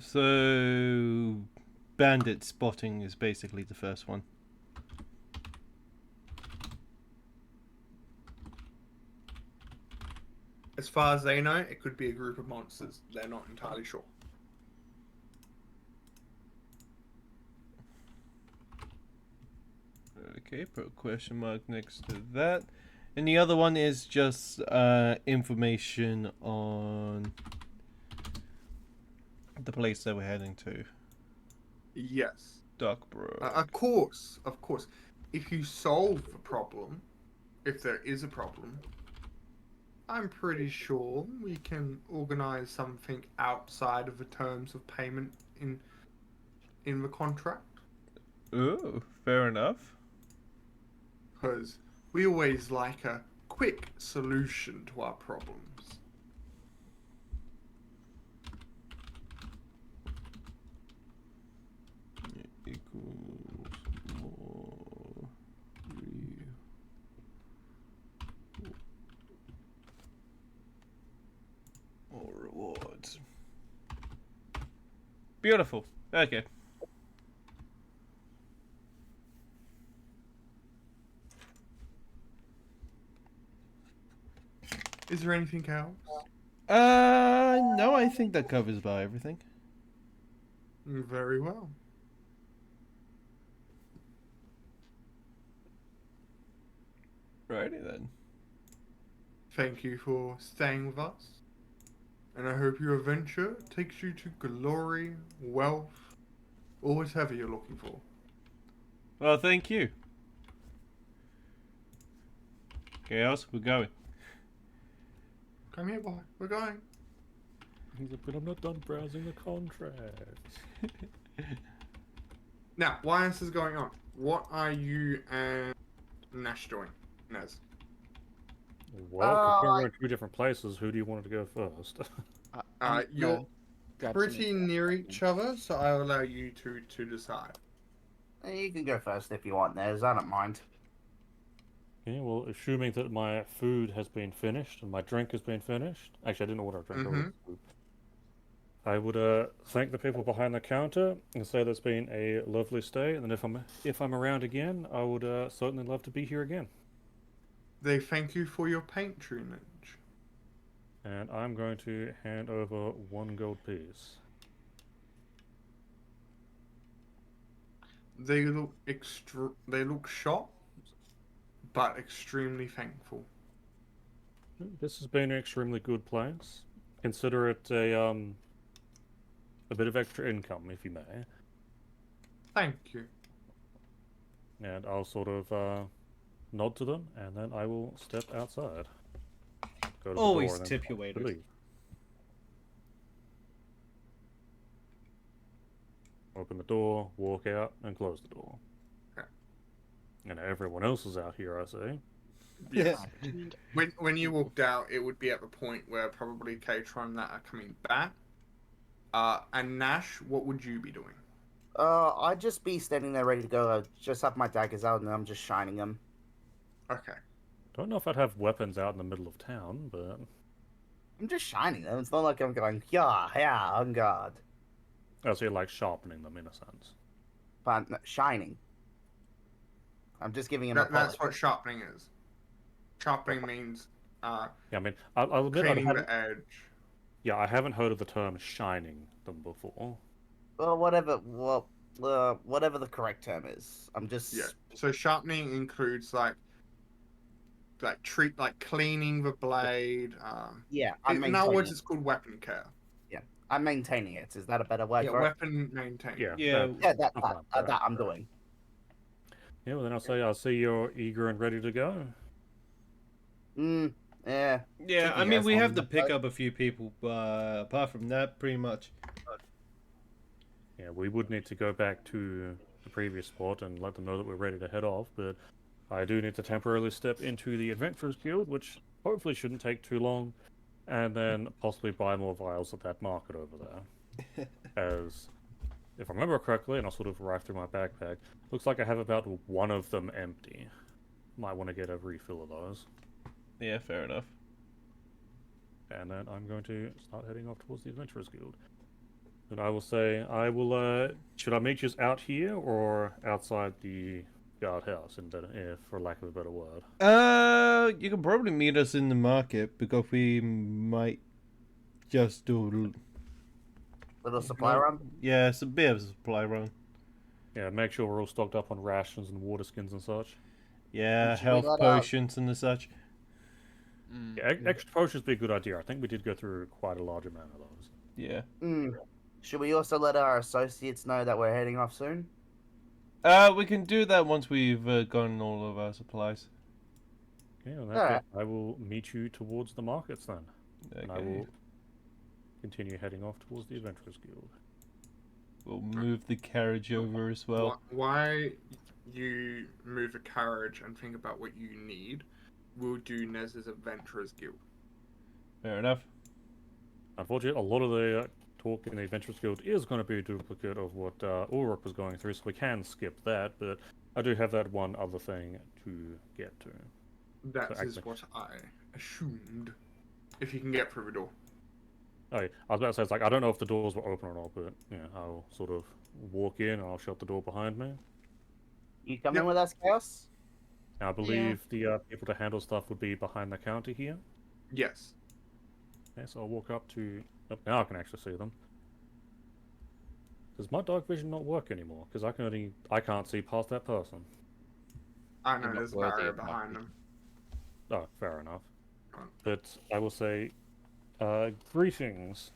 So, bandit spotting is basically the first one. As far as they know, it could be a group of monsters. They're not entirely sure. Okay, put a question mark next to that. And the other one is just information on the place that we're heading to. Yes. Dockbrook. Of course. If you solve the problem, if there is a problem, I'm pretty sure we can organize something outside of the terms of payment in the contract. Ooh, fair enough. Because we always like a quick solution to our problems. Equals more rewards. Beautiful. Okay. Is there anything else? No, I think that covers about everything. Very well. Righty then. Thank you for staying with us. And I hope your adventure takes you to glory, wealth, or whatever you're looking for. Well, thank you. Chaos, we're going. Come here, boy. We're going. He's like, but I'm not done browsing the contracts. Now, while this is going on, what are you and Nash doing, Nez? Well, we're in two different places. Who do you want to go first? You're grab pretty some- near each other, so I'll allow you to decide. You can go first if you want, Nez. I don't mind. Okay, well, assuming that my food has been finished and my drink has been finished. Actually, I didn't order a drink. I ordered food. I would thank the people behind the counter and say that's been a lovely stay. And then if I'm around again, I would certainly love to be here again. They thank you for your patronage. And I'm going to hand over 1 gold piece. They look shocked, but extremely thankful. This has been an extremely good place. Consider it a bit of extra income, if you may. Thank you. And I'll sort of nod to them, and then I will step outside. Go to the Always door and tip then your waiters. leave. Open the door, walk out, and close the door. Okay. And everyone else is out here, I see. Yes. When you walked out, it would be at the point where probably Katron that are coming back. And Nash, what would you be doing? I'd just be standing there ready to go. I just have my daggers out and I'm just shining them. Okay. Don't know if I'd have weapons out in the middle of town, but I'm just shining them. It's not like I'm going, yeah, on guard. I see like sharpening them in a sense. But shining. I'm just giving him a polish. That's what sharpening is. Sharpening means Yeah, I mean, I'll admit I cleaning haven't. the edge. Yeah, I haven't heard of the term shining them before. Well, whatever the correct term is. I'm just Yeah. So sharpening includes like cleaning the blade. yeah. I'm In other words, maintaining. it's called weapon care. Yeah, I'm maintaining it. Is that a better word Yeah, for it? weapon maintain. Yeah, Yeah. Yeah, that something like that I'm doing. Yeah, well then I'll see you're eager and ready to go. Yeah. Yeah, Took I you mean, guys we long have to enough, pick though. up a few people, but apart from that, pretty much. Yeah, we would need to go back to the previous spot and let them know that we're ready to head off, but I do need to temporarily step into the Adventurers Guild, which hopefully shouldn't take too long, and then possibly buy more vials at that market over there. As, if I remember correctly, and I'll sort of arrive through my backpack, looks like I have about one of them empty. Might want to get a refill of those. Yeah, fair enough. And then I'm going to start heading off towards the Adventurers Guild. And I will say, should I meet you out here or outside the guardhouse, for lack of a better word? You can probably meet us in the market because we might just do. Little supply run. Yeah, it's a bit of a supply run. Yeah, make sure we're all stocked up on rations and water skins and such. Yeah, Should we health let potions and the such. Yeah, extra potions would be a good idea. I think we did go through quite a large amount of those. Yeah. Should we also let our associates know that we're heading off soon? We can do that once we've gotten all of our supplies. Okay, well, I will meet you towards the markets then. And I Okay. will continue heading off towards the Adventurers Guild. We'll move the carriage over as well. Why you move a carriage and think about what you need, we'll do Nez's Adventurers Guild. Fair enough. Unfortunately, a lot of the talk in the Adventurers Guild is going to be a duplicate of what Ulrich was going through, so we can skip that, but I do have that one other thing to get to. That So is what I assumed. If you can get through the door. Oh, yeah, I was about to say, it's like, I don't know if the doors were open or not, but yeah, I'll sort of walk in and I'll shut the door behind me. You coming Yep. with us, Chaos? Now, I believe the people to handle stuff would be behind the counter here. Yes. Okay, so I'll walk up to... Oh, now I can actually see them. Does my dark vision not work anymore? Because I can't see past that person. I know You're not there's a worthy barrier of my behind them. Oh, fair enough. Right. But I will say, greetings.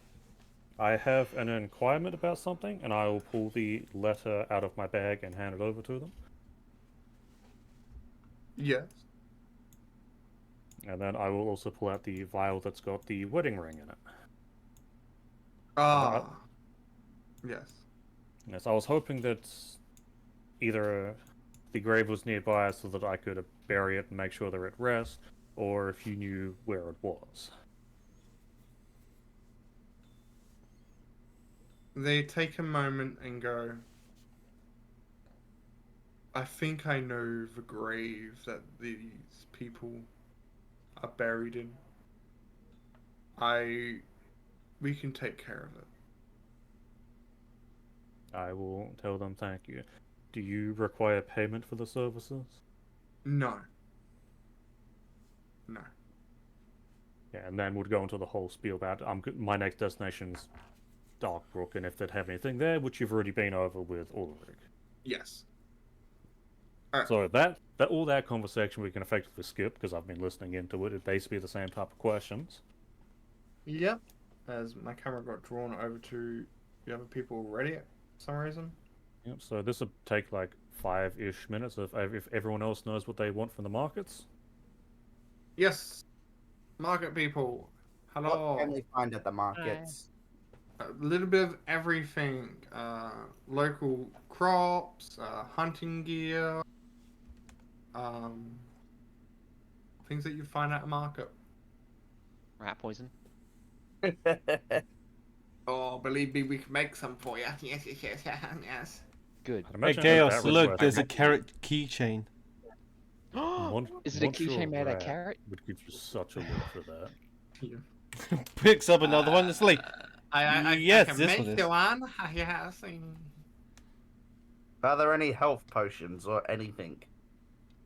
I have an inquirement about something, and I will pull the letter out of my bag and hand it over to them. Yes. And then I will also pull out the vial that's got the wedding ring in it. Ah. Yes. Yes, I was hoping that either the grave was nearby so that I could bury it and make sure they're at rest, or if you knew where it was. They take a moment and go, I think I know the grave that these people are buried in. We can take care of it. I will tell them thank you. Do you require payment for the services? No. No. Yeah, and then would go into the whole spiel about my next destination's Darkbrook, and if they'd have anything there, which you've already been over with Ulrich. Yes. So that all that conversation we can effectively skip because I've been listening into it. It'd basically be the same type of questions. Yep. As my camera got drawn over to the other people already for some reason. Yep. So this would take like 5-ish minutes if everyone else knows what they want from the markets. Yes. Market people. Hello. What can we find at the markets? A little bit of everything. Local crops, hunting gear, things that you find at a market. Rat poison. Oh, believe me, we can make some for you. Yes, yes, yes, yes. Good. I'd Hey, imagine Chaos, that look, request there's a would- carrot keychain. Is it a keychain made out of rat carrot? Would give you such a look for that. Picks up another one. It's like, I yes, can this make one is. you one. Yes. Are there any health potions or anything?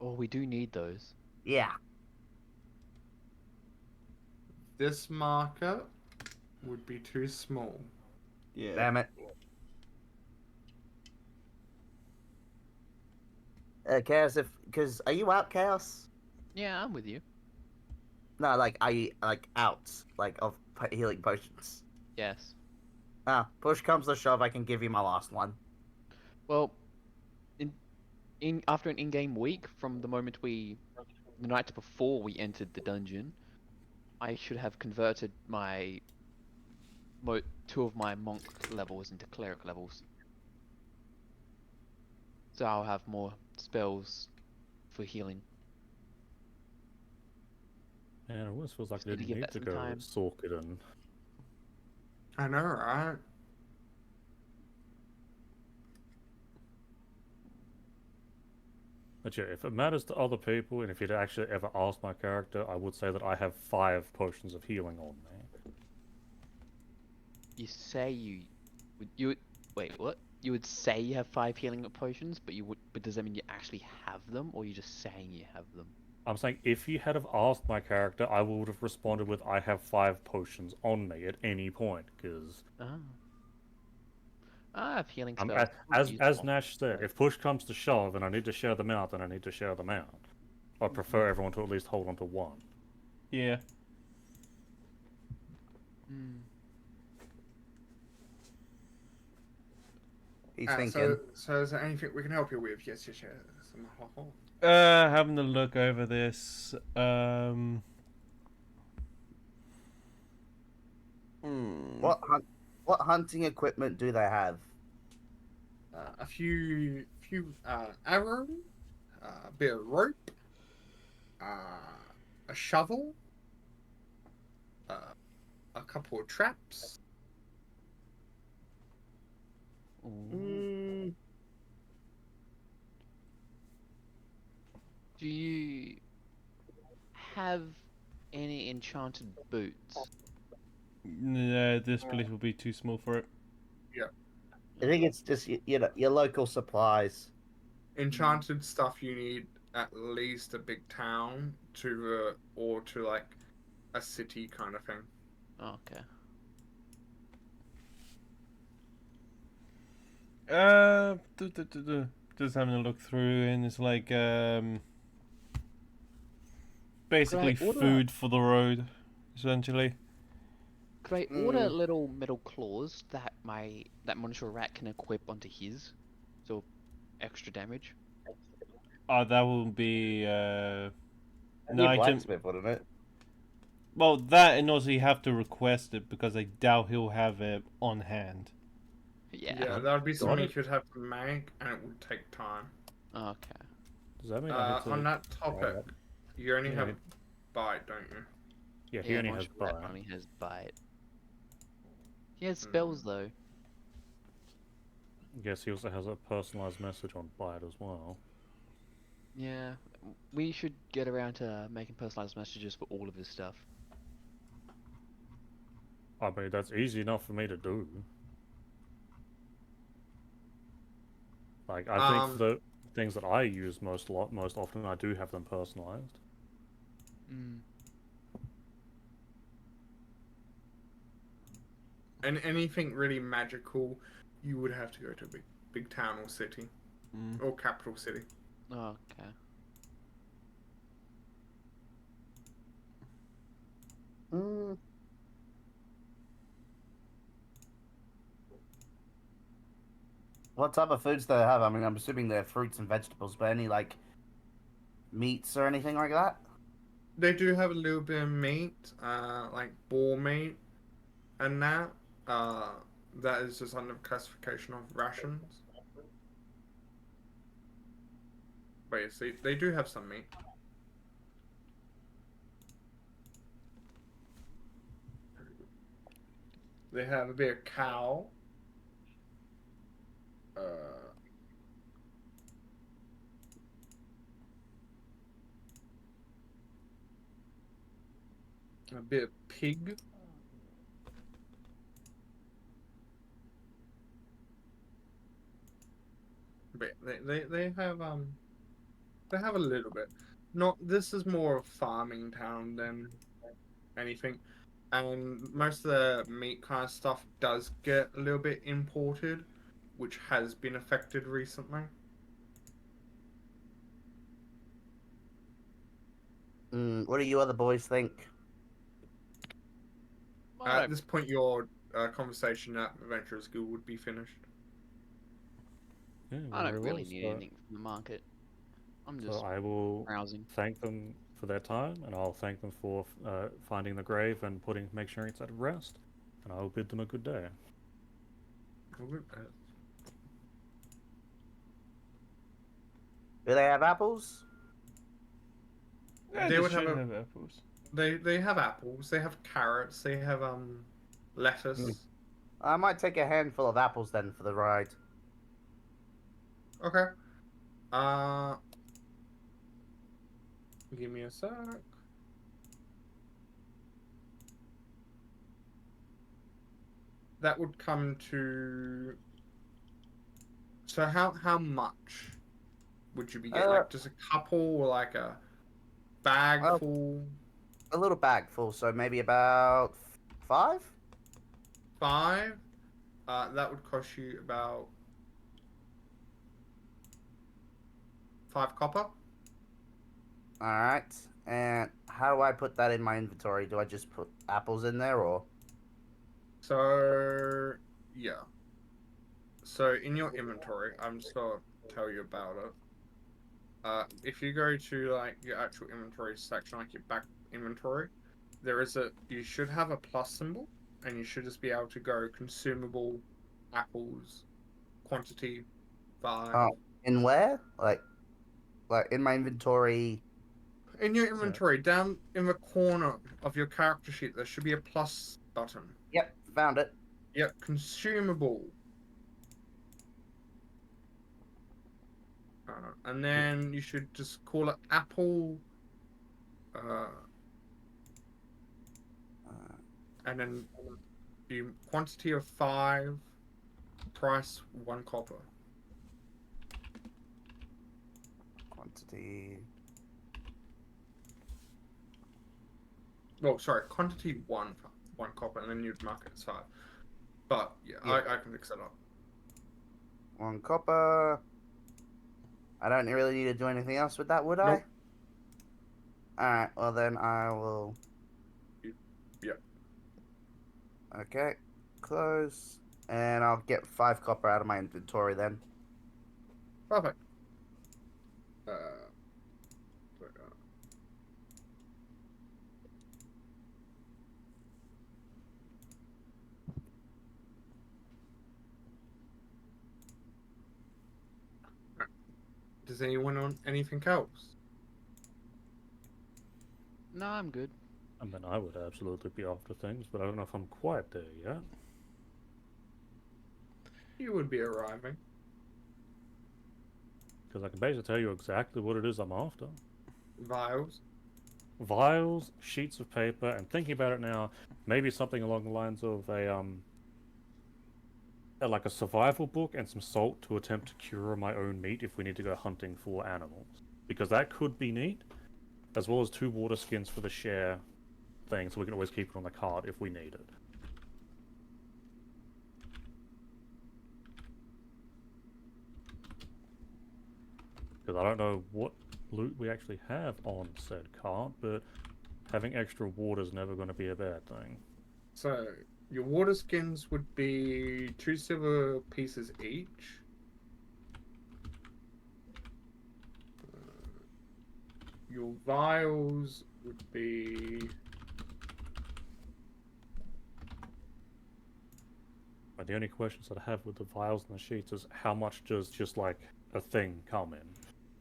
Oh, we do need those. Yeah. This marker would be too small. Yeah. Damn it. Chaos, because are you out, Chaos? Yeah, I'm with you. No, like, are you, like, out, like, of healing potions? Yes. Ah, push comes to shove, I can give you my last one. Well, after an in-game week from the moment the night before we entered the dungeon, I should have converted my two of my monk levels into cleric levels. So I'll have more spells for healing. And it almost feels like Just I need to didn't give need that to some go time. Sorkiden. I know, right? But yeah, if it matters to other people, and if you'd actually ever asked my character, I would say that I have 5 potions of healing on me. You say wait, what? You would say you have 5 healing potions, but does that mean you actually have them, or are you just saying you have them? I'm saying if you had have asked my character, I would have responded with I have 5 potions on me at any point, because Ah. I have healing I'm, spells. as Nash said, if push comes to shove and I need to share them out, then I need to share them out. I prefer everyone to at least hold on to one. Yeah. Hmm. He's thinking. So is there anything we can help you with? Yes. Having a look over this. What hunting equipment do they have? A few arrows, a bit of rope, a shovel, a couple of traps. Mm, Do you have any enchanted boots? No, this place will be too small for it. I think it's just your local supplies. Enchanted stuff you need at least a big town to or to like a city kind of thing. Okay. Just having a look through, and it's like basically Could I order- food for the road, essentially. Could I order little metal claws that that monitor rat can equip onto his, so extra damage? Oh, that will be And an your item. blacksmith, wouldn't it? Well, that, and also you have to request it because I doubt he'll have it on hand. Yeah. That would be something it. you'd have to make, and it would take time. Okay. Does that mean I need to... On that topic, you only Yeah, have bite, don't you? Yeah, he only has monitor rat bite. only has bite. He has spells though. I guess he also has a personalized message on bite as well. Yeah. We should get around to making personalized messages for all of his stuff. I mean, that's easy enough for me to do. Like, I think the things that I use most often, I do have them personalized. Mm. And anything really magical, you would have to go to a big town or city, or capital city. Okay. Mm. What type of foods do they have? I mean, I'm assuming they're fruits and vegetables, but any like meats or anything like that? They do have a little bit of meat, like boar meat, and that. That is just under classification of rations. But yes, they do have some meat. They have a bit of cow. a bit of pig. But they have a little bit. Not this is more a farming town than anything, and most of the meat kind of stuff does get a little bit imported, which has been affected recently. What do you other boys think? I At this point, your conversation at Adventurers Guild would be finished. Yeah, I very don't well. really need anything from the market. I'm So just I will browsing. thank them for their time, and I'll thank them for finding the grave and making sure it's at rest, and I will bid them a good day. Do they have apples? Yeah, They they would have should a have apples. they have apples, they have carrots, they have lettuce. I might take a handful of apples then for the ride. Okay. Uh, give me a sec. That would come to. So how much would you be getting? Uh, Like just a couple, or like a bag oh, full? a little bag full, so maybe about 5. 5. That would cost you about 5 copper. All right. And how do I put that in my inventory? Do I just put apples in there, or? So yeah. So in your inventory, I'm just gonna tell you about it. If you go to like your actual inventory section, like your back inventory, you should have a plus symbol, and you should just be able to go consumable, apples, quantity, 5. Oh, in where? Like in my inventory. In your Yeah. inventory, down in the corner of your character sheet, there should be a plus button. Yep, found it. Yep, consumable. And then you should just call it apple, uh, and then the quantity of 5, price 1 copper. Quantity. Well, sorry, quantity 1 copper, and then you'd mark it as 5. But yeah, Yeah. I can fix that up. 1 copper. I don't really need to do anything else with that, would I? Nope. Alright, well then I will. Yep. Okay, close. And I'll get 5 copper out of my inventory then. Perfect. Does anyone want anything else? No, I'm good. I mean, I would absolutely be after things, but I don't know if I'm quite there yet. You would be arriving. Because I can basically tell you exactly what it is I'm after. Vials. Vials, sheets of paper, and thinking about it now, maybe something along the lines of like a survival book and some salt to attempt to cure my own meat if we need to go hunting for animals. Because that could be neat, as well as 2 water skins for the share thing, so we can always keep it on the cart if we need it. Because I don't know what loot we actually have on said cart, but having extra water is never going to be a bad thing. So your water skins would be 2 silver pieces each. Your vials would be But the only questions that I have with the vials and the sheets is how much does just like a thing come in?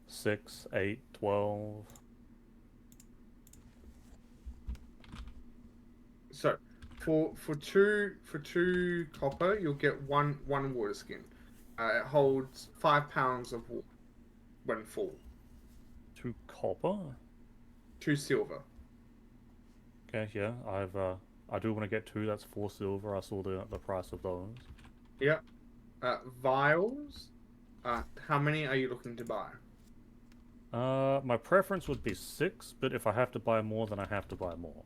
6, 8, 12? so for two copper, you'll get one water skin. It holds 5 pounds of water when full. 2 copper? 2 silver. Okay, yeah, I do want to get 2. That's 4 silver. I saw the price of those. Yep. Vials. How many are you looking to buy? My preference would be 6, but if I have to buy more, then I have to buy more.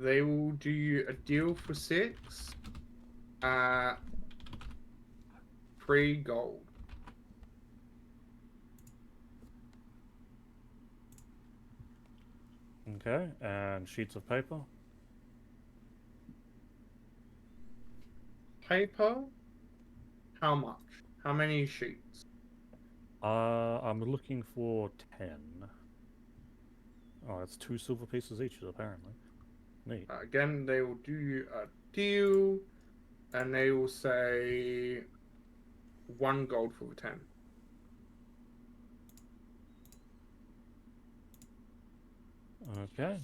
They will do you a deal for 6. 3 gold. Okay, and sheets of paper. Paper. How much? How many sheets? I'm looking for 10. Oh, that's 2 silver pieces each, apparently. Neat. Again, they will do you a deal, and they will say 1 gold for the 10. Okay.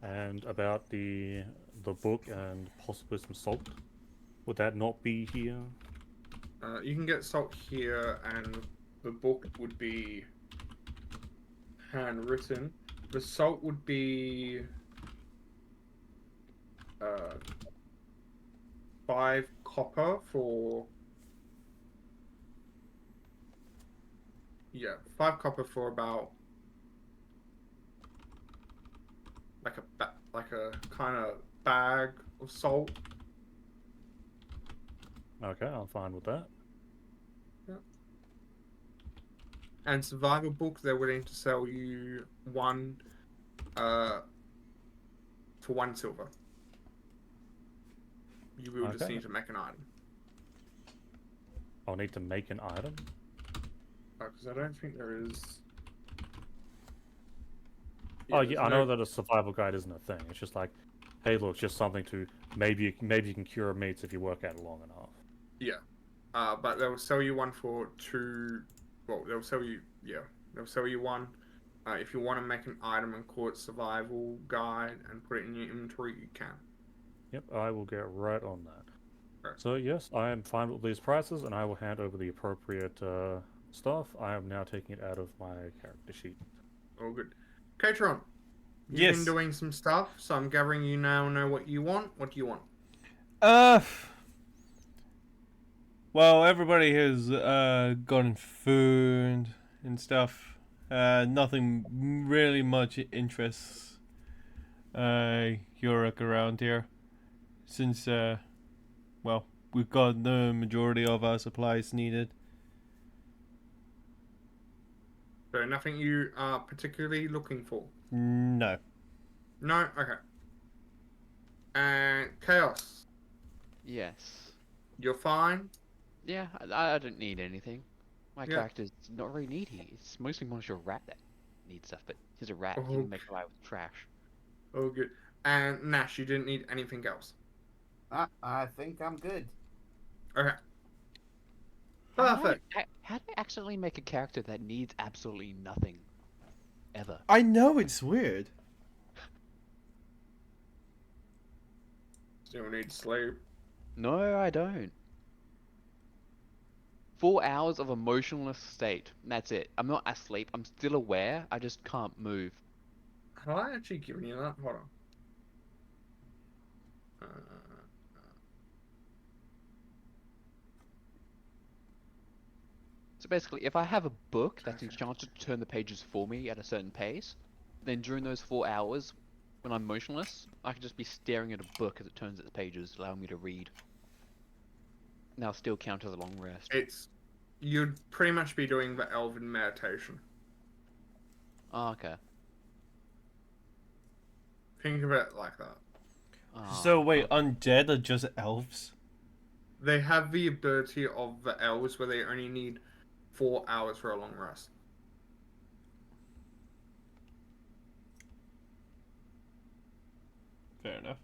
And about the book and possibly some salt. Would that not be here? You can get salt here, and the book would be handwritten. The salt would be 5 copper for 5 copper for about like a kind of bag of salt. Okay, I'm fine with that. And survival book, they're willing to sell you 1 for 1 silver. You will just Okay. need to make an item. I'll need to make an item. Because I don't think there is. Oh there's yeah, I no- know that a survival guide isn't a thing. It's just like, hey, look, just something to maybe you can cure meats if you work at it long enough. Yeah. But they'll sell you 1 for 2. Well, they'll sell you 1. If you want to make an item and call it survival guide and put it in your inventory, you can. Yep, I will get right on that. Right. So yes, I am fine with these prices, and I will hand over the appropriate stuff. I am now taking it out of my character sheet. All good. Katron, you've Yes. been doing some stuff, so I'm gathering you now know what you want. What do you want? Well, everybody has gotten food and stuff. Nothing really much interests Yorick around here. Since, well, we've got the majority of our supplies needed. So nothing you are particularly looking for? No. No? Okay. And Chaos, Yes. you're fine? Yeah, I don't need anything. My Yeah. character's not very needy. It's mostly more a rat that needs stuff, but he's a rat. He can make Okay. away with trash. All good. And Nash, you didn't need anything else? I think I'm good. Okay. How Perfect. how do I accidentally make a character that needs absolutely nothing? Ever. I know, it's weird. Still need sleep. No, I don't. 4 hours of emotionless state. That's it. I'm not asleep. I'm still aware. I just can't move. Have I actually given you that? Hold on. So basically, if I have a book that's enchanted to turn the pages for me at a certain pace, then during those 4 hours, when I'm motionless, I can just be staring at a book as it turns its pages, allowing me to read. Now still count as a long rest. You'd pretty much be doing the elven meditation. Oh, okay. Think of it like that. So, Oh, wait, undead are just elves? They have the ability of the elves where they only need 4 hours for a long rest. Fair enough.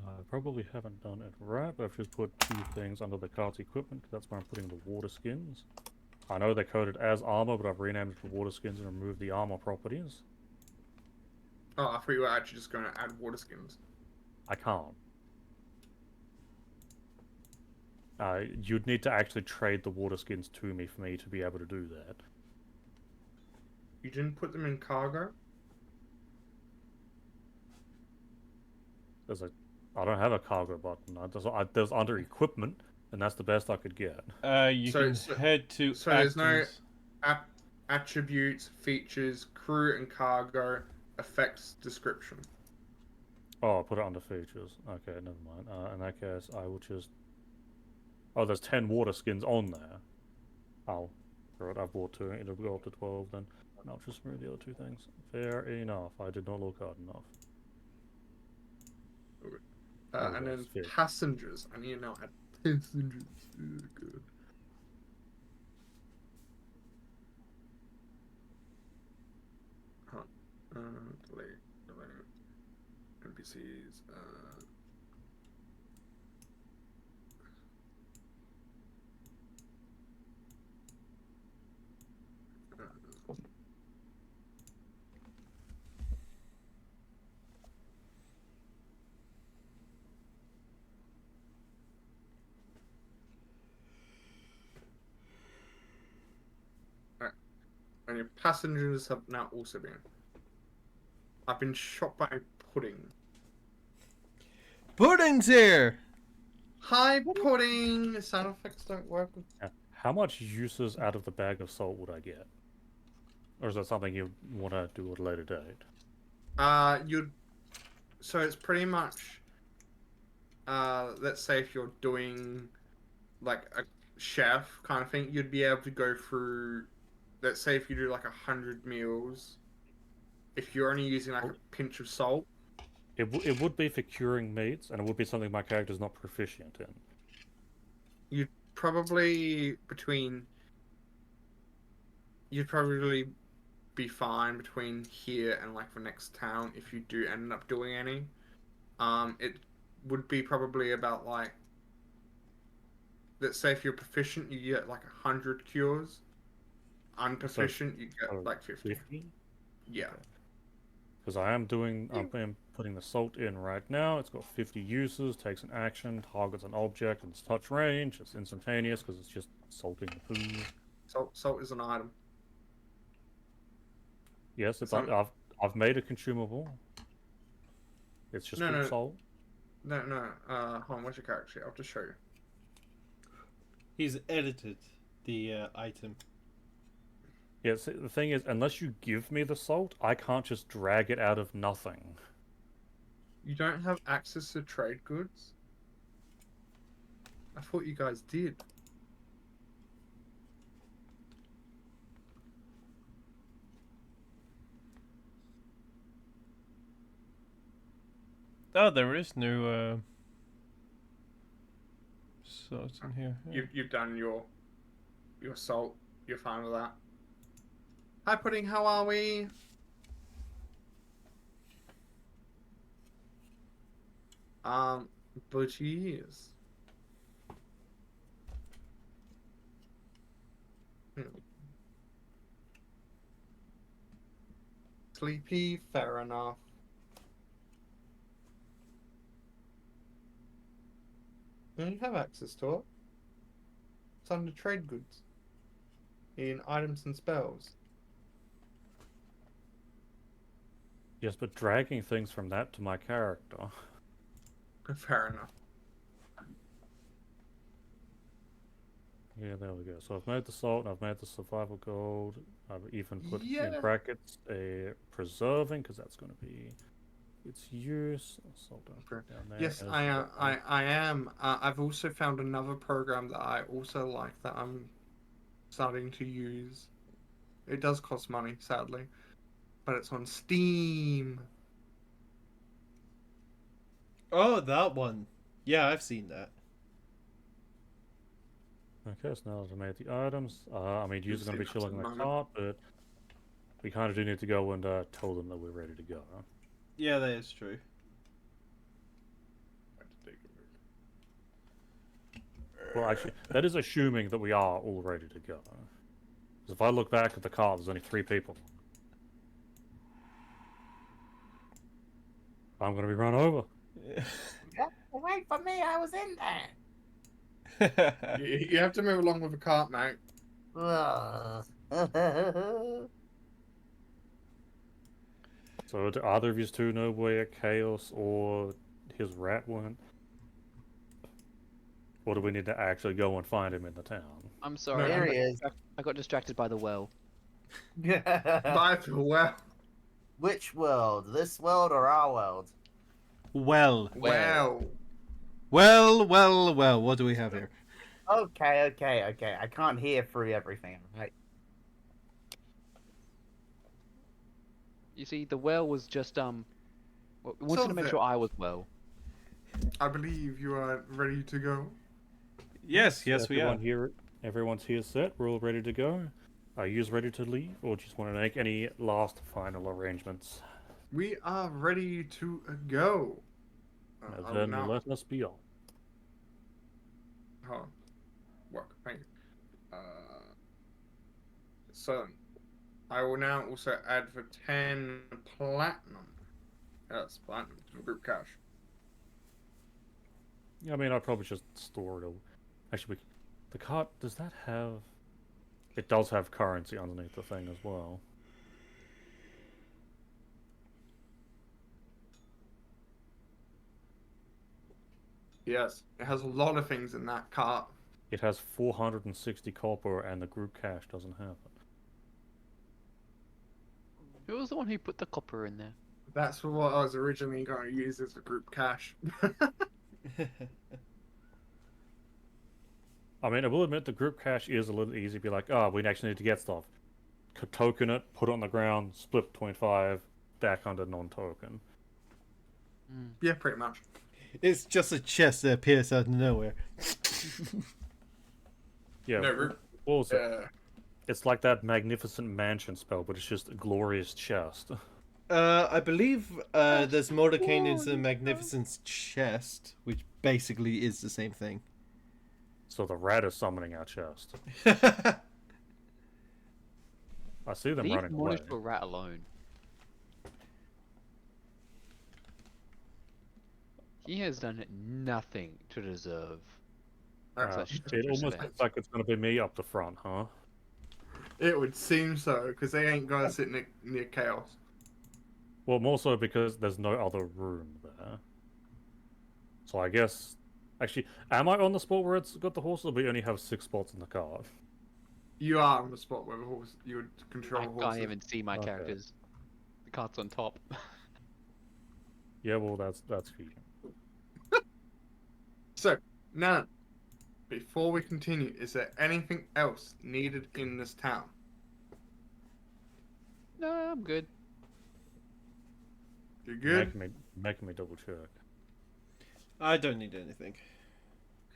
I probably haven't done it right, but I've just put 2 things under the cart's equipment, 'cause that's where I'm putting the water skins. I know they're coded as armor, but I've renamed it to water skins and removed the armor properties. Oh, I thought you were actually just going to add water skins. I can't. You'd need to actually trade the water skins to me for me to be able to do that. You didn't put them in cargo? I don't have a cargo button. There's under equipment, and that's the best I could get. You So- can so- head to so there's no- actions. Attributes, features, crew and cargo, effects, description. Oh, I'll put it under features. Okay, never mind. In that case, I will just... Oh, there's 10 water skins on there. Oh, right, I've bought 2. It'll go up to 12 then. And I'll just remove the other 2 things. Fair enough. I did not look hard enough. Oh, And then that's fair. passengers. I need to know passengers. Good. Delete NPCs. And your passengers have now also been. I've been shot by pudding. Pudding's here! Hi, pudding! Sound effects don't work with. How much uses out of the bag of salt would I get? Or is that something you want to do at a later date? You'd. So it's pretty much. Let's say if you're doing, like a chef kind of thing, you'd be able to go through. Let's say if you do like 100 meals, if you're only using like a pinch of salt. It would be for curing meats, and it would be something my character's not proficient in. You'd probably be fine between here and like the next town if you do end up doing any. It would be probably about like, let's say if you're proficient, you get like 100 cures. Unproficient, you get like 50. 50? Yeah. Because I'm putting the salt in right now. It's got 50 uses, takes an action, targets an object, and it's touch range. It's instantaneous because it's just salting the food. Salt is an item. Yes, Some- I've made it consumable. It's just No. salt. No. Hold on, what's your character sheet? I'll just show you. He's edited the item. Yeah, see, the thing is, unless you give me the salt, I can't just drag it out of nothing. You don't have access to trade goods? I thought you guys did. Oh, there is no salt in here. Yeah. You've done your salt. You're fine with that. Hi, Pudding. How are we? But yes. Sleepy, fair enough. You don't have access to it. It's under trade goods. In items and spells. Yes, but dragging things from that to my character. Fair enough. Yeah, there we go. So I've made the salt, and I've made the survival gold. I've even put Yeah. in brackets a preserving, because that's going to be its use. Salt down there. Yes, as I well. am. I've also found another program that I also like that I'm starting to use. It does cost money, sadly, but it's on Steam. Oh, that one. Yeah, I've seen that. Okay, so now that I've made the items, I mean, users are going to be see chilling in that the at the cart, but we kind of do need to go and tell them that we're ready to go. Yeah, that is true. Well, actually, that is assuming that we are all ready to go. 'Cause if I look back at the cart, there's only 3 people. I'm going to be run over. Yeah, wait for me, I was in there. You have to move along with the cart, mate. Ugh. So do either of you two know where Chaos or his rat went? Or do we need to actually go and find him in the town? I'm sorry. No, Here he is. I got distracted by the well. Bye for well. Which world? This world or our world? Well, Well. well. What do we have here? Okay. I can't hear through everything, right? You see, the well was just we wanted So to make the- sure I was well. I believe you are ready to go. Yes, yes, we are. Everyone's here set. We're all ready to go. Are you ready to leave, or just want to make any last final arrangements? We are ready to go. I will Then now... let us be on. Hold on. Work. Thank you. So, I will now also add for 10 platinum. Yes, platinum to the group cash. Yeah, I mean, I'd probably just store it. Actually, the cart, does that have... It does have currency underneath the thing as well. Yes, it has a lot of things in that cart. It has 460 copper, and the group cash doesn't have it. Who was the one who put the copper in there? That's what I was originally going to use as the group cash. I mean, I will admit the group cash is a little easy. Be like, oh, we actually need to get stuff. Token it, put it on the ground, split 25, back under non-token. Yeah, pretty much. It's just a chest that appears out of nowhere. Yeah, No, also, it's like that magnificent mansion spell, but it's just a glorious chest. I believe there's Mordecai in the Magnificent's chest, which basically is the same thing. So the rat is summoning our chest. I see them Leave running away. Monish to a rat alone. He has done nothing to deserve. such It almost respect. looks like it's going to be me up the front, huh? It would seem so, because they ain't going to sit near Chaos. Well, more so because there's no other room there. So I guess... Actually, am I on the spot where it's got the horses, or we only have 6 spots in the cart? You are on the spot where the horse you would control I the horses. can't even see my Okay. characters. The cart's on top. Yeah, well, that's key. So, now, before we continue, is there anything else needed in this town? No, I'm good. You good? Making me double check. I don't need anything.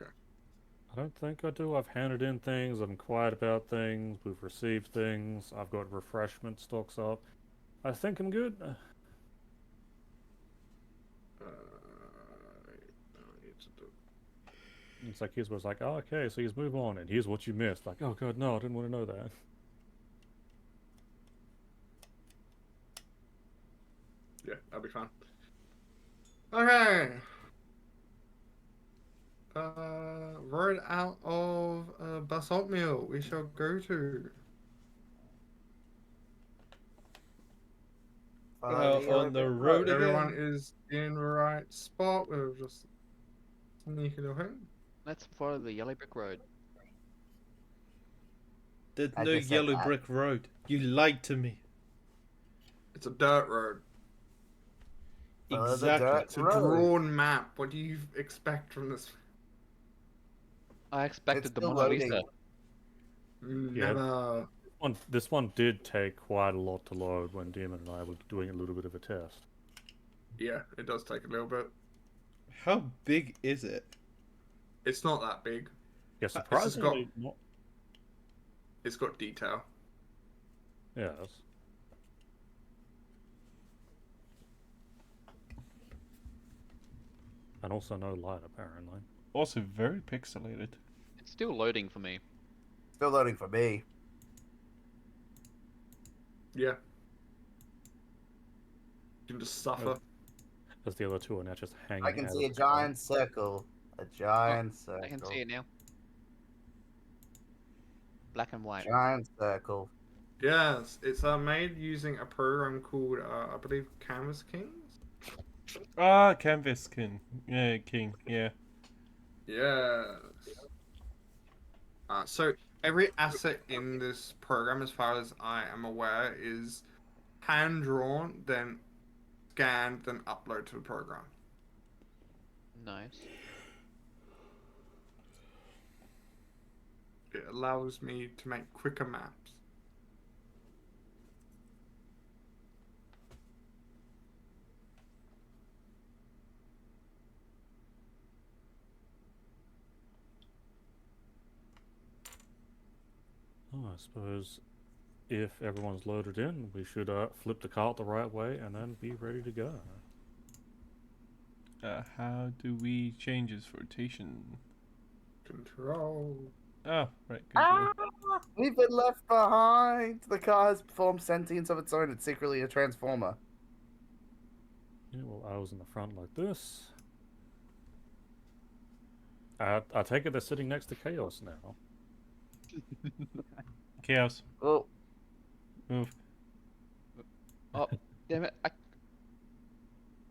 I don't think I do. I've handed in things, I'm quiet about things, we've received things, I've got refreshment stocks up. I think I'm good. I need to do... It's like here's what's like, oh, okay, so he's move on, and here's what you missed. Like, oh god, no, I didn't want to know that. Yeah, that'll be fine. Okay. Road out of Basalt Mill we shall go to. On the road Everyone again. is in the right spot. We'll just sneak it ahead. Let's follow the yellow brick road. There's I no just said yellow that. brick road. You lied to me. It's a dirt road. Follow the Exactly. dirt It's a road. drawn map. What do you expect from this? I expected It's the still Mona loading. Lisa. Yeah. Never. This one did take quite a lot to load when Demon and I were doing a little bit of a test. Yeah, it does take a little bit. How big is it? It's not that big. Yeah, just got- surprisingly not. It's got detail. Yes. And also no light, apparently. Also very pixelated. It's still loading for me. Still loading for me. Yeah. You can just suffer. as the other two are now just hanging I can out see a of the car. giant circle. A giant circle. I can see it now. Black and white. Giant circle. Yes, it's made using a program called, I believe, Canvas Kings? Ah, Canvas King. Yeah, King. Yeah. Yes. So every asset in this program, as far as I am aware, is hand drawn, then scanned, then upload to the program. Nice. It allows me to make quicker maps. Oh, I suppose if everyone's loaded in, we should flip the cart the right way and then be ready to go. How do we change its rotation? Control. Oh, right. Control. Ah, we've been left behind. The car has performed sentience of its own. It's secretly a transformer. Yeah, well, I was in the front like this. I take it they're sitting next to Chaos now. Chaos. Oh, Move. Oh, damn it!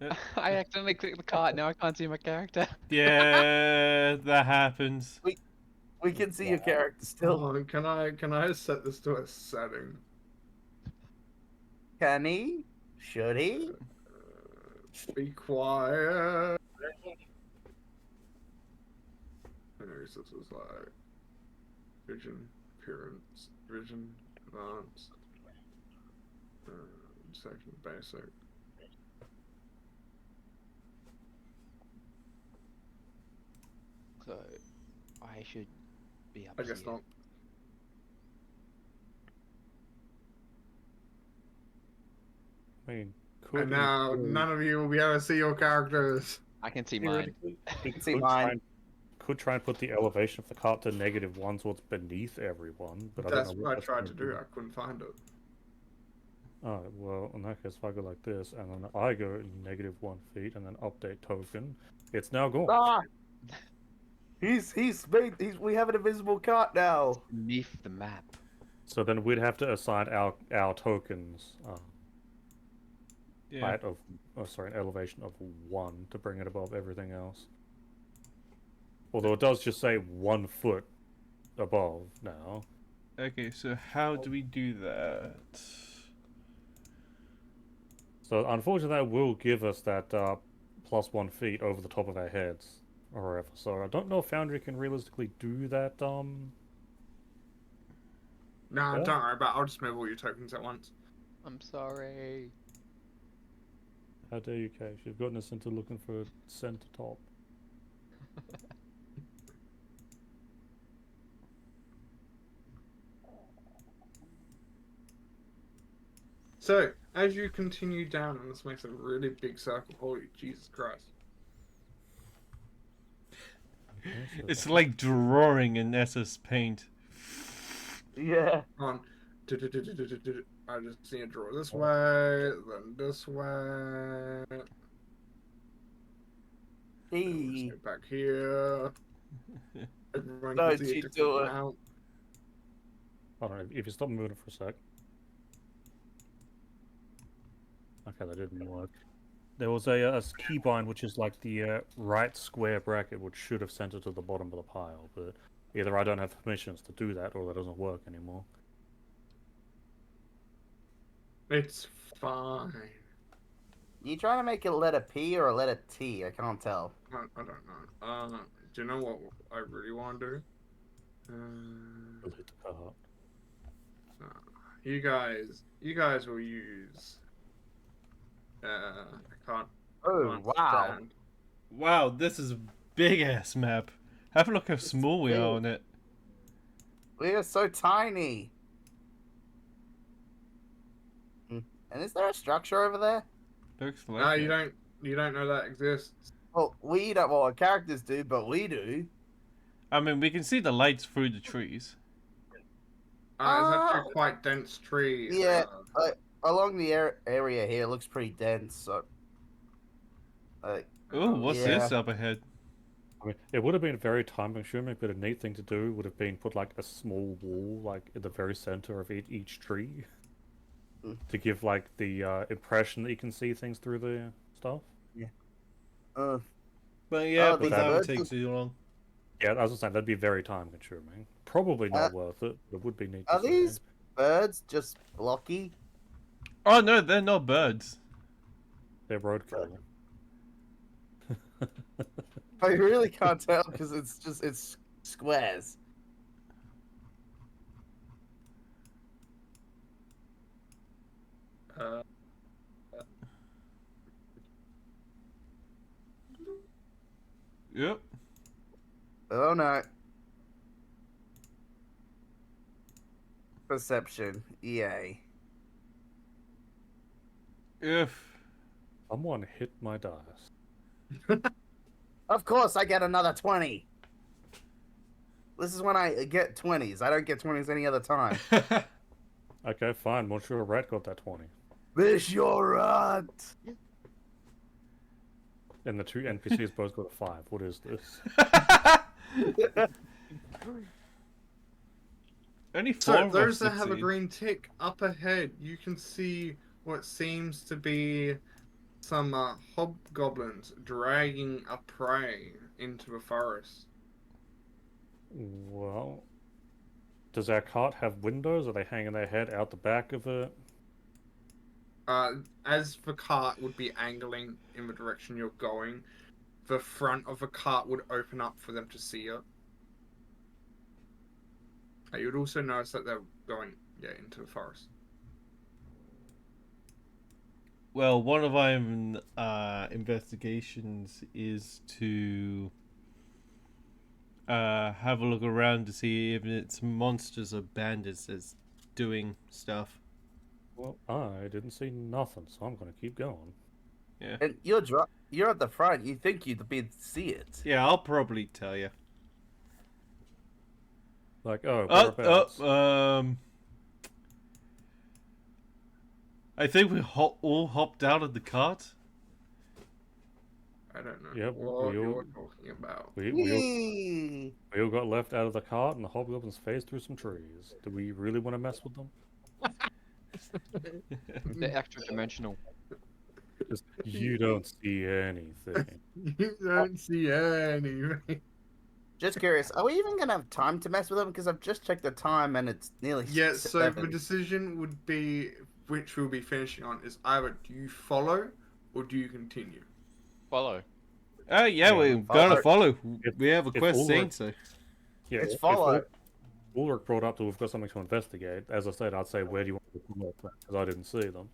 Yeah. I accidentally clicked the cart. Now I can't see my character. Yeah, that happens. we can see your character still. Oh, can I set this to a setting? Can he? Should he? Be quiet. Anyways, this is like vision, appearance, vision, advanced, section basic. So, I should be up I guess here. not. I mean, could And now none of you will be able to see your characters. I can see mine. we See could mine. try and put the elevation of the cart to -1 so it's beneath everyone, but I That's don't know what I that's tried gonna to do. I couldn't find it. Oh, well, in that case, if I go like this, and then I go -1 feet, and then update token, it's now gone. Ah! We have an invisible cart now. Beneath the map. So then we'd have to assign our tokens Yeah. height of, an elevation of 1 to bring it above everything else. Although it does just say 1 foot above now. Okay, so how do we do that? So unfortunately, that will give us that +1 feet over the top of our heads, or wherever. So I don't know if Foundry can realistically do that. No, Yeah. don't worry about it. I'll just move all your tokens at once. I'm sorry. How dare you, Cash? You've gotten us into looking for center top. So, as you continue down, and this makes a really big circle. Holy Jesus Christ. It's like drawing in SS Paint. Yeah. On. I just need to draw this way, then this way. Hey. Get back here. Everyone No, can see you it do it. now. Hold on, if you stop moving for a sec. Okay, that didn't work. There was a keybind, which is like the right square bracket, which should have sent it to the bottom of the pile, but either I don't have permissions to do that, or that doesn't work anymore. It's fine. You trying to make a letter P or a letter T? I can't tell. I don't know. Do you know what I really want to do? Delete the cart. You guys will use. I can't. Oh, can't wow. stand. Wow, this is a big ass map. Have a look how small we big. are on it. We are so tiny. And is there a structure over there? Looks like No, it. you don't know that exists. Well, we don't. Well, our characters do, but we do. I mean, we can see the lights through the trees. It's Ah. actually quite dense trees. Yeah. Along the area here, it looks pretty dense. So Oh, what's Yeah. this up ahead? I mean, it would have been very time consuming, but a neat thing to do would have been put like a small wall, like in the very center of each tree, to give like the impression that you can see things through the stuff. Yeah. Uh, But yeah, these but that would birds take look- too long. Yeah, as I was saying, that'd be very time consuming. Probably not Uh, worth it, but it would be neat to Are see. these birds just blocky? Oh no, they're not birds. They're roadkill. I really can't tell because it's squares. Uh, Yep. Oh no. Perception. EA. If Someone hit my dice. Of course, I get another 20. This is when I get 20s. I don't get 20s any other time. Okay, fine. Monsieur Rat got that 20. This your rat. And the two NPCs both got a 5. What is this? only 4 so of those us that have a succeed. green tick up ahead, you can see what seems to be some hobgoblins dragging a prey into the forest. Well, does our cart have windows? Are they hanging their head out the back of it? As the cart would be angling in the direction you're going, the front of the cart would open up for them to see it. You would also notice that they're going into the forest. Well, one of our investigations is to have a look around to see if it's monsters or bandits that's doing stuff. Well, I didn't see nothing, so I'm gonna keep going. Yeah. And you're at the front. You think you'd be able to see it. Yeah, I'll probably tell you. Like, whereabouts? I think we all hopped out of the cart. I don't know Yep, what we all- you're talking about. We all got left out of the cart, and the hobgoblins phased through some trees. Do we really want to mess with them? They're extra dimensional. Just, you don't see anything. You don't see anything. Just curious, are we even gonna have time to mess with them? Because I've just checked the time and it's nearly Yeah, so the 7. decision would be, which we'll be finishing on, is either do you follow or do you continue? Follow. Oh yeah, we're follow. gonna follow. If- We have a if quest all saying work- so. Yeah, It's if follow. Ulrich brought up that we've got something to investigate. As I said, I'd say, where do you want to look? Because I didn't see them.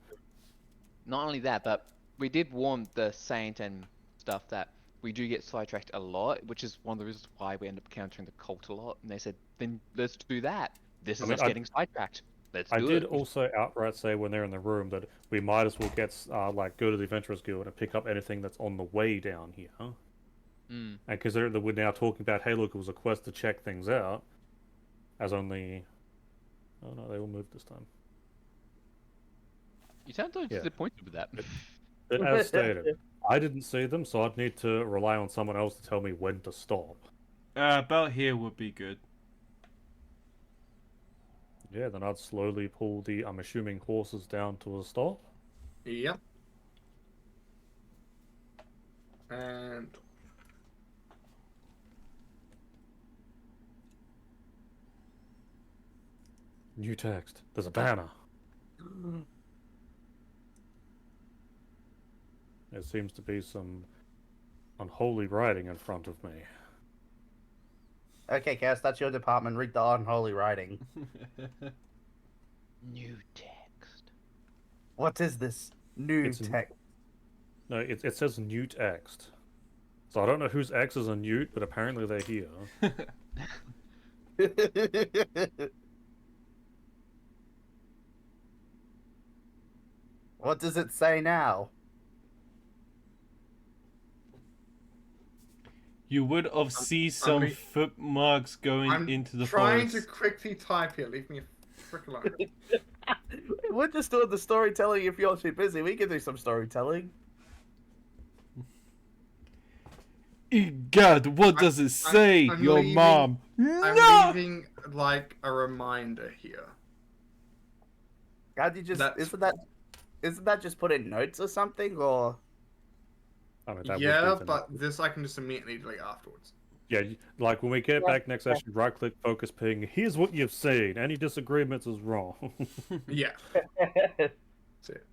Not only that, but we did warn the Saint and stuff that we do get sidetracked a lot, which is one of the reasons why we end up countering the cult a lot. And they said, then let's do that. This is I mean, us I- getting sidetracked. Let's I do did it. also outright say when they're in the room that we might as well get go to the Adventurers Guild and pick up anything that's on the way down here. Mm. And because we're now talking about, hey, look, it was a quest to check things out, as only. Oh no, they all moved this time. You sound so Yeah. disappointed with that. But as stated, I didn't see them, so I'd need to rely on someone else to tell me when to stop. About here would be good. Yeah, then I'd slowly pull the, I'm assuming, horses down to a stop. Yep. And New text. There's a banner. There seems to be some unholy writing in front of me. Okay, Cass, that's your department. Read the unholy writing. New text. What is this new It's text? No, it says Newt X'd. So I don't know whose X is a Newt, but apparently they're here. What does it say now? You would have seen some re- footmarks going I'm into the trying forest. to quickly type here. Leave me a frick alone. We're just doing the storytelling if you're too busy. We can do some storytelling. God, what does it say? I'm Your leaving- mom. I'm No! leaving like a reminder here. Can't you just That's- isn't that just put in notes or something or? I mean, that would Yeah, be the but this I can just immediately delete afterwards. Yeah, like when we get Yeah, back next session, right click, focus ping. Here's what you've seen. Any disagreements is wrong. Yeah. That's it.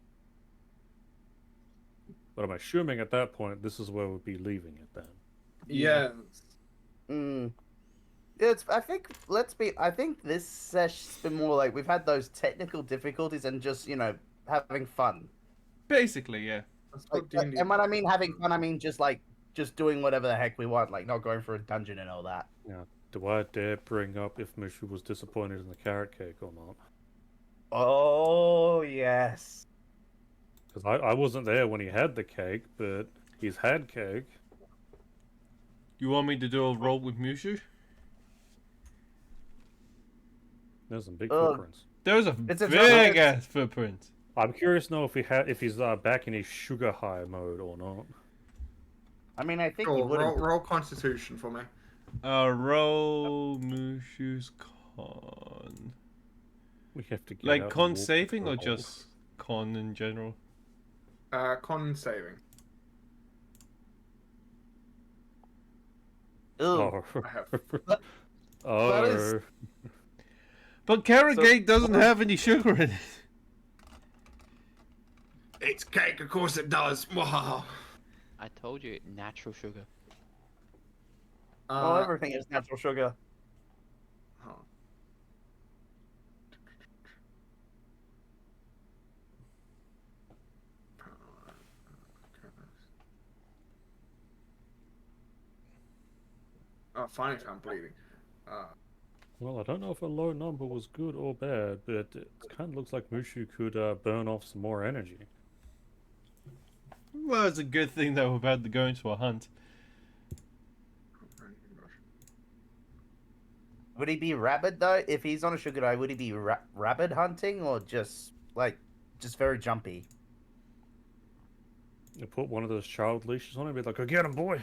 But I'm assuming at that point, this is where we'll be leaving it then. Yeah. Mm. It's. I think this session's been more like we've had those technical difficulties and just having fun. Basically, yeah. That's Like, what D&D and when I mean having fun, I mean just doing whatever the heck we want, like not going for a dungeon and all that. Yeah. Do I dare bring up if Mushu was disappointed in the carrot cake or not? Oh yes. Because I wasn't there when he had the cake, but he's had cake. You want me to do a roll with Mushu? There's some big Ugh. footprints. There's a It's a big giant- ass footprint. I'm curious to know if he's back in his sugar high mode or not. I mean, I think Sure, you wouldn't. roll Constitution for me. Roll Mushu's con. We have to get Like out and con walk saving the or dog. just con in general? Con saving. Ew. Oh. I have. Oh. is- But carrot So- cake doesn't have any sugar in it. It's cake, of course it does. Wow. I told you, natural sugar. Oh, everything is natural sugar. huh. Oh, finally found bleeding. Well, I don't know if a low number was good or bad, but it kind of looks like Mushu could burn off some more energy. Well, it's a good thing that we're about to go into a hunt. Would he be rabid though? If he's on a sugar diet, would he be rabid hunting or just very jumpy? You put one of those child leashes on him, be like, "Go get him, boy!"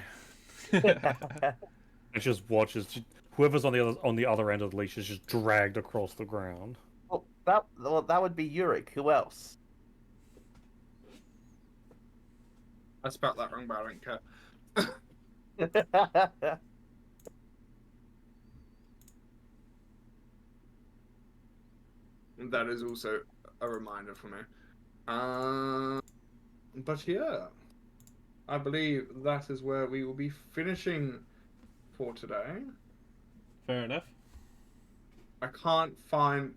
It just watches whoever's on the other end of the leash is just dragged across the ground. Well, that would be Uric. Who else? I spelled that wrong, but I don't care. That is also a reminder for me. But yeah, I believe that is where we will be finishing for today. Fair enough. I can't find.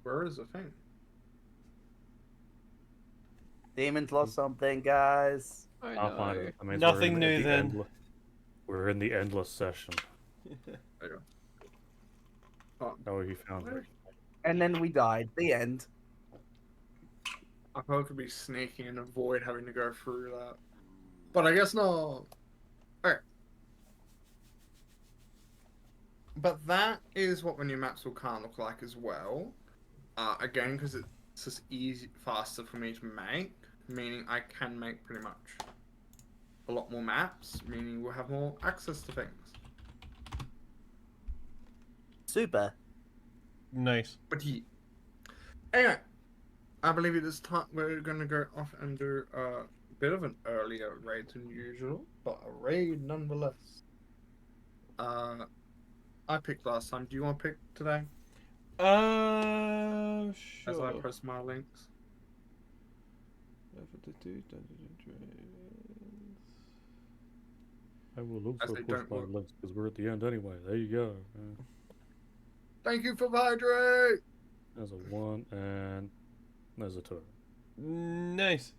Where is the thing? Demons lost something, guys. Oh, I'll find it. I mean, Nothing new then. We're in the endless session. There you go. Oh, he found it. And then we died. The end. I thought I could be sneaking and avoid having to go through that. But I guess not. Alright. But that is what the new maps will kind of look like as well. Again, because it's just faster for me to make, meaning I can make pretty much a lot more maps, meaning we'll have more access to things. Super. Nice. But yeah. Anyway, I believe it is time we're gonna go off and do a bit of an earlier raid than usual, but a raid nonetheless. I picked last time. Do you want to pick today? Sure. As I press my links. I will As also they push don't my work. links because we're at the end anyway. There you go. Yeah. Thank you for the hydrate. There's a 1 and there's a 2. Nice.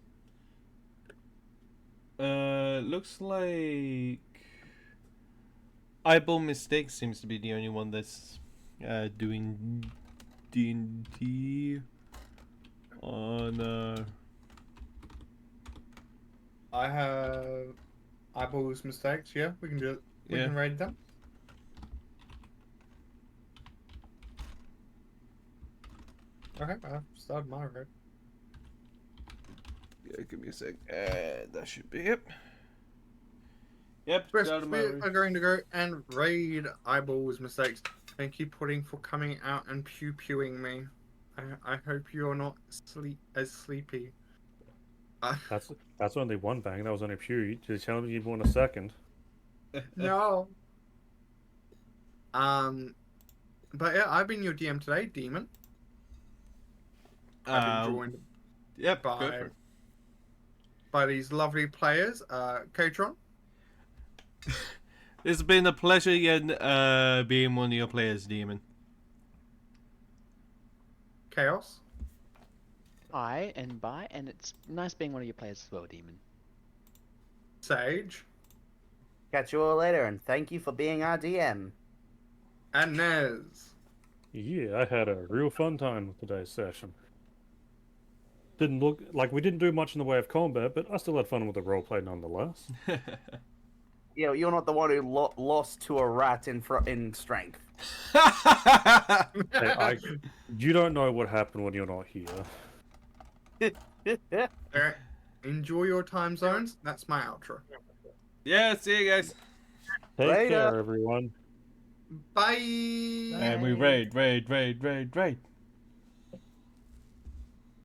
Looks like Eyeball Mistake seems to be the only one that's doing D&D on I have eyeballs mistakes. Yeah, we can do it. We Yeah. can raid them. Okay, I've started my raid. Yeah, give me a sec. That should be it. Yep. Chris, got him we over. are going to go and raid Eyeball's mistakes. Thank you, Pudding, for coming out and pew-pewing me. I hope you're not as sleepy. That's only one bang. That was only a few. Did you tell me you'd want a second? No. But yeah, I've been your DM today, Demon. I've been joined Yep. Go by for it. these lovely players, Coatron, It's been a pleasure again, being one of your players, Demon. Chaos, Hi and bye, and it's nice being one of your players as well, Demon. Sage, Catch you all later, and thank you for being our DM. and Nez. Yeah, I had a real fun time with today's session. Didn't look like we didn't do much in the way of combat, but I still had fun with the roleplay nonetheless. Yeah, you're not the one who lost to a rat in strength. Hey, you don't know what happened when you're not here. Alright, enjoy your time zones. That's my outro. Yeah, see you guys. Take Later. care, everyone. Bye. And we raid.